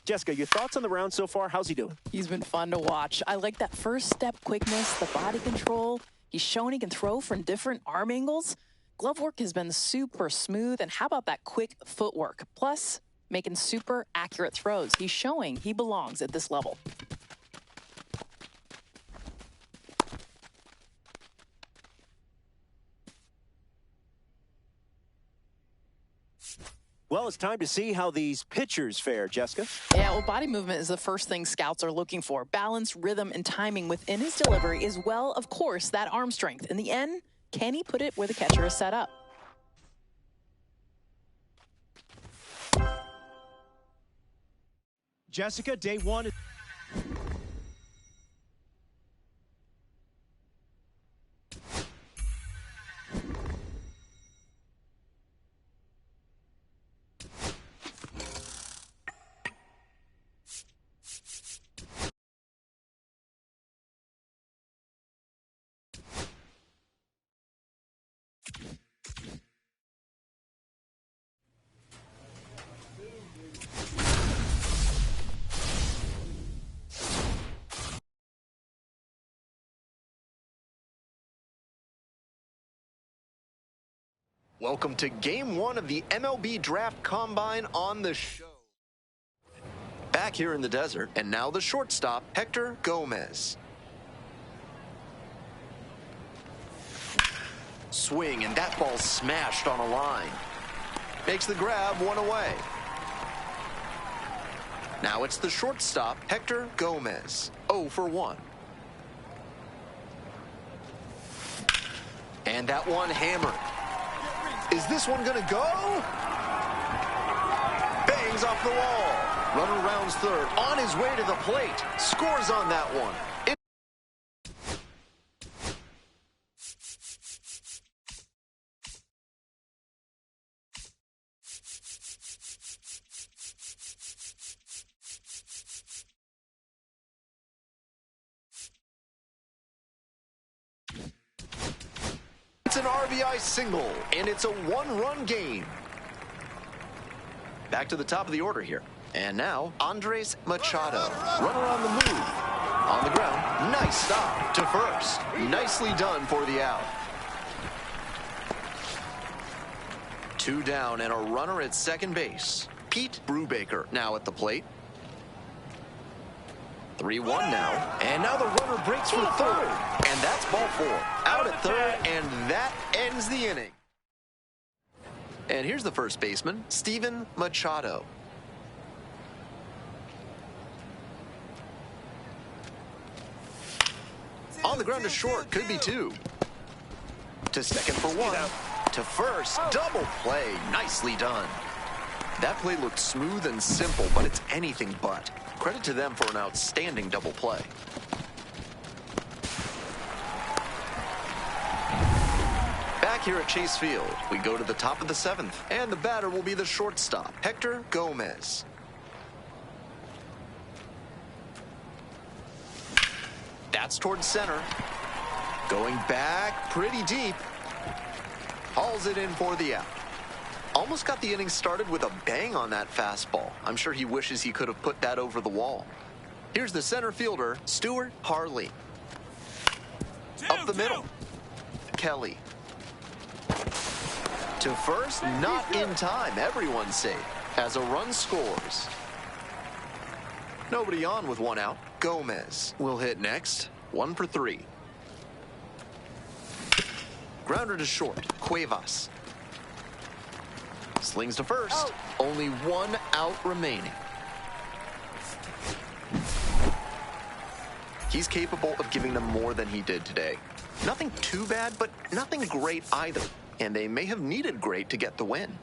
Speaker 5: Jessica, your thoughts on the round so far? How's he doing?
Speaker 12: He's been fun to watch. I like that first step quickness, the body control. He's shown he can throw from different arm angles. Glove work has been super smooth. And how about that quick footwork? Plus, making super accurate throws. He's showing he belongs at this level.
Speaker 5: Well, it's time to see how these pitchers fare, Jessica.
Speaker 12: Yeah, well, body movement is the first thing scouts are looking for. Balance, rhythm, and timing within his delivery, as well, of course, that arm strength. In the end, can he put it where the catcher is set up?
Speaker 5: Jessica, day one.
Speaker 6: Welcome to Game 1 of the MLB Draft Combine on the show. Back here in the desert, and now the shortstop, Hector Gomez. Swing, and that ball smashed on a line. Makes the grab, one away. Now it's the shortstop, Hector Gomez. 0 for 1. And that one hammered. Is this one gonna go? Bangs off the wall. Runner rounds third, on his way to the plate. Scores on that one. It's an RBI single, and it's a one-run game. Back to the top of the order here. And now, Andres Machado. Runner on the move. On the ground, nice stop to first. Nicely done for the out. 2 down and a runner at second base. Pete Brubaker now at the plate. 3-1 now. And now the runner breaks for third. And that's ball 4. Out at third, and that ends the inning. And here's the first baseman, Steven Machado. On the ground to short, could be 2. To second for 1. To first, double play. Nicely done. That play looked smooth and simple, but it's anything but. Credit to them for an outstanding double play. Back here at Chase Field, we go to the top of the 7th, and the batter will be the shortstop, Hector Gomez. That's towards center. Going back pretty deep. Hauls it in for the out. Almost got the inning started with a bang on that fastball. I'm sure he wishes he could have put that over the wall. Here's the center fielder, Stuart Harley. Up the middle, Kelly. To first, not in time. Everyone's safe as a run scores. Nobody on with one out. Gomez will hit next. 1 for 3. Grounder to short. Cuevas. Slings to first.
Speaker 3: Oh.
Speaker 6: Only 1 out remaining. He's capable of giving them more than he did today. Nothing too bad, but nothing great either. And they may have needed great to get the win.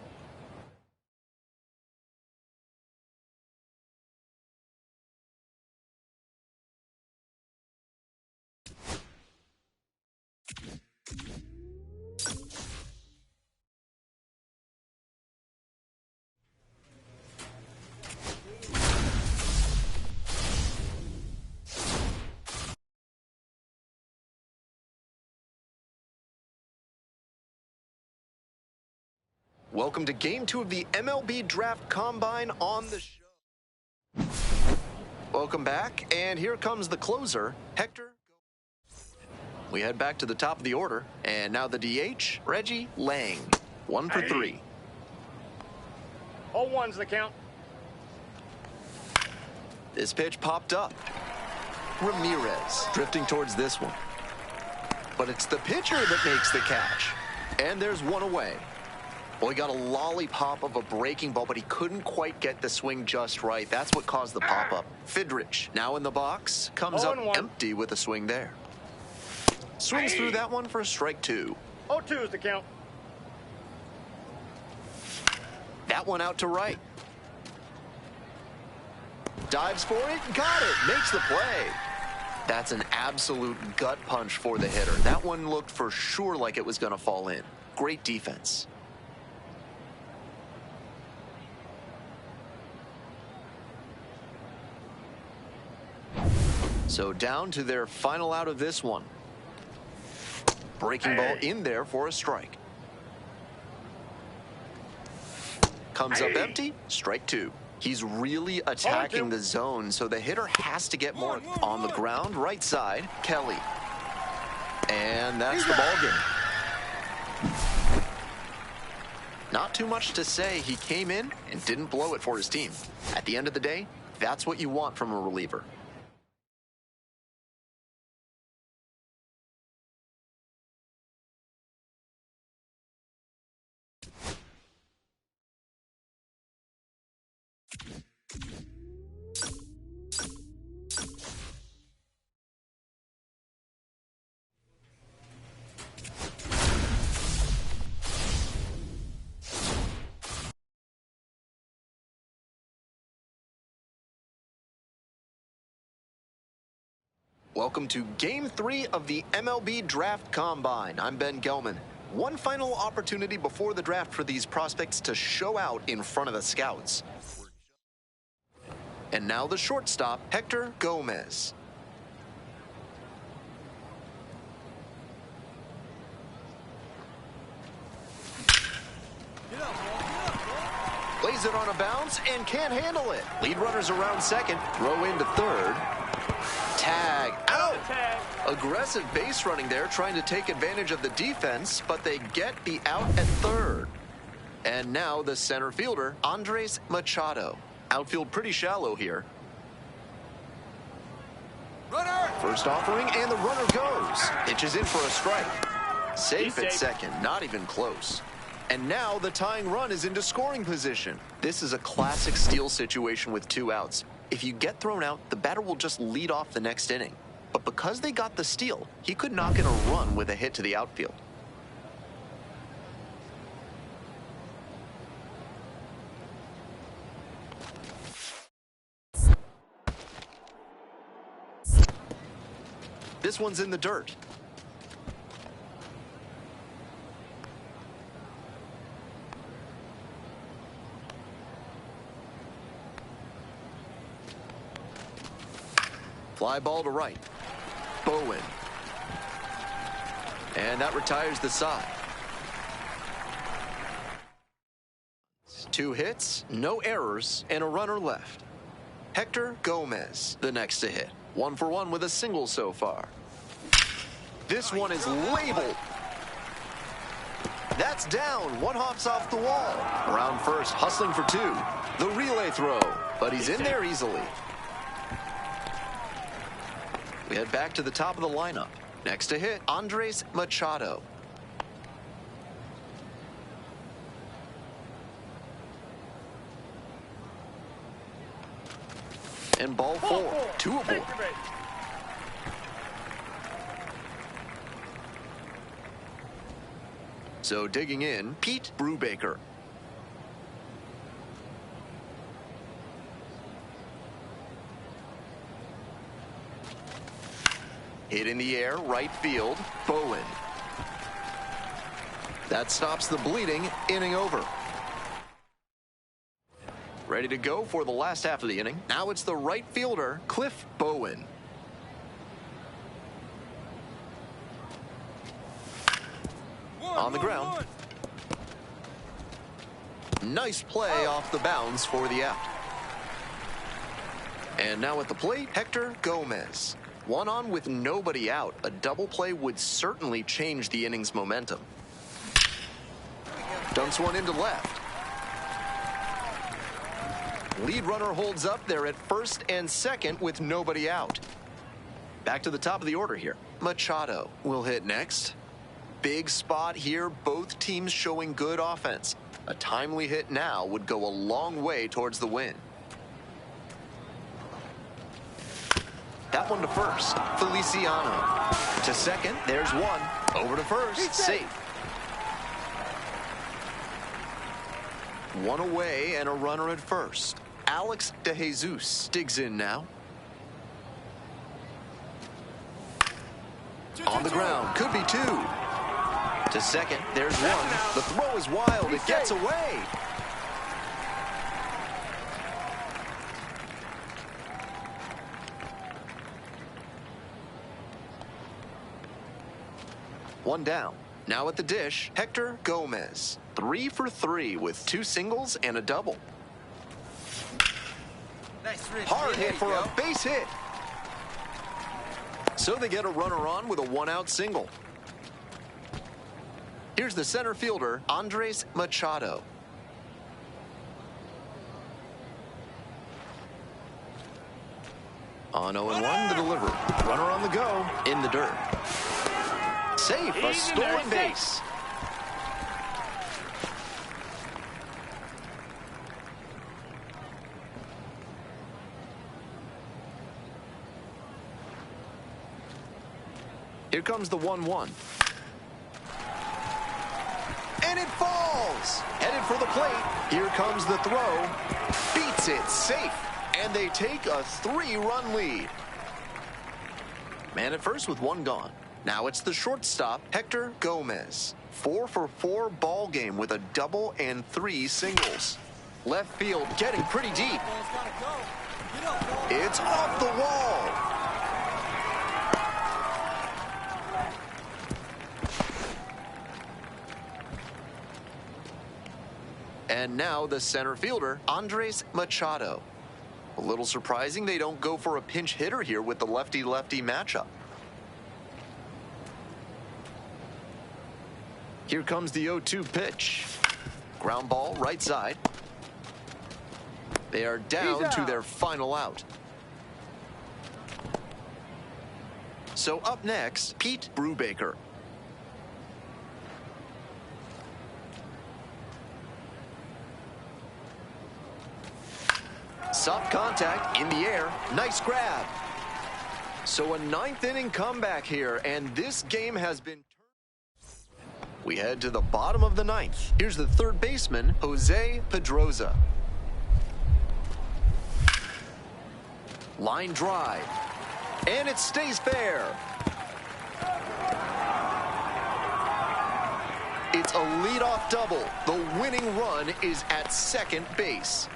Speaker 6: Welcome to Game 2 of the MLB Draft Combine on the show. Welcome back, and here comes the closer, Hector. We head back to the top of the order, and now the DH, Reggie Lang. 1 for 3.
Speaker 8: All one's the count.
Speaker 6: This pitch popped up. Ramirez drifting towards this one. But it's the pitcher that makes the catch. And there's one away. Well, he got a lollipop of a breaking ball, but he couldn't quite get the swing just right. That's what caused the pop-up. Fidrich, now in the box, comes up empty with a swing there. Swings through that one for a strike 2.
Speaker 8: 0-2 is the count.
Speaker 6: That one out to right. Dives for it, got it, makes the play. That's an absolute gut punch for the hitter. That one looked for sure like it was going to fall in. Great defense. So down to their final out of this one. Breaking ball in there for a strike. Comes up empty, strike 2. He's really attacking the zone, so the hitter has to get more on the ground, right side, Kelly. And that's the ball game. Not too much to say. He came in and didn't blow it for his team. At the end of the day, that's what you want from a reliever. Welcome to Game 3 of the MLB Draft Combine. I'm Ben Gelman. One final opportunity before the draft for these prospects to show out in front of the scouts. And now the shortstop, Hector Gomez. Lays it on a bounce and can't handle it. Lead runner's around second, throw into third. Tag out. Aggressive base running there, trying to take advantage of the defense, but they get the out at third. And now the center fielder, Andres Machado. Outfield pretty shallow here.
Speaker 9: Runner!
Speaker 6: First offering, and the runner goes. Pitches in for a strike. Safe at second, not even close. And now the tying run is into scoring position. This is a classic steal situation with 2 outs. If you get thrown out, the batter will just lead off the next inning. But because they got the steal, he could knock in a run with a hit to the outfield. This one's in the dirt. Fly ball to right. Bowen. And that retires the side. 2 hits, no errors, and a runner left. Hector Gomez, the next to hit. 1 for 1 with a single so far. This one is labeled. That's down. 1 hops off the wall. Around first, hustling for 2. The relay throw, but he's in there easily. We head back to the top of the lineup. Next to hit, Andres Machado. And ball 4, 2 aboard. So digging in, Pete Brubaker. Hit in the air, right field, Bowen. That stops the bleeding, inning over. Ready to go for the last half of the inning. Now it's the right fielder, Cliff Bowen. On the ground. Nice play off the bounds for the out. And now at the plate, Hector Gomez. One on with nobody out. A double play would certainly change the inning's momentum. Dumps one into left. Lead runner holds up there at first and second with nobody out. Back to the top of the order here. Machado will hit next. Big spot here, both teams showing good offense. A timely hit now would go a long way towards the win. That one to first, Feliciano. To second, there's one. Over to first, safe. One away and a runner at first. Alex DeJesus digs in now. On the ground, could be 2. To second, there's one. The throw is wild, it gets away. One down. Now at the dish, Hector Gomez. 3 for 3 with 2 singles and a double. Hard hit for a base hit. So they get a runner on with a 1-out single. Here's the center fielder, Andres Machado. On 0-1, the delivery. Runner on the go, in the dirt. Safe, a stolen base. Here comes the 1-1. And it falls. Headed for the plate. Here comes the throw. Beats it safe. And they take a 3-run lead. Man at first with 1 gone. Now it's the shortstop, Hector Gomez. 4 for 4 ball game with a double and 3 singles. Left field getting pretty deep. It's off the wall. And now the center fielder, Andres Machado. A little surprising they don't go for a pinch hitter here with the lefty-lefty matchup. Here comes the 0-2 pitch. Ground ball, right side. They are down to their final out. So up next, Pete Brubaker. Soft contact in the air. Nice grab. So a 9th inning comeback here, and this game has been turned. We head to the bottom of the 9th. Here's the third baseman, Jose Pedroza. Line drive. And it stays fair. It's a leadoff double. The winning run is at second base.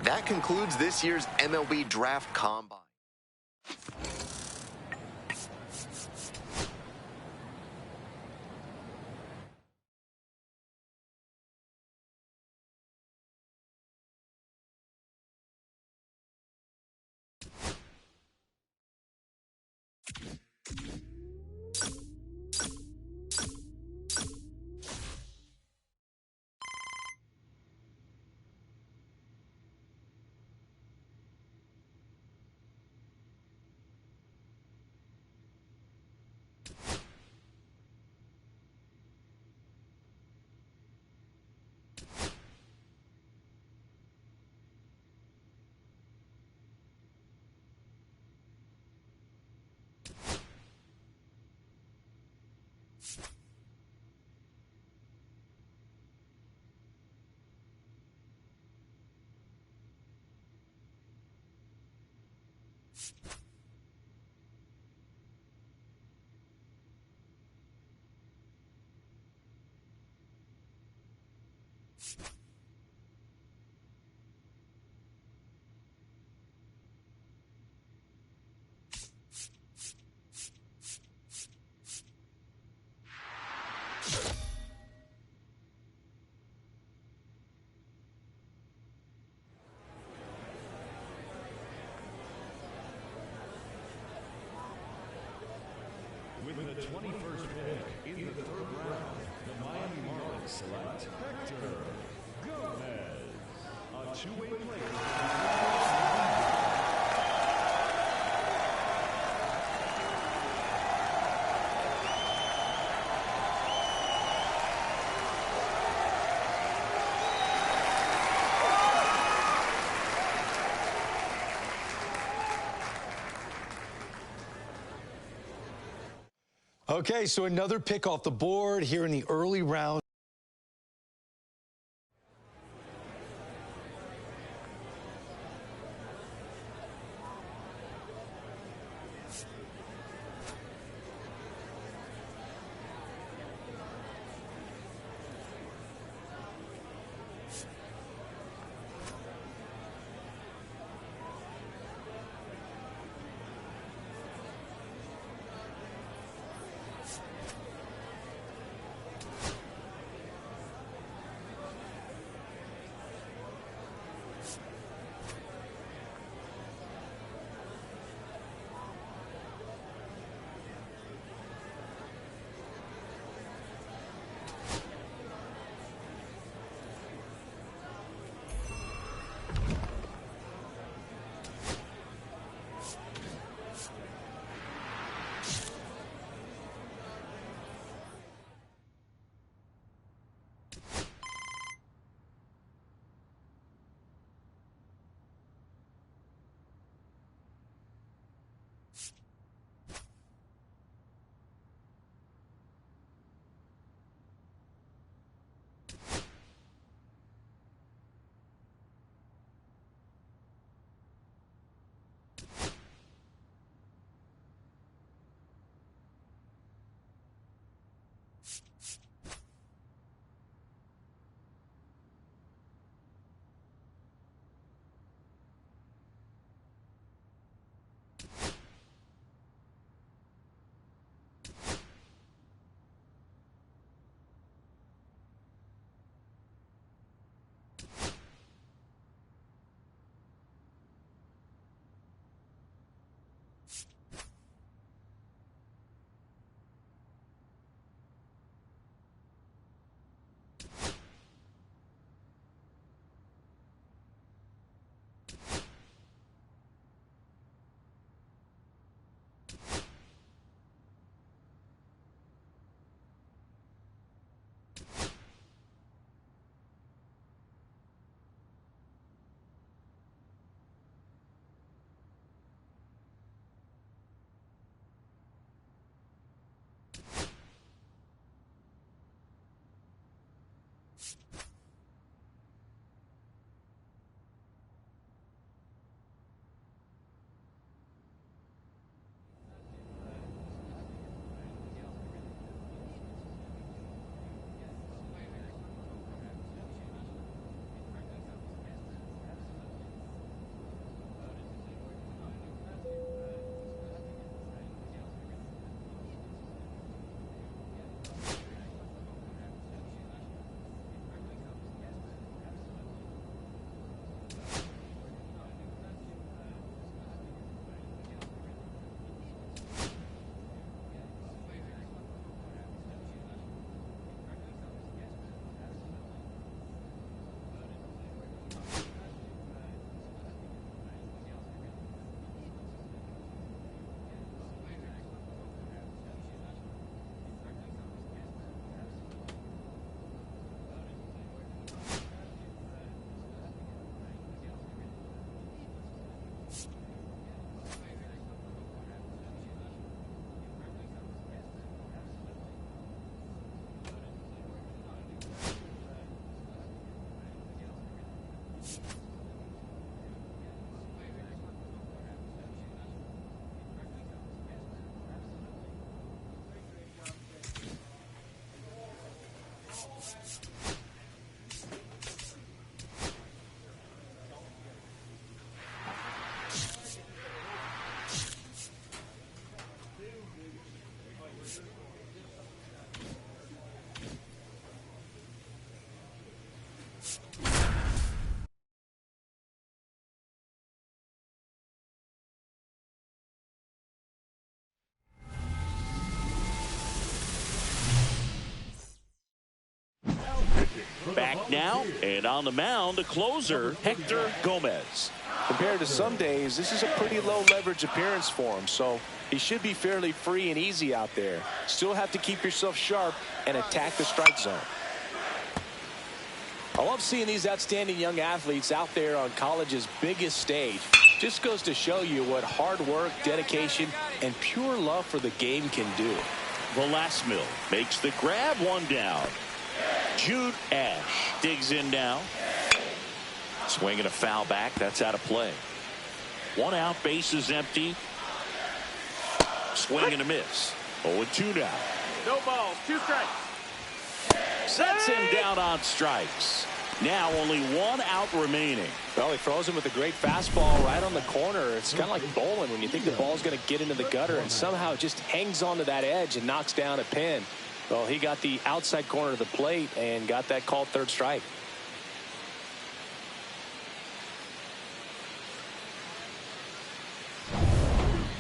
Speaker 6: That concludes this year's MLB Draft Combine.
Speaker 2: With the 21st pick in the third round, the Miami Marlins select Hector Gomez, a two-way player.
Speaker 11: Okay, so another pick off the board here in the early round.
Speaker 1: up now, and on the mound, the closer, Hector Gomez.
Speaker 4: Compared to some days, this is a pretty low leverage appearance for him, so he should be fairly free and easy out there. Still have to keep yourself sharp and attack the strike zone. I love seeing these outstanding young athletes out there on college's biggest stage. Just goes to show you what hard work, dedication, and pure love for the game can do.
Speaker 1: Velasmil makes the grab, one down. Jude Ash digs in now. Swinging a foul back. That's out of play. 1 out, bases empty. Swing and a miss. 0-2 now.
Speaker 8: No balls, 2 strikes.
Speaker 1: Sets him down on strikes. Now only 1 out remaining.
Speaker 4: Well, he throws him with a great fastball right on the corner. It's kind of like bowling when you think the ball's going to get into the gutter and somehow it just hangs onto that edge and knocks down a pin. Well, he got the outside corner of the plate and got that called third strike.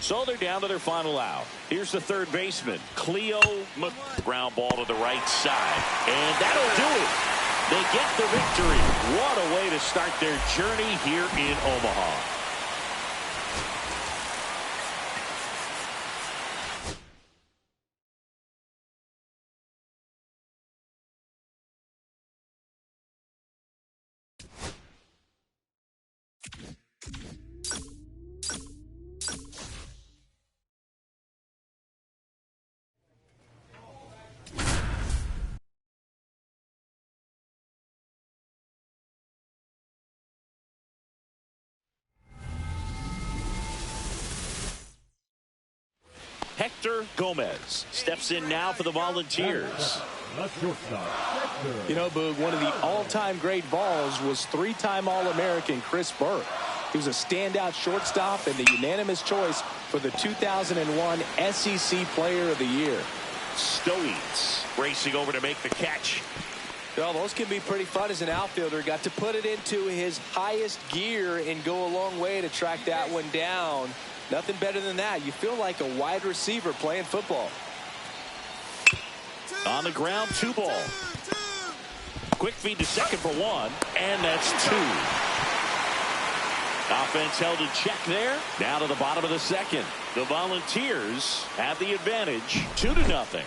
Speaker 1: So they're down to their final out. Here's the third baseman, Cleo ground ball to the right side. And that'll do it. They get the victory. What a way to start their journey here in Omaha. Hector Gomez steps in now for the Volunteers.
Speaker 4: You know, Boog, one of the all-time great balls was 3-time All-American Chris Burke. He was a standout shortstop and the unanimous choice for the 2001 SEC Player of the Year.
Speaker 1: Stoites racing over to make the catch.
Speaker 4: Well, those can be pretty fun as an outfielder. Got to put it into his highest gear and go a long way to track that one down. Nothing better than that. You feel like a wide receiver playing football.
Speaker 1: On the ground, 2 ball. Quick feed to second for 1, and that's 2. Offense held in check there. Down to the bottom of the second. The Volunteers have the advantage, 2-0.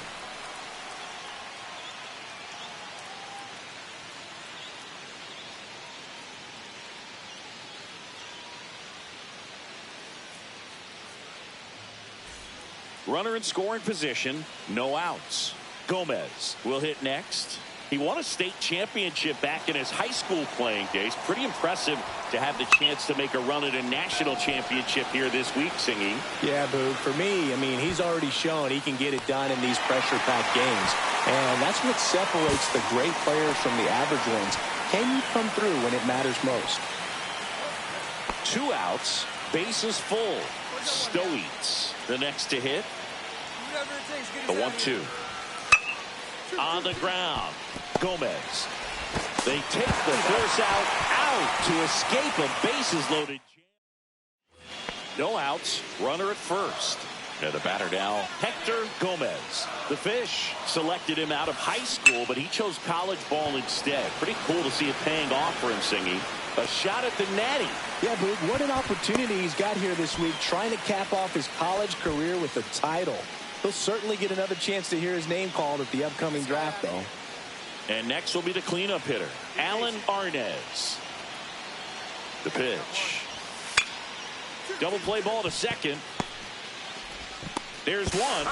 Speaker 1: Runner in scoring position, no outs. Gomez will hit next. He won a state championship back in his high school playing days. Pretty impressive to have the chance to make a run at a national championship here this week, Singy.
Speaker 4: Yeah, Boog, for me, I mean, he's already shown he can get it done in these pressure-packed games. And that's what separates the great players from the average ones. Can you come through when it matters most?
Speaker 1: 2 outs, bases full. Stoites the next to hit. The 1-2. On the ground, Gomez. They take the force out to escape a bases loaded. No outs, runner at first. And the batter now, Hector Gomez. The Fish selected him out of high school, but he chose college ball instead. Pretty cool to see it paying off for him, Singy. A shot at the natty.
Speaker 4: Yeah, Boog, what an opportunity he's got here this week, trying to cap off his college career with a title. He'll certainly get another chance to hear his name called at the upcoming draft, though.
Speaker 1: And next will be the cleanup hitter, Alan Arnez. The pitch. Double play ball to second. There's one.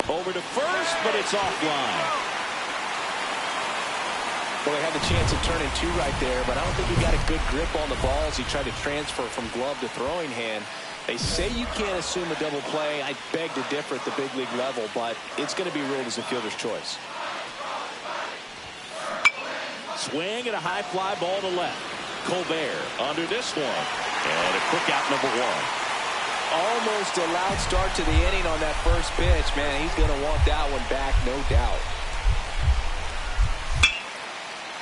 Speaker 1: Over to first, but it's offline.
Speaker 4: Well, they had the chance of turning 2 right there, but I don't think he got a good grip on the ball as he tried to transfer from glove to throwing hand. They say you can't assume a double play. I beg to differ at the big league level, but it's going to be ruled as a fielder's choice.
Speaker 1: Swing and a high fly ball to left. Colbert under this one. And a quick out, number 1.
Speaker 4: Almost a loud start to the inning on that first pitch. Man, he's going to want that one back, no doubt.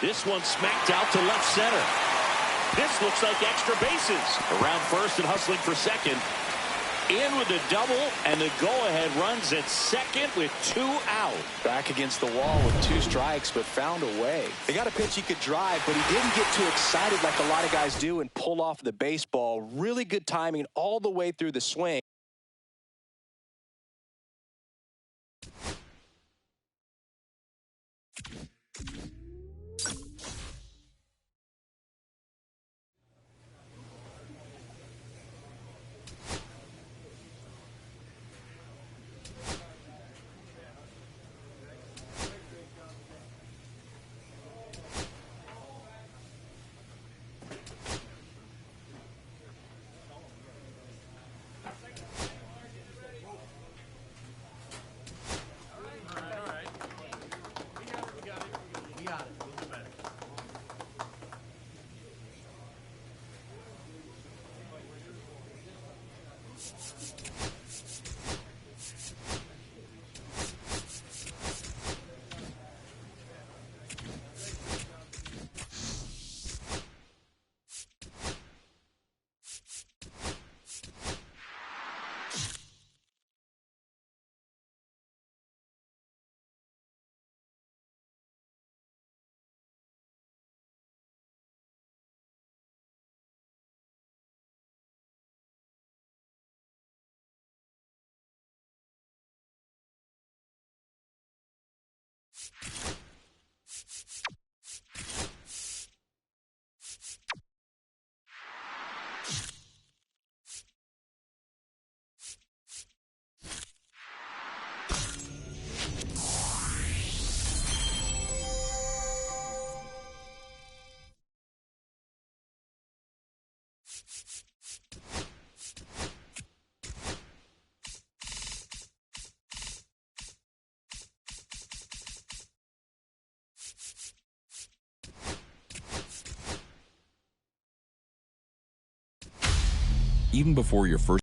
Speaker 1: This one smacked out to left center. This looks like extra bases. Around first and hustling for second. in with the double, and the go-ahead runs at second with 2 out.
Speaker 4: Back against the wall with 2 strikes, but found a way.
Speaker 5: They got a pitch he could drive, but he didn't get too excited like a lot of guys do and pull off the baseball. Really good timing all the way through the swing.
Speaker 10: Even before your first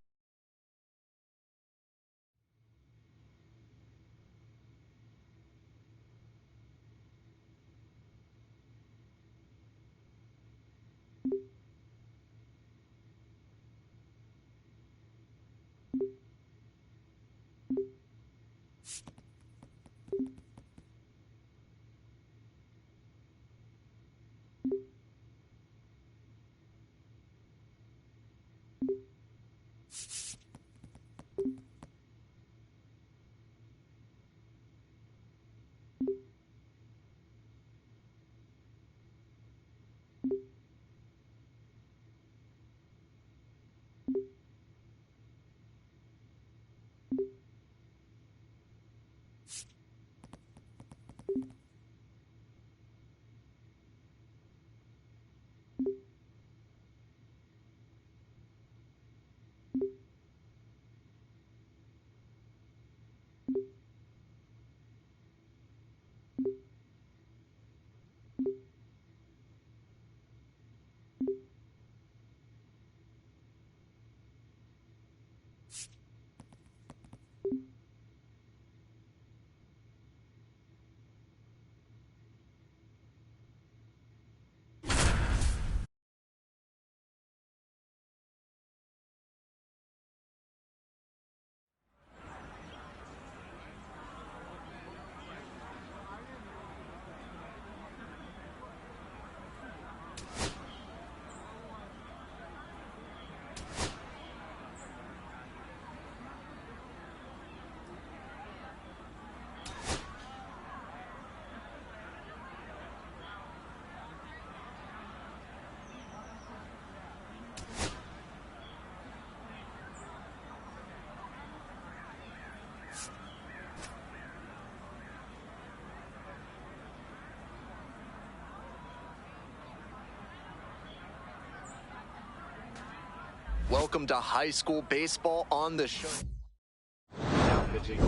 Speaker 6: Welcome to high school baseball on the show.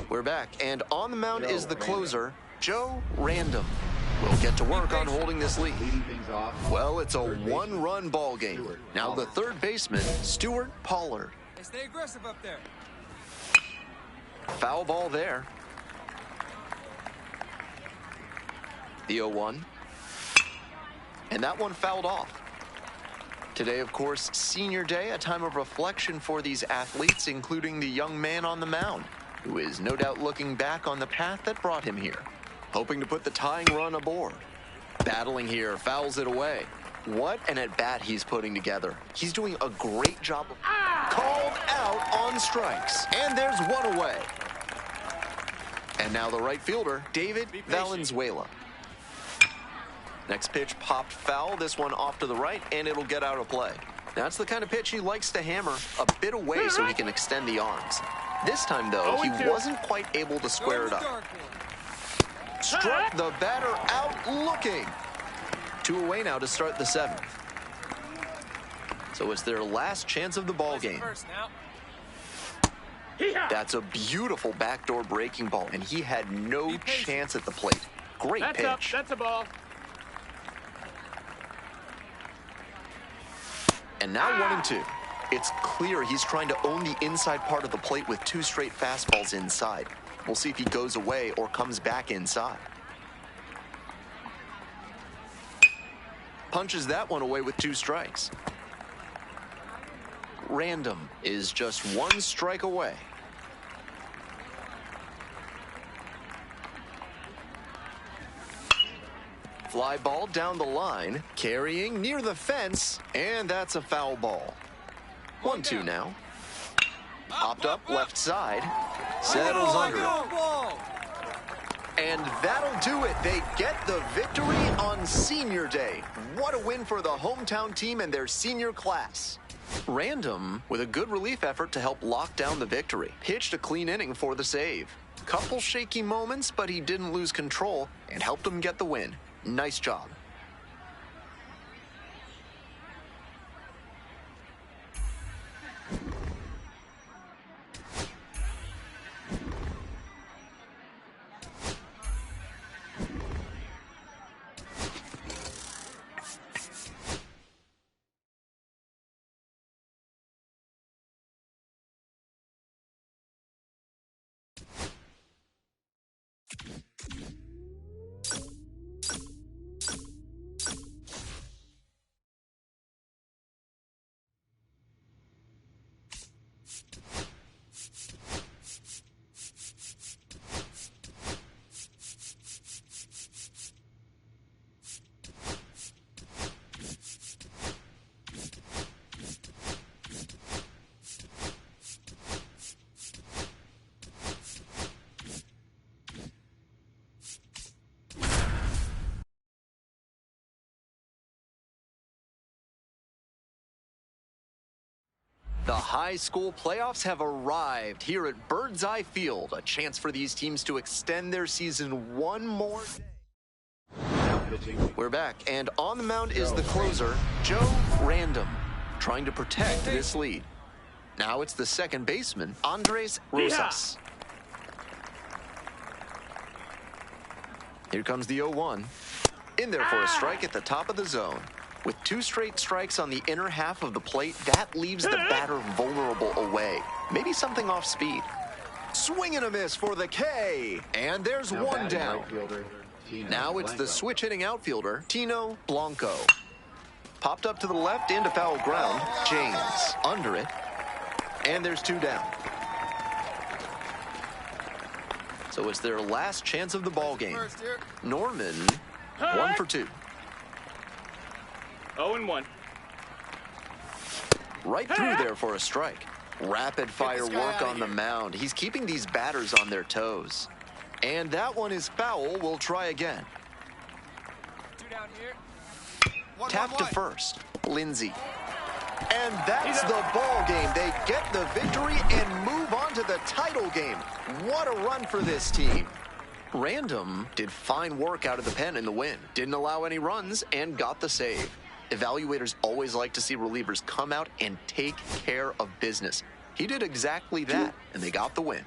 Speaker 6: We're back, and on the mound is the closer, Joe Random. We'll get to work on holding this lead. Well, it's a one-run ball game. Now the third baseman, Stuart Pollard.
Speaker 9: Stay aggressive up there.
Speaker 6: Foul ball there. The 0-1. And that one fouled off. Today, of course, Senior Day, a time of reflection for these athletes, including the young man on the mound, who is no doubt looking back on the path that brought him here, hoping to put the tying run aboard. Battling here, fouls it away. What an at-bat he's putting together. He's doing a great job of called out on strikes. And there's one away. And now the right fielder, David Valenzuela. Next pitch popped foul, this one off to the right, and it'll get out of play. That's the kind of pitch he likes to hammer a bit away so he can extend the arms. This time, though, he wasn't quite able to square it up. Struck the batter out looking. 2 away now to start the 7th. So it's their last chance of the ball game. That's a beautiful backdoor breaking ball, and he had no chance at the plate. Great pitch.
Speaker 8: That's a ball.
Speaker 6: And now 1-2. It's clear he's trying to own the inside part of the plate with 2 straight fastballs inside. We'll see if he goes away or comes back inside. Punches that one away with 2 strikes. Random is just 1 strike away. Fly ball down the line, carrying near the fence, and that's a foul ball. 1-2 now. Popped up left side, settles under it. And that'll do it. They get the victory on Senior Day. What a win for the hometown team and their senior class. Random with a good relief effort to help lock down the victory. Pitched a clean inning for the save. Couple shaky moments, but he didn't lose control and helped them get the win. Nice job. The high school playoffs have arrived here at Bird's Eye Field, a chance for these teams to extend their season one more day. We're back, and on the mound is the closer, Joe Random, trying to protect this lead. Now it's the second baseman, Andres Rosas. Here comes the 0-1. In there for a strike at the top of the zone. With 2 straight strikes on the inner half of the plate, that leaves the batter vulnerable away. Maybe something off speed. Swing and a miss for the K. And there's one down. Now it's the switch-hitting outfielder, Tino Blanco. Popped up to the left into foul ground. James under it. And there's 2 down. So it's their last chance of the ball game. Norman, 1 for 2.
Speaker 8: 0-1.
Speaker 6: Right through there for a strike. Rapid fire work on the mound. He's keeping these batters on their toes. And that one is foul. We'll try again.
Speaker 8: 2 down here.
Speaker 6: Tap to first. Lindsay. And that's the ball game. They get the victory and move on to the title game. What a run for this team. Random did fine work out of the pen in the win. Didn't allow any runs and got the save. Evaluators always like to see relievers come out and take care of business. He did exactly that, and they got the win.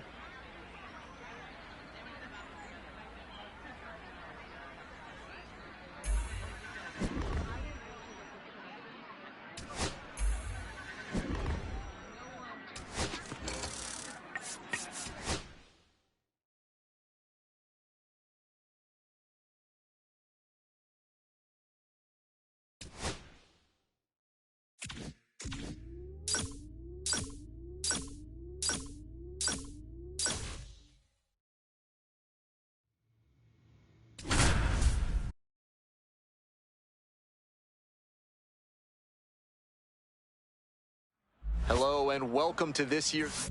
Speaker 6: Hello and welcome to this year's...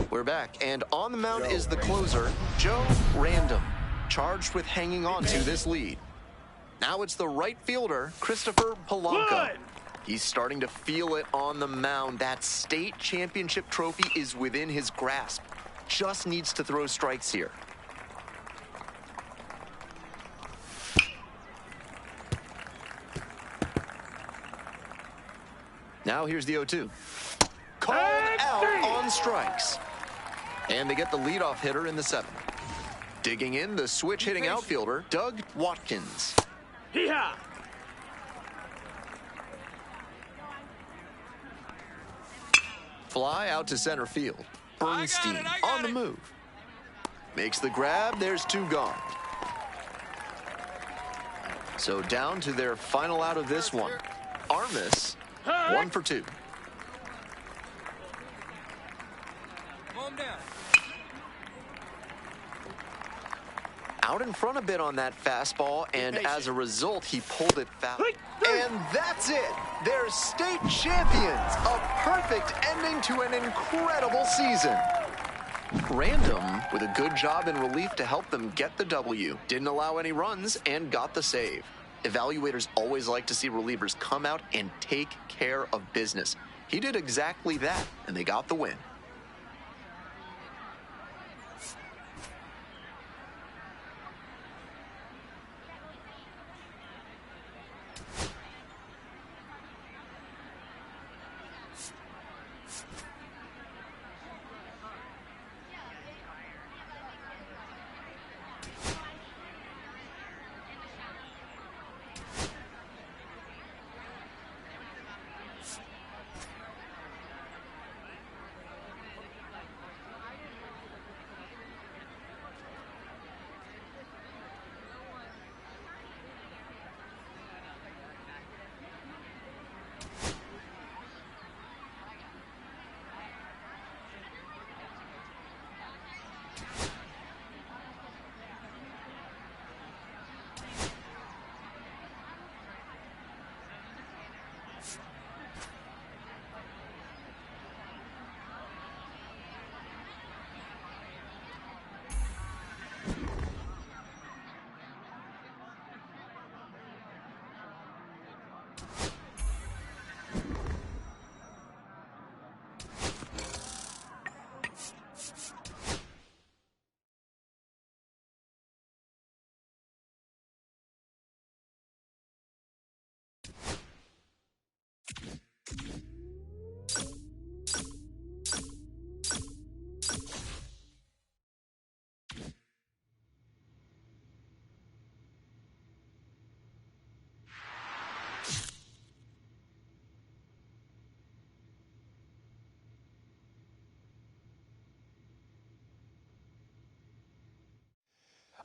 Speaker 6: We're back, and on the mound is the closer, Joe Random, charged with hanging on to this lead. Now it's the right fielder, Christopher Polanco. He's starting to feel it on the mound. That state championship trophy is within his grasp. Just needs to throw strikes here. Now here's the 0-2. Called out on strikes. And they get the leadoff hitter in the 7th. Digging in, the switch-hitting outfielder, Doug Watkins.
Speaker 8: Hee-haw!
Speaker 6: Fly out to center field. Bernstein on the move. Makes the grab. There's 2 gone. So down to their final out of this one. Armas, 1 for 2.
Speaker 9: Calm down.
Speaker 6: Out in front a bit on that fastball, and as a result, he pulled it foul. And that's it. They're state champions. A perfect ending to an incredible season. Random with a good job in relief to help them get the W. Didn't allow any runs and got the save. Evaluators always like to see relievers come out and take care of business. He did exactly that, and they got the win.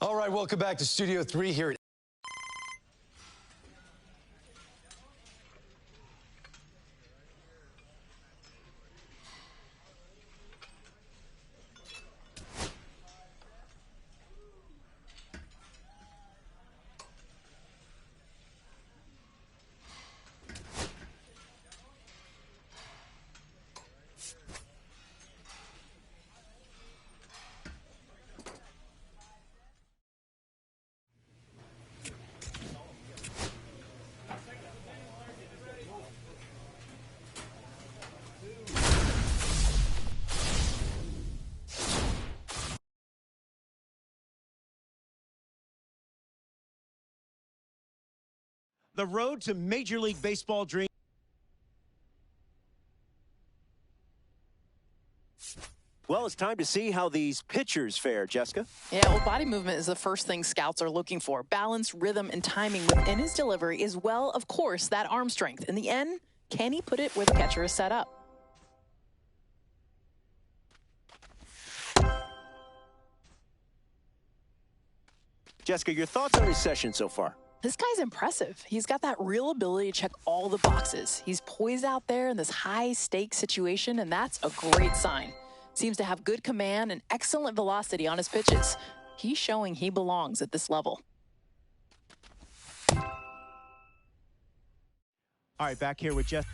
Speaker 11: All right, welcome back to Studio 3 here at
Speaker 13: The road to Major League Baseball dream.
Speaker 5: Well, it's time to see how these pitchers fare, Jessica.
Speaker 12: Yeah, well, body movement is the first thing scouts are looking for. Balance, rhythm, and timing within his delivery, as well, of course, that arm strength. In the end, can he put it where the catcher is set up?
Speaker 5: Jessica, your thoughts on his session so far?
Speaker 12: This guy's impressive. He's got that real ability to check all the boxes. He's poised out there in this high-stakes situation, and that's a great sign. Seems to have good command and excellent velocity on his pitches. He's showing he belongs at this level.
Speaker 13: All right, back here with Jessica.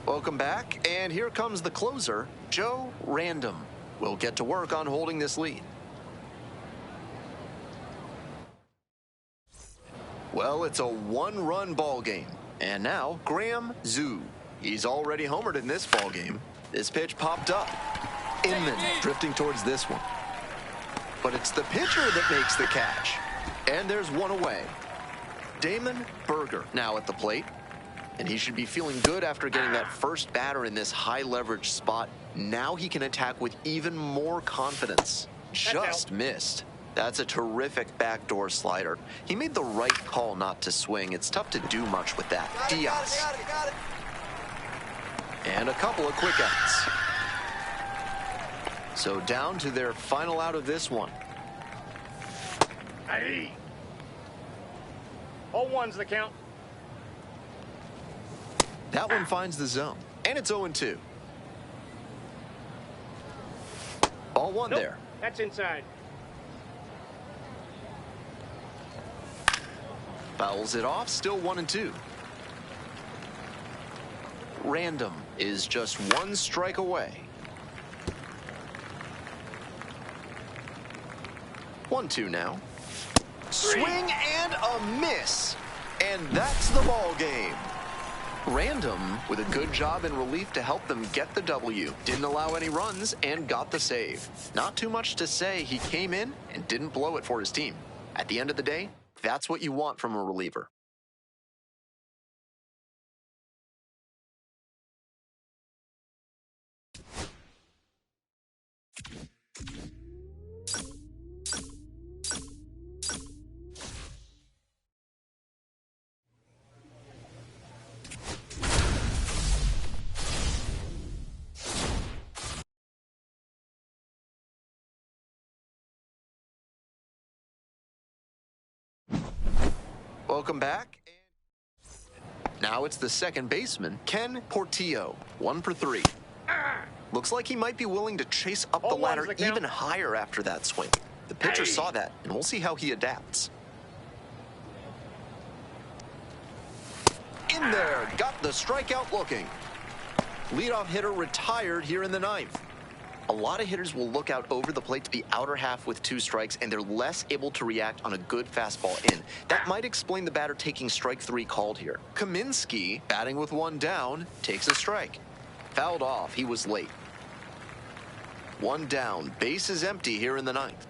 Speaker 6: Welcome back, and here comes the closer, Joe Random. Will get to work on holding this lead. Well, it's a one-run ball game. And now, Graham Zoo. He's already homered in this ball game. This pitch popped up. Inman drifting towards this one. But it's the pitcher that makes the catch. And there's one away. Damon Berger now at the plate. And he should be feeling good after getting that first batter in this high-leverage spot. Now he can attack with even more confidence. Just missed. That's a terrific backdoor slider. He made the right call not to swing. It's tough to do much with that. Diaz.
Speaker 9: Got it.
Speaker 6: And a couple of quick outs. So down to their final out of this one.
Speaker 8: Hey. 0-1's the count.
Speaker 6: That one finds the zone. And it's 0-2. Ball one
Speaker 8: Nope,
Speaker 6: there.
Speaker 8: that's inside.
Speaker 6: Fouls it off, still 1-2. Random is just one strike away. 1-2 now. Swing and a miss. And that's the ball game. Random with a good job in relief to help them get the W. Didn't allow any runs and got the save. Not too much to say. He came in and didn't blow it for his team. At the end of the day, that's what you want from a reliever. Welcome back. Now it's the second baseman, Ken Portillo, 1 for 3. Looks like he might be willing to chase up the ladder even higher after that swing. The pitcher saw that, and we'll see how he adapts. In there, got the strikeout looking. Leadoff hitter retired here in the ninth. A lot of hitters will look out over the plate to the outer half with 2 strikes, and they're less able to react on a good fastball in. That might explain the batter taking strike 3 called here. Kaminsky, batting with 1 down, takes a strike. Fouled off, he was late. 1 down, base is empty here in the ninth.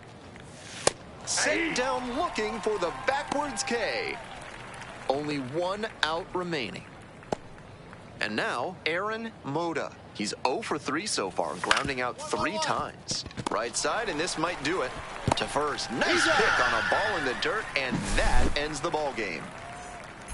Speaker 6: Set down looking for the backwards K. Only 1 out remaining. And now, Aaron Moda. He's 0 for 3 so far, grounding out 3 times. Right side, and this might do it. To first, nice pick on a ball in the dirt, and that ends the ball game.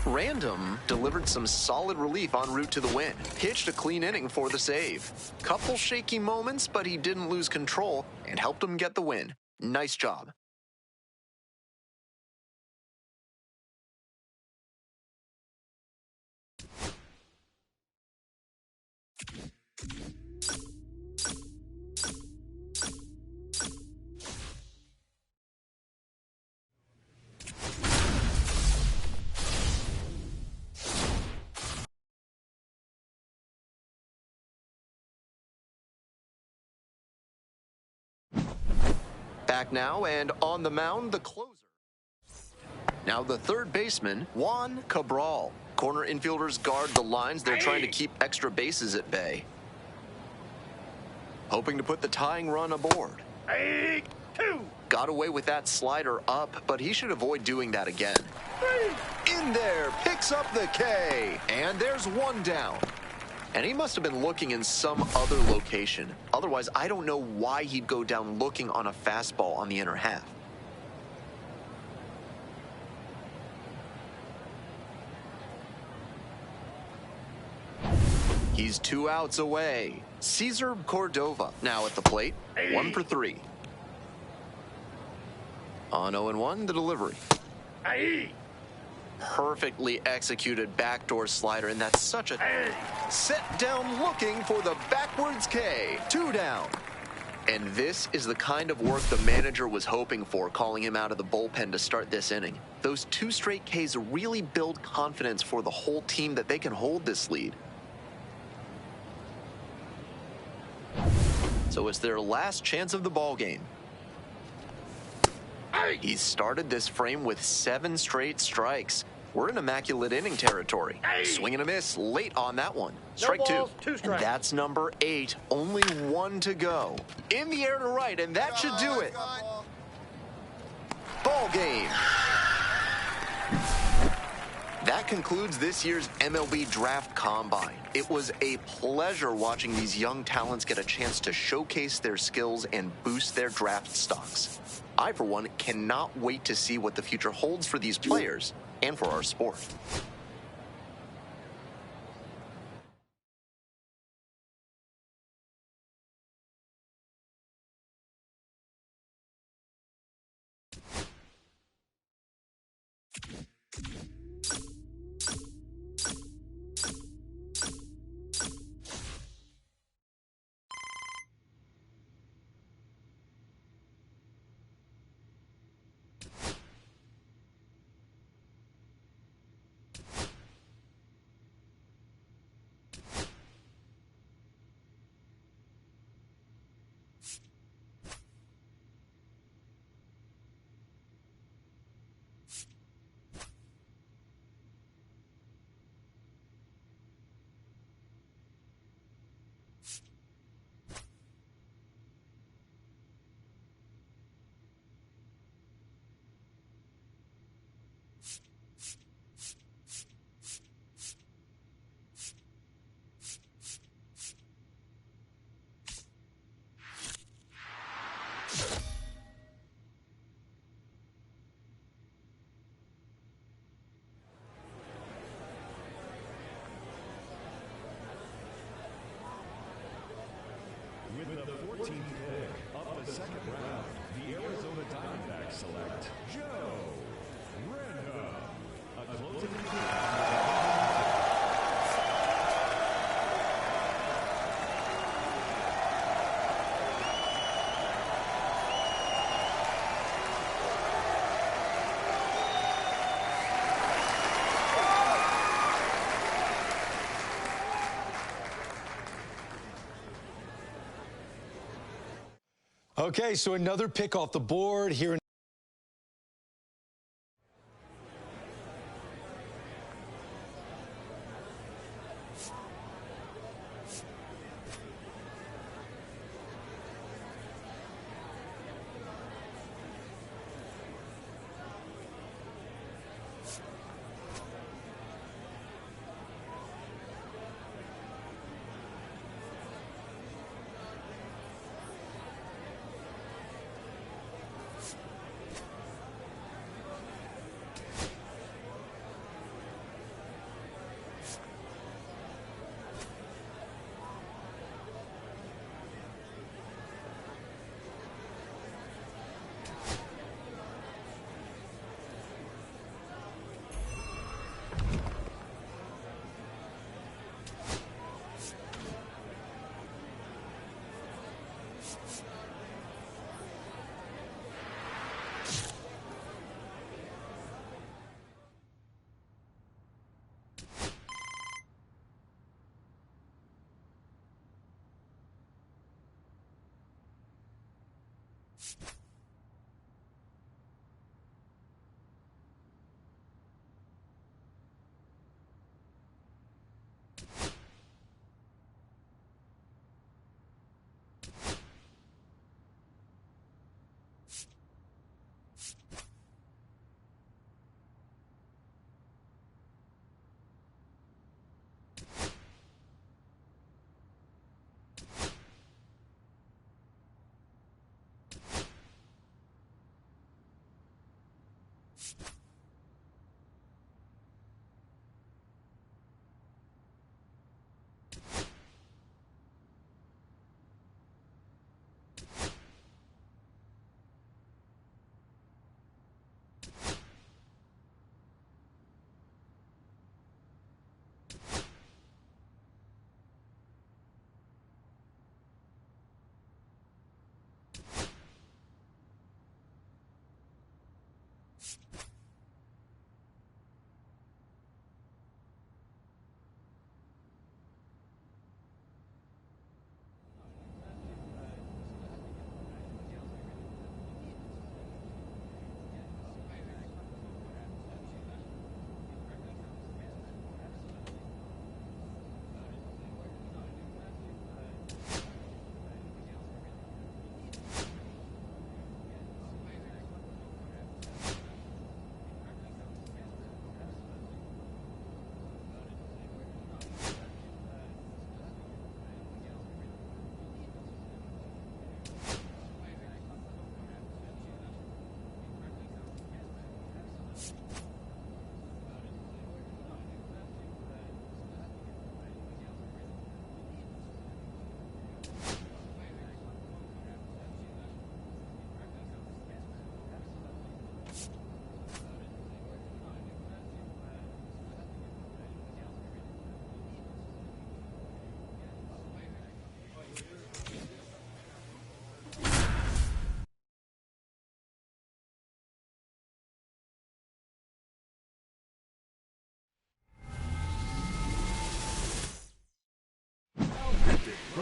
Speaker 6: Random delivered some solid relief en route to the win. Pitched a clean inning for the save. Couple shaky moments, but he didn't lose control and helped him get the win. Nice job. Back now, and on the mound, the closer. Now the third baseman, Juan Cabral. Corner infielders guard the lines. They're trying to keep extra bases at bay. Hoping to put the tying run aboard.
Speaker 8: 2.
Speaker 6: Got away with that slider up, but he should avoid doing that again. 3. In there, picks up the K. And there's 1 down. And he must have been looking in some other location. Otherwise, I don't know why he'd go down looking on a fastball on the inner half. He's 2 outs away. Cesar Cordova now at the plate. 1 for 3. On 0-1, the delivery. perfectly executed backdoor slider, and that's such a set down looking for the backwards K. 2 down. And this is the kind of work the manager was hoping for, calling him out of the bullpen to start this inning. Those 2 straight Ks really build confidence for the whole team that they can hold this lead. So it's their last chance of the ball game. He's started this frame with 7 straight strikes. We're in immaculate inning territory. Swing and a miss late on that one. Strike 2. And that's number 8. Only 1 to go. In the air to right, and that should do it. Ball game. That concludes this year's MLB Draft Combine. It was a pleasure watching these young talents get a chance to showcase their skills and boost their draft stocks. I, for one, cannot wait to see what the future holds for these players and for our sport.
Speaker 2: With the 14th pick of the second round, the Arizona Diamondbacks select Joe Random, a closing pick.
Speaker 11: Okay, so another pick off the board here in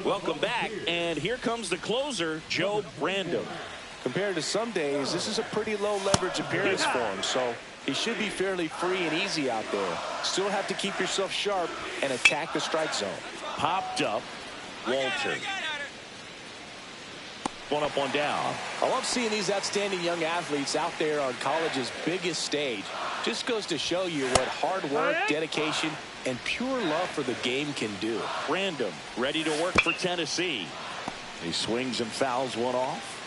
Speaker 1: Welcome back, and here comes the closer, Joe Random.
Speaker 4: Compared to some days, this is a pretty low leverage appearance for him, so he should be fairly free and easy out there. Still have to keep yourself sharp and attack the strike zone.
Speaker 1: Popped up, Walter. One up, one down.
Speaker 4: I love seeing these outstanding young athletes out there on college's biggest stage. Just goes to show you what hard work, dedication, and pure love for the game can do.
Speaker 1: Random, ready to work for Tennessee. He swings and fouls one off.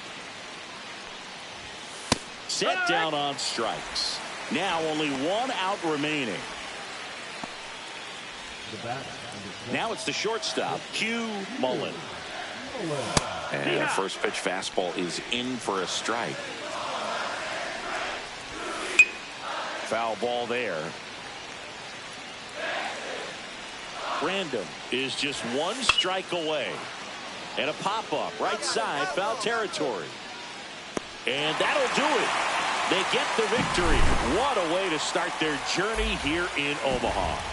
Speaker 1: Set down on strikes. Now only one out remaining. Now it's the shortstop, Hugh Mullen.
Speaker 14: And the first pitch fastball is in for a strike.
Speaker 1: Foul ball there. Random is just one strike away. And a pop-up, right side, foul territory. And that'll do it. They get the victory. What a way to start their journey here in Omaha.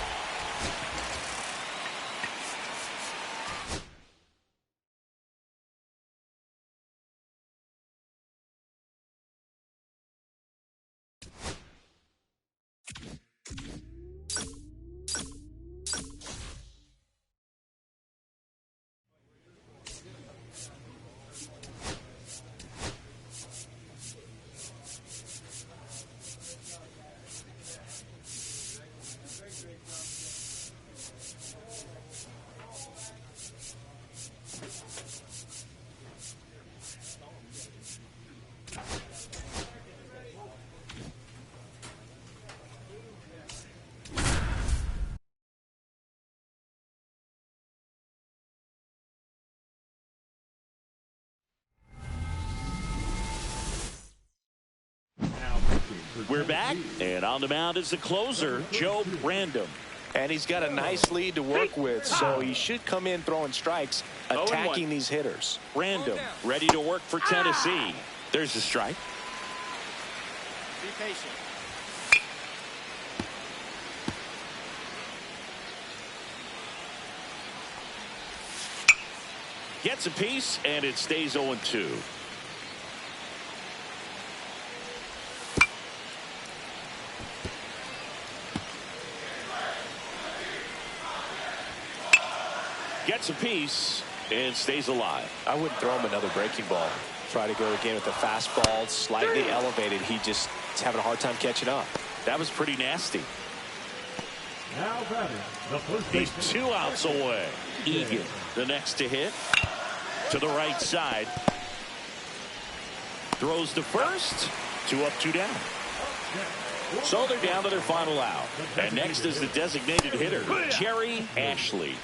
Speaker 1: We're back, and on the mound is the closer, Joe Random.
Speaker 4: And he's got a nice lead to work with, so he should come in throwing strikes, attacking these hitters.
Speaker 1: Random, ready to work for Tennessee. There's the strike.
Speaker 9: Be patient.
Speaker 1: Gets a piece, and it stays 0-2. Gets a piece and stays alive.
Speaker 4: I wouldn't throw him another breaking ball. Try to go again with the fastball, slightly elevated. He just is having a hard time catching up.
Speaker 1: That was pretty nasty.
Speaker 2: Now batting, the first
Speaker 1: He's
Speaker 2: baseman.
Speaker 1: 2 outs away. Egan, the next to hit. To the right side. Throws to first. 2 up, 2 down. So they're down to their final out. And next is the designated hitter, Jerry Ashley.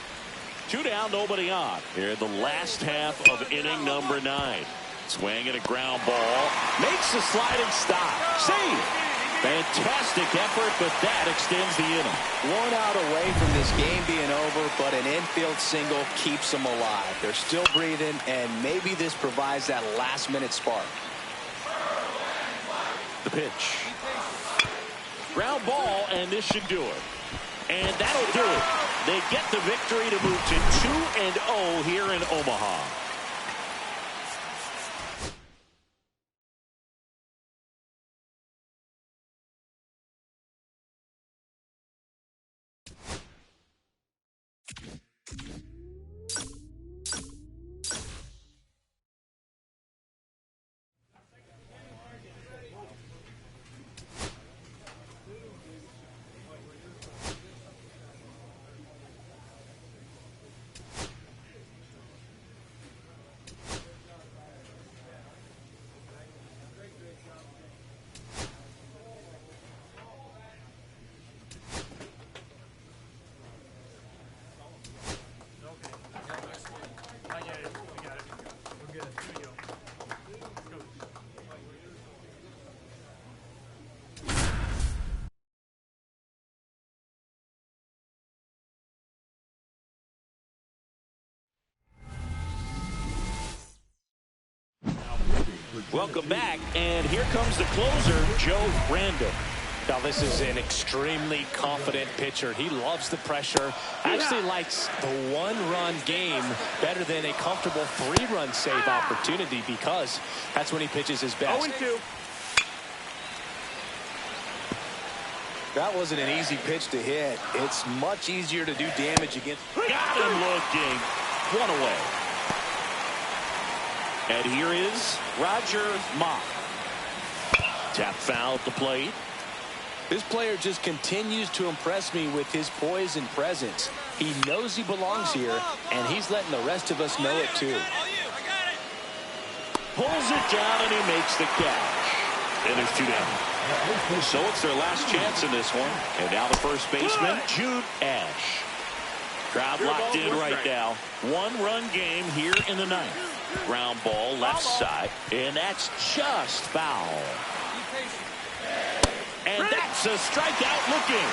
Speaker 1: 2 down, nobody on. Here in the last half of inning number 9. Swing and a ground ball. Makes the sliding stop. Save. Fantastic effort, but that extends the inning.
Speaker 5: 1 out away from this game being over, but an infield single keeps them alive. They're still breathing, and maybe this provides that last-minute spark.
Speaker 1: The pitch. Ground ball, and this should do it. And that'll do it. They get the victory to move to 2-0 here in Omaha. Welcome back, and here comes the closer, Joe Random.
Speaker 4: Now, this is an extremely confident pitcher. He loves the pressure. Actually likes the one-run game better than a comfortable three-run save opportunity because that's when he pitches his best.
Speaker 8: 0-2.
Speaker 4: That wasn't an easy pitch to hit. It's much easier to do damage against.
Speaker 1: Got him looking. One away. And here is Roger Mock. Tap foul at the plate.
Speaker 4: This player just continues to impress me with his poise and presence. He knows he belongs here, and he's letting the rest of us know it too.
Speaker 1: Pulls it down, and he makes the catch. And there's 2 down. So it's their last chance in this one. And now the first baseman, Jude Ash. Crowd locked in right now. One-run game here in the 9th. Ground ball left side, and that's just foul. And that's a strikeout looking.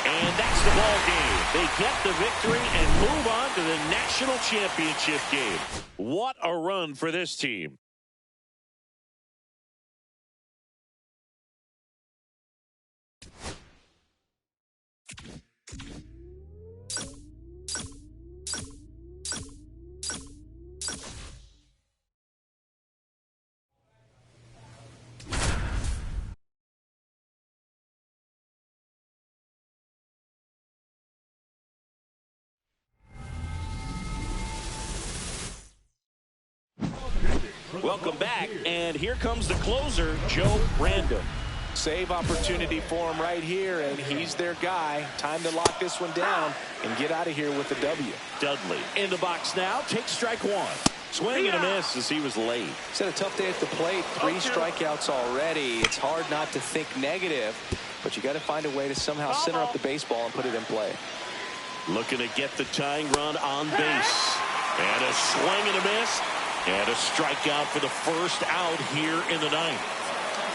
Speaker 1: And that's the ball game. They get the victory and move on to the national championship game. What a run for this team. Welcome back, and here comes the closer, Joe Random.
Speaker 4: Save opportunity for him right here, and he's their guy. Time to lock this one down and get out of here with the W.
Speaker 1: Dudley in the box now, takes strike 1. Swing and a miss as he was late.
Speaker 4: He's had a tough day at the plate. 3 strikeouts already. It's hard not to think negative, but you got to find a way to somehow center up the baseball and put it in play.
Speaker 1: Looking to get the tying run on base. And a swing and a miss. And a strikeout for the first out here in the 9th.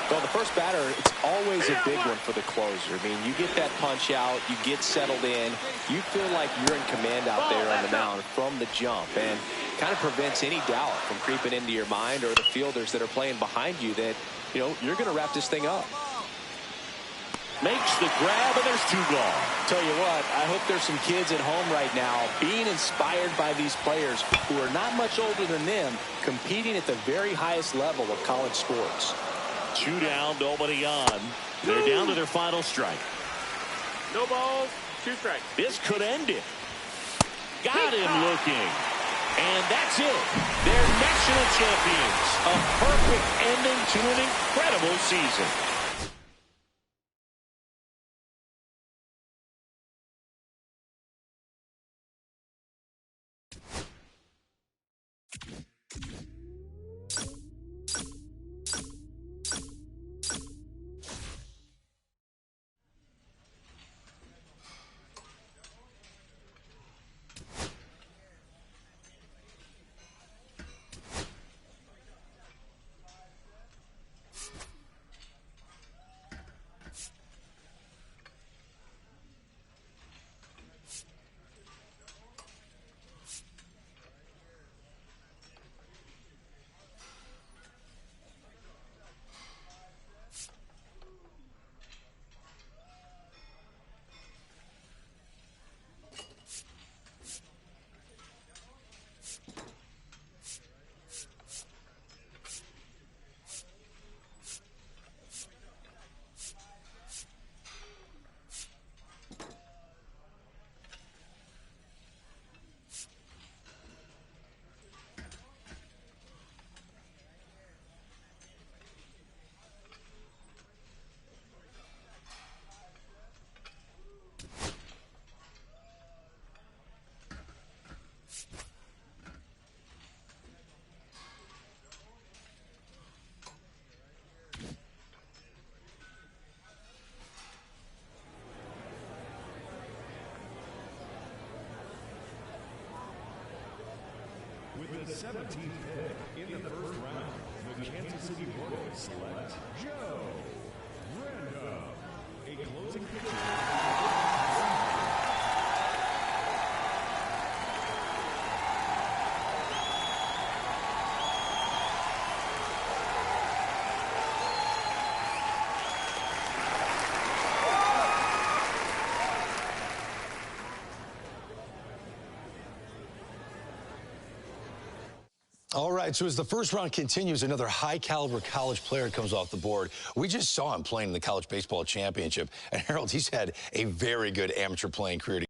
Speaker 4: Well, the first batter, it's always a big one for the closer. I mean, you get that punch out, you get settled in, you feel like you're in command out there on the mound from the jump, and kind of prevents any doubt from creeping into your mind or the fielders that are playing behind you that, you know, you're going to wrap this thing up.
Speaker 1: Makes the grab, and there's 2 gone.
Speaker 4: Tell you what, I hope there's some kids at home right now being inspired by these players who are not much older than them, competing at the very highest level of college sports.
Speaker 1: 2 down, nobody on. They're down to their final strike.
Speaker 8: No balls, 2 strikes.
Speaker 1: This could end it. Got him looking. And that's it. They're national champions. A perfect ending to an incredible season.
Speaker 2: With the 17th pick in the first round, the Kansas City Royals select Joe Random, a closing pitcher.
Speaker 11: All right, so as the first round continues, another high-caliber college player comes off the board. We just saw him playing in the College Baseball Championship. And, Harold, he's had a very good amateur playing career.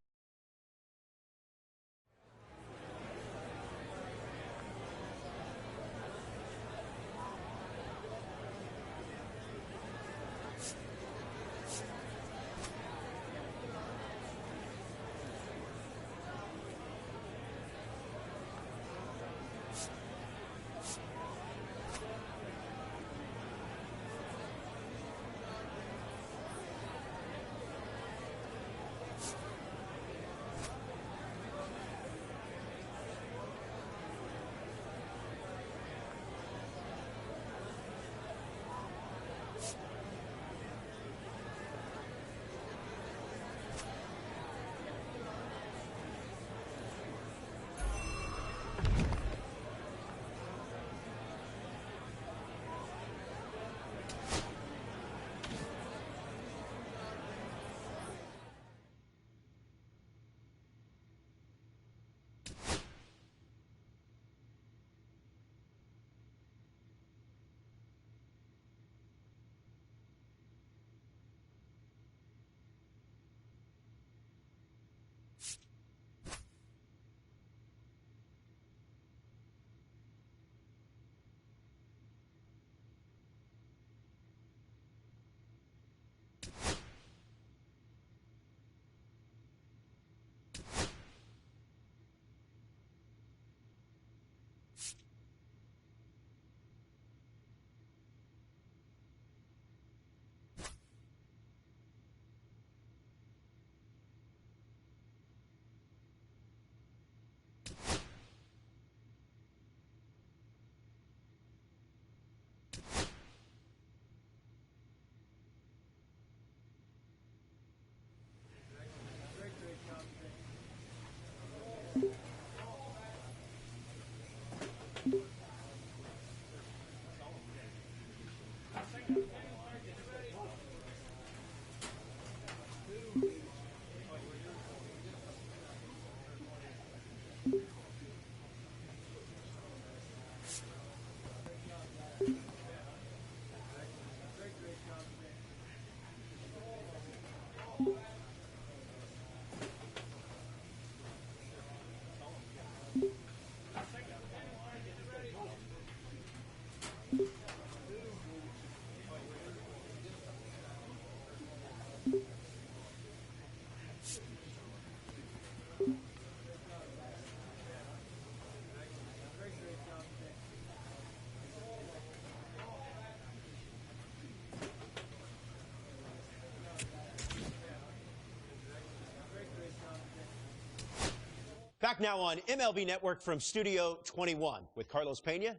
Speaker 13: Back now on MLB Network from Studio 21 with Carlos Pena.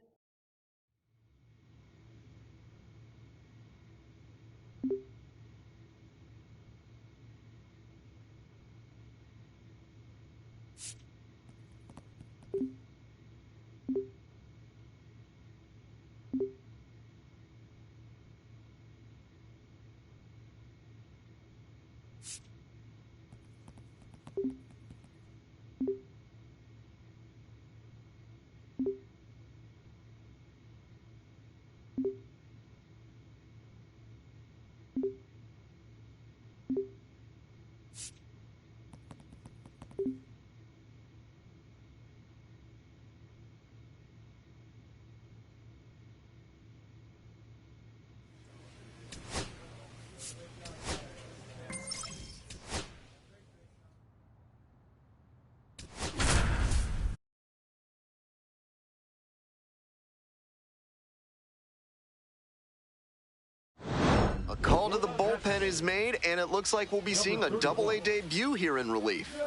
Speaker 6: A call to the bullpen is made, and it looks like we'll be seeing a Double-A debut here in relief.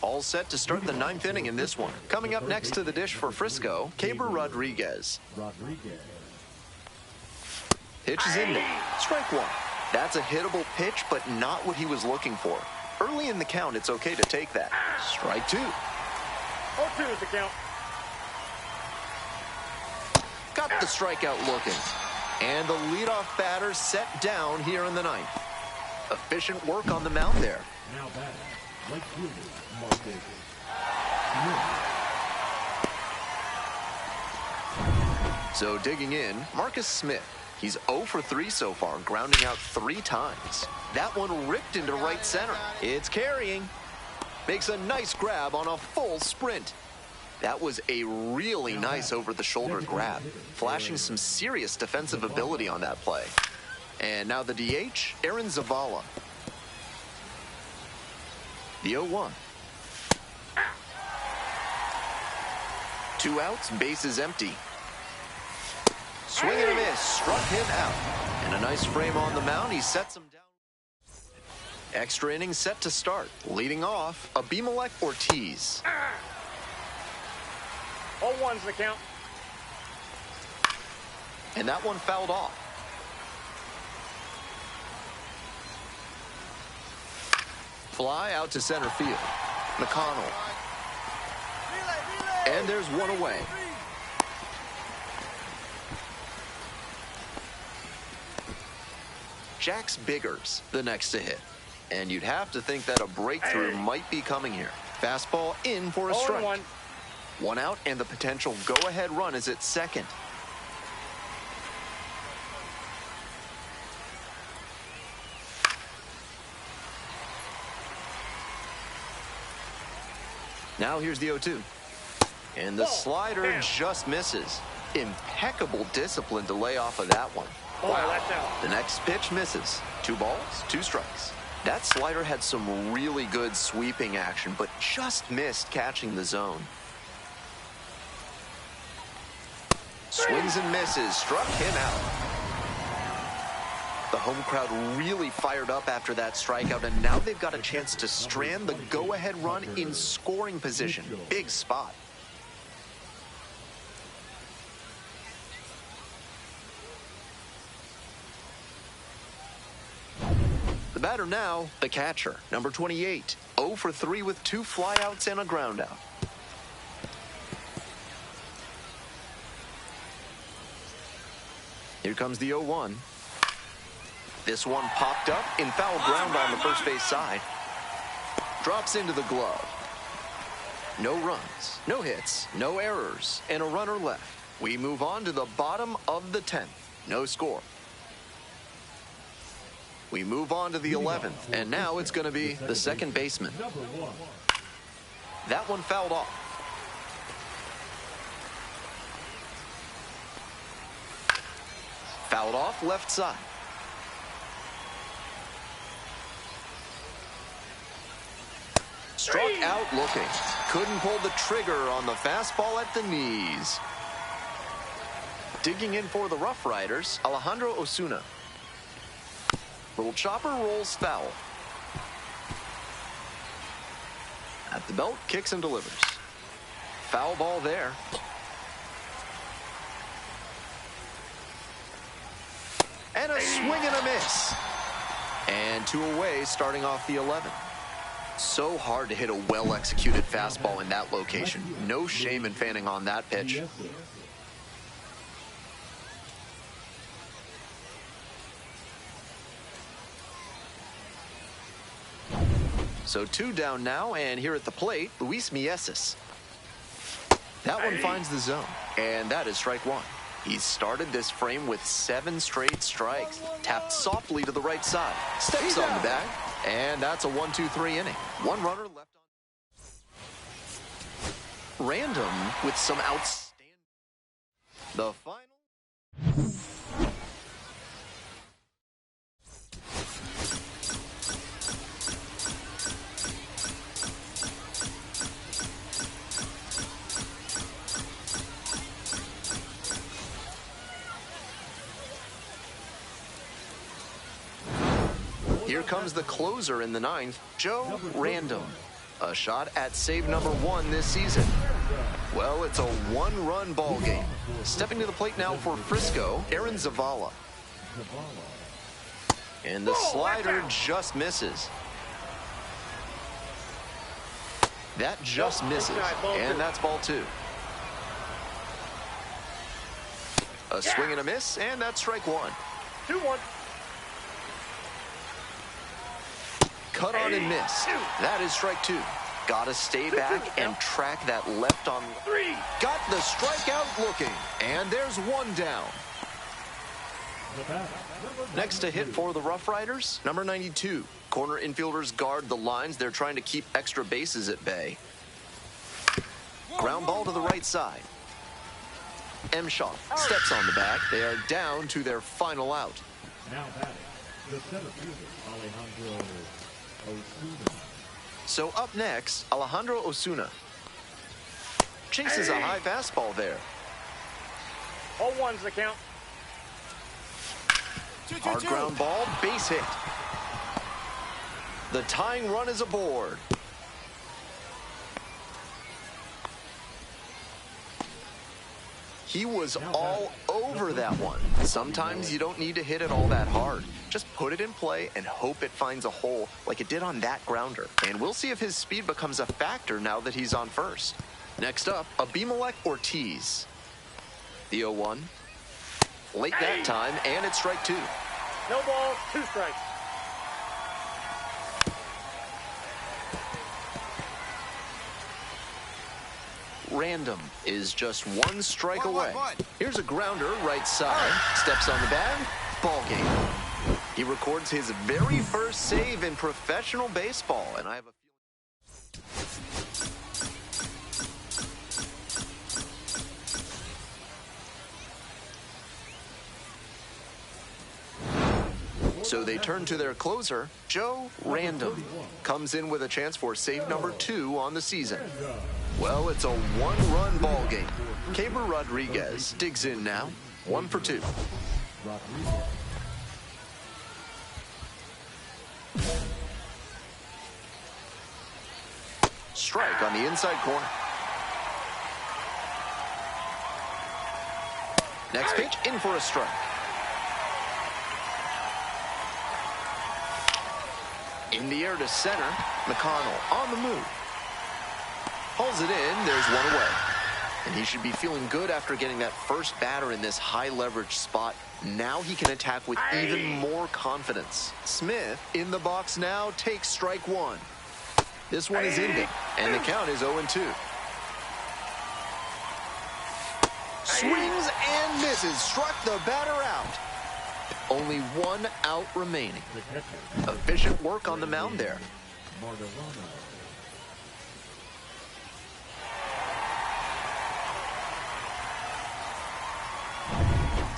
Speaker 6: All All set to start the 9th inning in this one. Coming up next to the dish for Frisco, Keibert Rodriguez. Pitch is in there. Strike one. That's a hittable pitch, but not what he was looking for. Early in the count, it's okay to take that. Strike two.
Speaker 8: 0-2 is the count.
Speaker 6: Got the strikeout looking. And the leadoff batter set down here in the 9th. Efficient work on the mound there.
Speaker 2: Now batting, right fielder, Mark Davis.
Speaker 6: So digging in, Marcus Smith. He's 0 for 3 so far, grounding out 3 times. That one ripped into right center. It's carrying. Makes a nice grab on a full sprint. That was a really nice over-the-shoulder grab, flashing some serious defensive ability on that play. And now the DH, Aaron Zavala. The 0-1. 2 outs, bases empty. Swing and a miss, struck him out. And a nice frame on the mound, he sets him down. Extra inning set to start. Leading off, Abimelech Ortiz.
Speaker 8: 0-1's the count.
Speaker 6: And that one fouled off. Fly out to center field. McConnell. And there's one away. Jax Biggers, the next to hit. And you'd have to think that a breakthrough might be coming here. Fastball in for a strike. 1 out, and the potential go-ahead run is at second. Now here's the 0-2. And the slider just misses. Impeccable discipline to lay off of that one. The next pitch misses. 2 balls, 2 strikes. That slider had some really good sweeping action, but just missed catching the zone. Swings and misses, struck him out. The home crowd really fired up after that strikeout, and now they've got a chance to strand the go-ahead run in scoring position. Big spot. The batter now, the catcher, number 28. 0 for 3 with 2 flyouts and a groundout. Here comes the 0-1. This one popped up in foul ground on the first base side. Drops into the glove. No runs, no hits, no errors, and a runner left. We move on to the bottom of the 10th. No score. We move on to the 11th, and now it's going to be the second baseman. That one fouled off. Fouled off left side. Struck out looking. Couldn't pull the trigger on the fastball at the knees. Digging in for the Rough Riders, Alejandro Osuna. Little chopper rolls foul. At the belt, kicks and delivers. Foul ball there. And a swing and a miss. And 2 away, starting off the 11th. So hard to hit a well-executed fastball in that location. No shame in fanning on that pitch. So 2 down now, and here at the plate, Luis Mieses. That one finds the zone, and that is strike 1. He's started this frame with 7 straight strikes. Tapped softly to the right side. Steps on the bag, and that's a 1-2-3 inning. 1 runner left on. Random with some outstanding. The final. Here comes the closer in the 9th, Joe Random. A shot at save number 1 this season. Well, it's a one-run ball game. Stepping to the plate now for Frisco, Aaron Zavala. And the slider just misses. That just misses, and that's ball 2. A swing and a miss, and that's strike 1.
Speaker 8: 2-1.
Speaker 6: Cut on and miss. That is strike 2. Gotta stay back and track that left on.
Speaker 8: 3.
Speaker 6: Got the strikeout looking, and there's 1 down. Next to hit for the Rough Riders, number 92. Corner infielders guard the lines. They're trying to keep extra bases at bay. Ground ball to the right side. Emshaw steps on the bag. They are down to their final out.
Speaker 2: Now batting, the center fielder, Alejandro Osuna.
Speaker 6: So up next, Alejandro Osuna. Chases a high fastball there.
Speaker 8: All ones the count.
Speaker 6: Hard ground ball, base hit. The tying run is aboard. He was all over that one. Sometimes you don't need to hit it all that hard. Just put it in play and hope it finds a hole like it did on that grounder. And we'll see if his speed becomes a factor now that he's on first. Next up, Abimelech Ortiz. The 0-1. Late that time, and it's strike 2.
Speaker 8: No ball, 2 strikes.
Speaker 6: Random is just 1 strike away. Here's a grounder, right side. Steps on the bag. Ball game. He records his very first save in professional baseball, and I have a So they turn to their closer, Joe Random. Comes in with a chance for save number 2 on the season. Well, it's a 1-run ball game. Caber Rodriguez digs in now. 1 for 2. Strike on the inside corner. Next pitch, in for a strike. In the air to center, McConnell on the move. Pulls it in, there's 1 away. And he should be feeling good after getting that first batter in this high leverage spot. Now he can attack with even more confidence. Smith in the box now takes strike 1. This one is ending, and the count is 0-2. Swings and misses, struck the batter out. Only 1 out remaining. Efficient work on the mound there.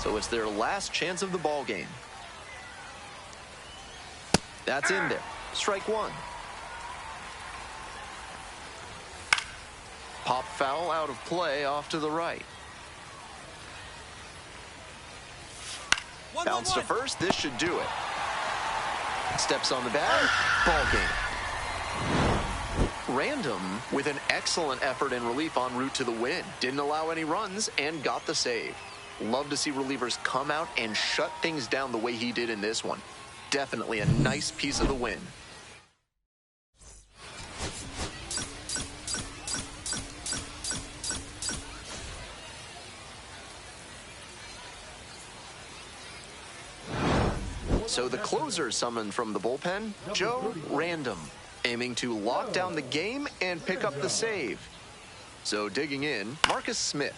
Speaker 6: So it's their last chance of the ball game. That's in there. Strike 1. Pop foul out of play off to the right. Bounce to first. This should do it. Steps on the bag. Ball game. Random with an excellent effort in relief en route to the win. Didn't allow any runs and got the save. Love to see relievers come out and shut things down the way he did in this one. Definitely a nice piece of the win. So the closer summoned from the bullpen, Joe Random, aiming to lock down the game and pick up the save. So digging in, Marcus Smith.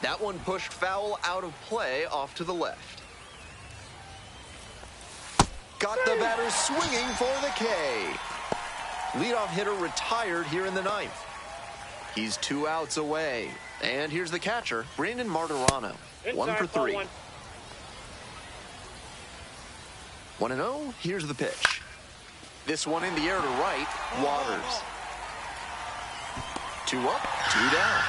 Speaker 6: That one pushed foul out of play off to the left. Got the batter swinging for the K. Leadoff hitter retired here in the 9th. He's 2 outs away. And here's the catcher, Brandon Martirano. 1 for 3. 1-0. Here's the pitch. This one in the air to right. Waters. 2 up, 2 down.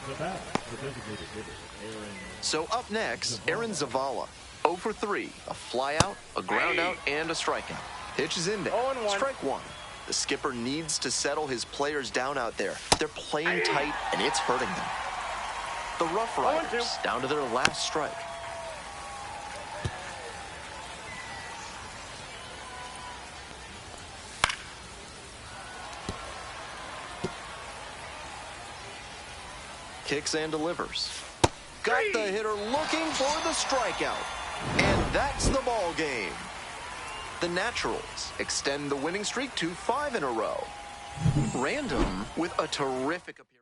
Speaker 2: The batter, the designated hitter,
Speaker 6: So up next, Aaron Zavala. 0 for 3, a flyout, a groundout, and a strikeout. Pitch is in there. Strike one. The skipper needs to settle his players down out there. They're playing tight, and it's hurting them. The Rough Riders down to their last strike. Kicks and delivers. Got the hitter looking for the strikeout. And that's the ball game. The Naturals extend the winning streak to 5 in a row. Random with a terrific appearance.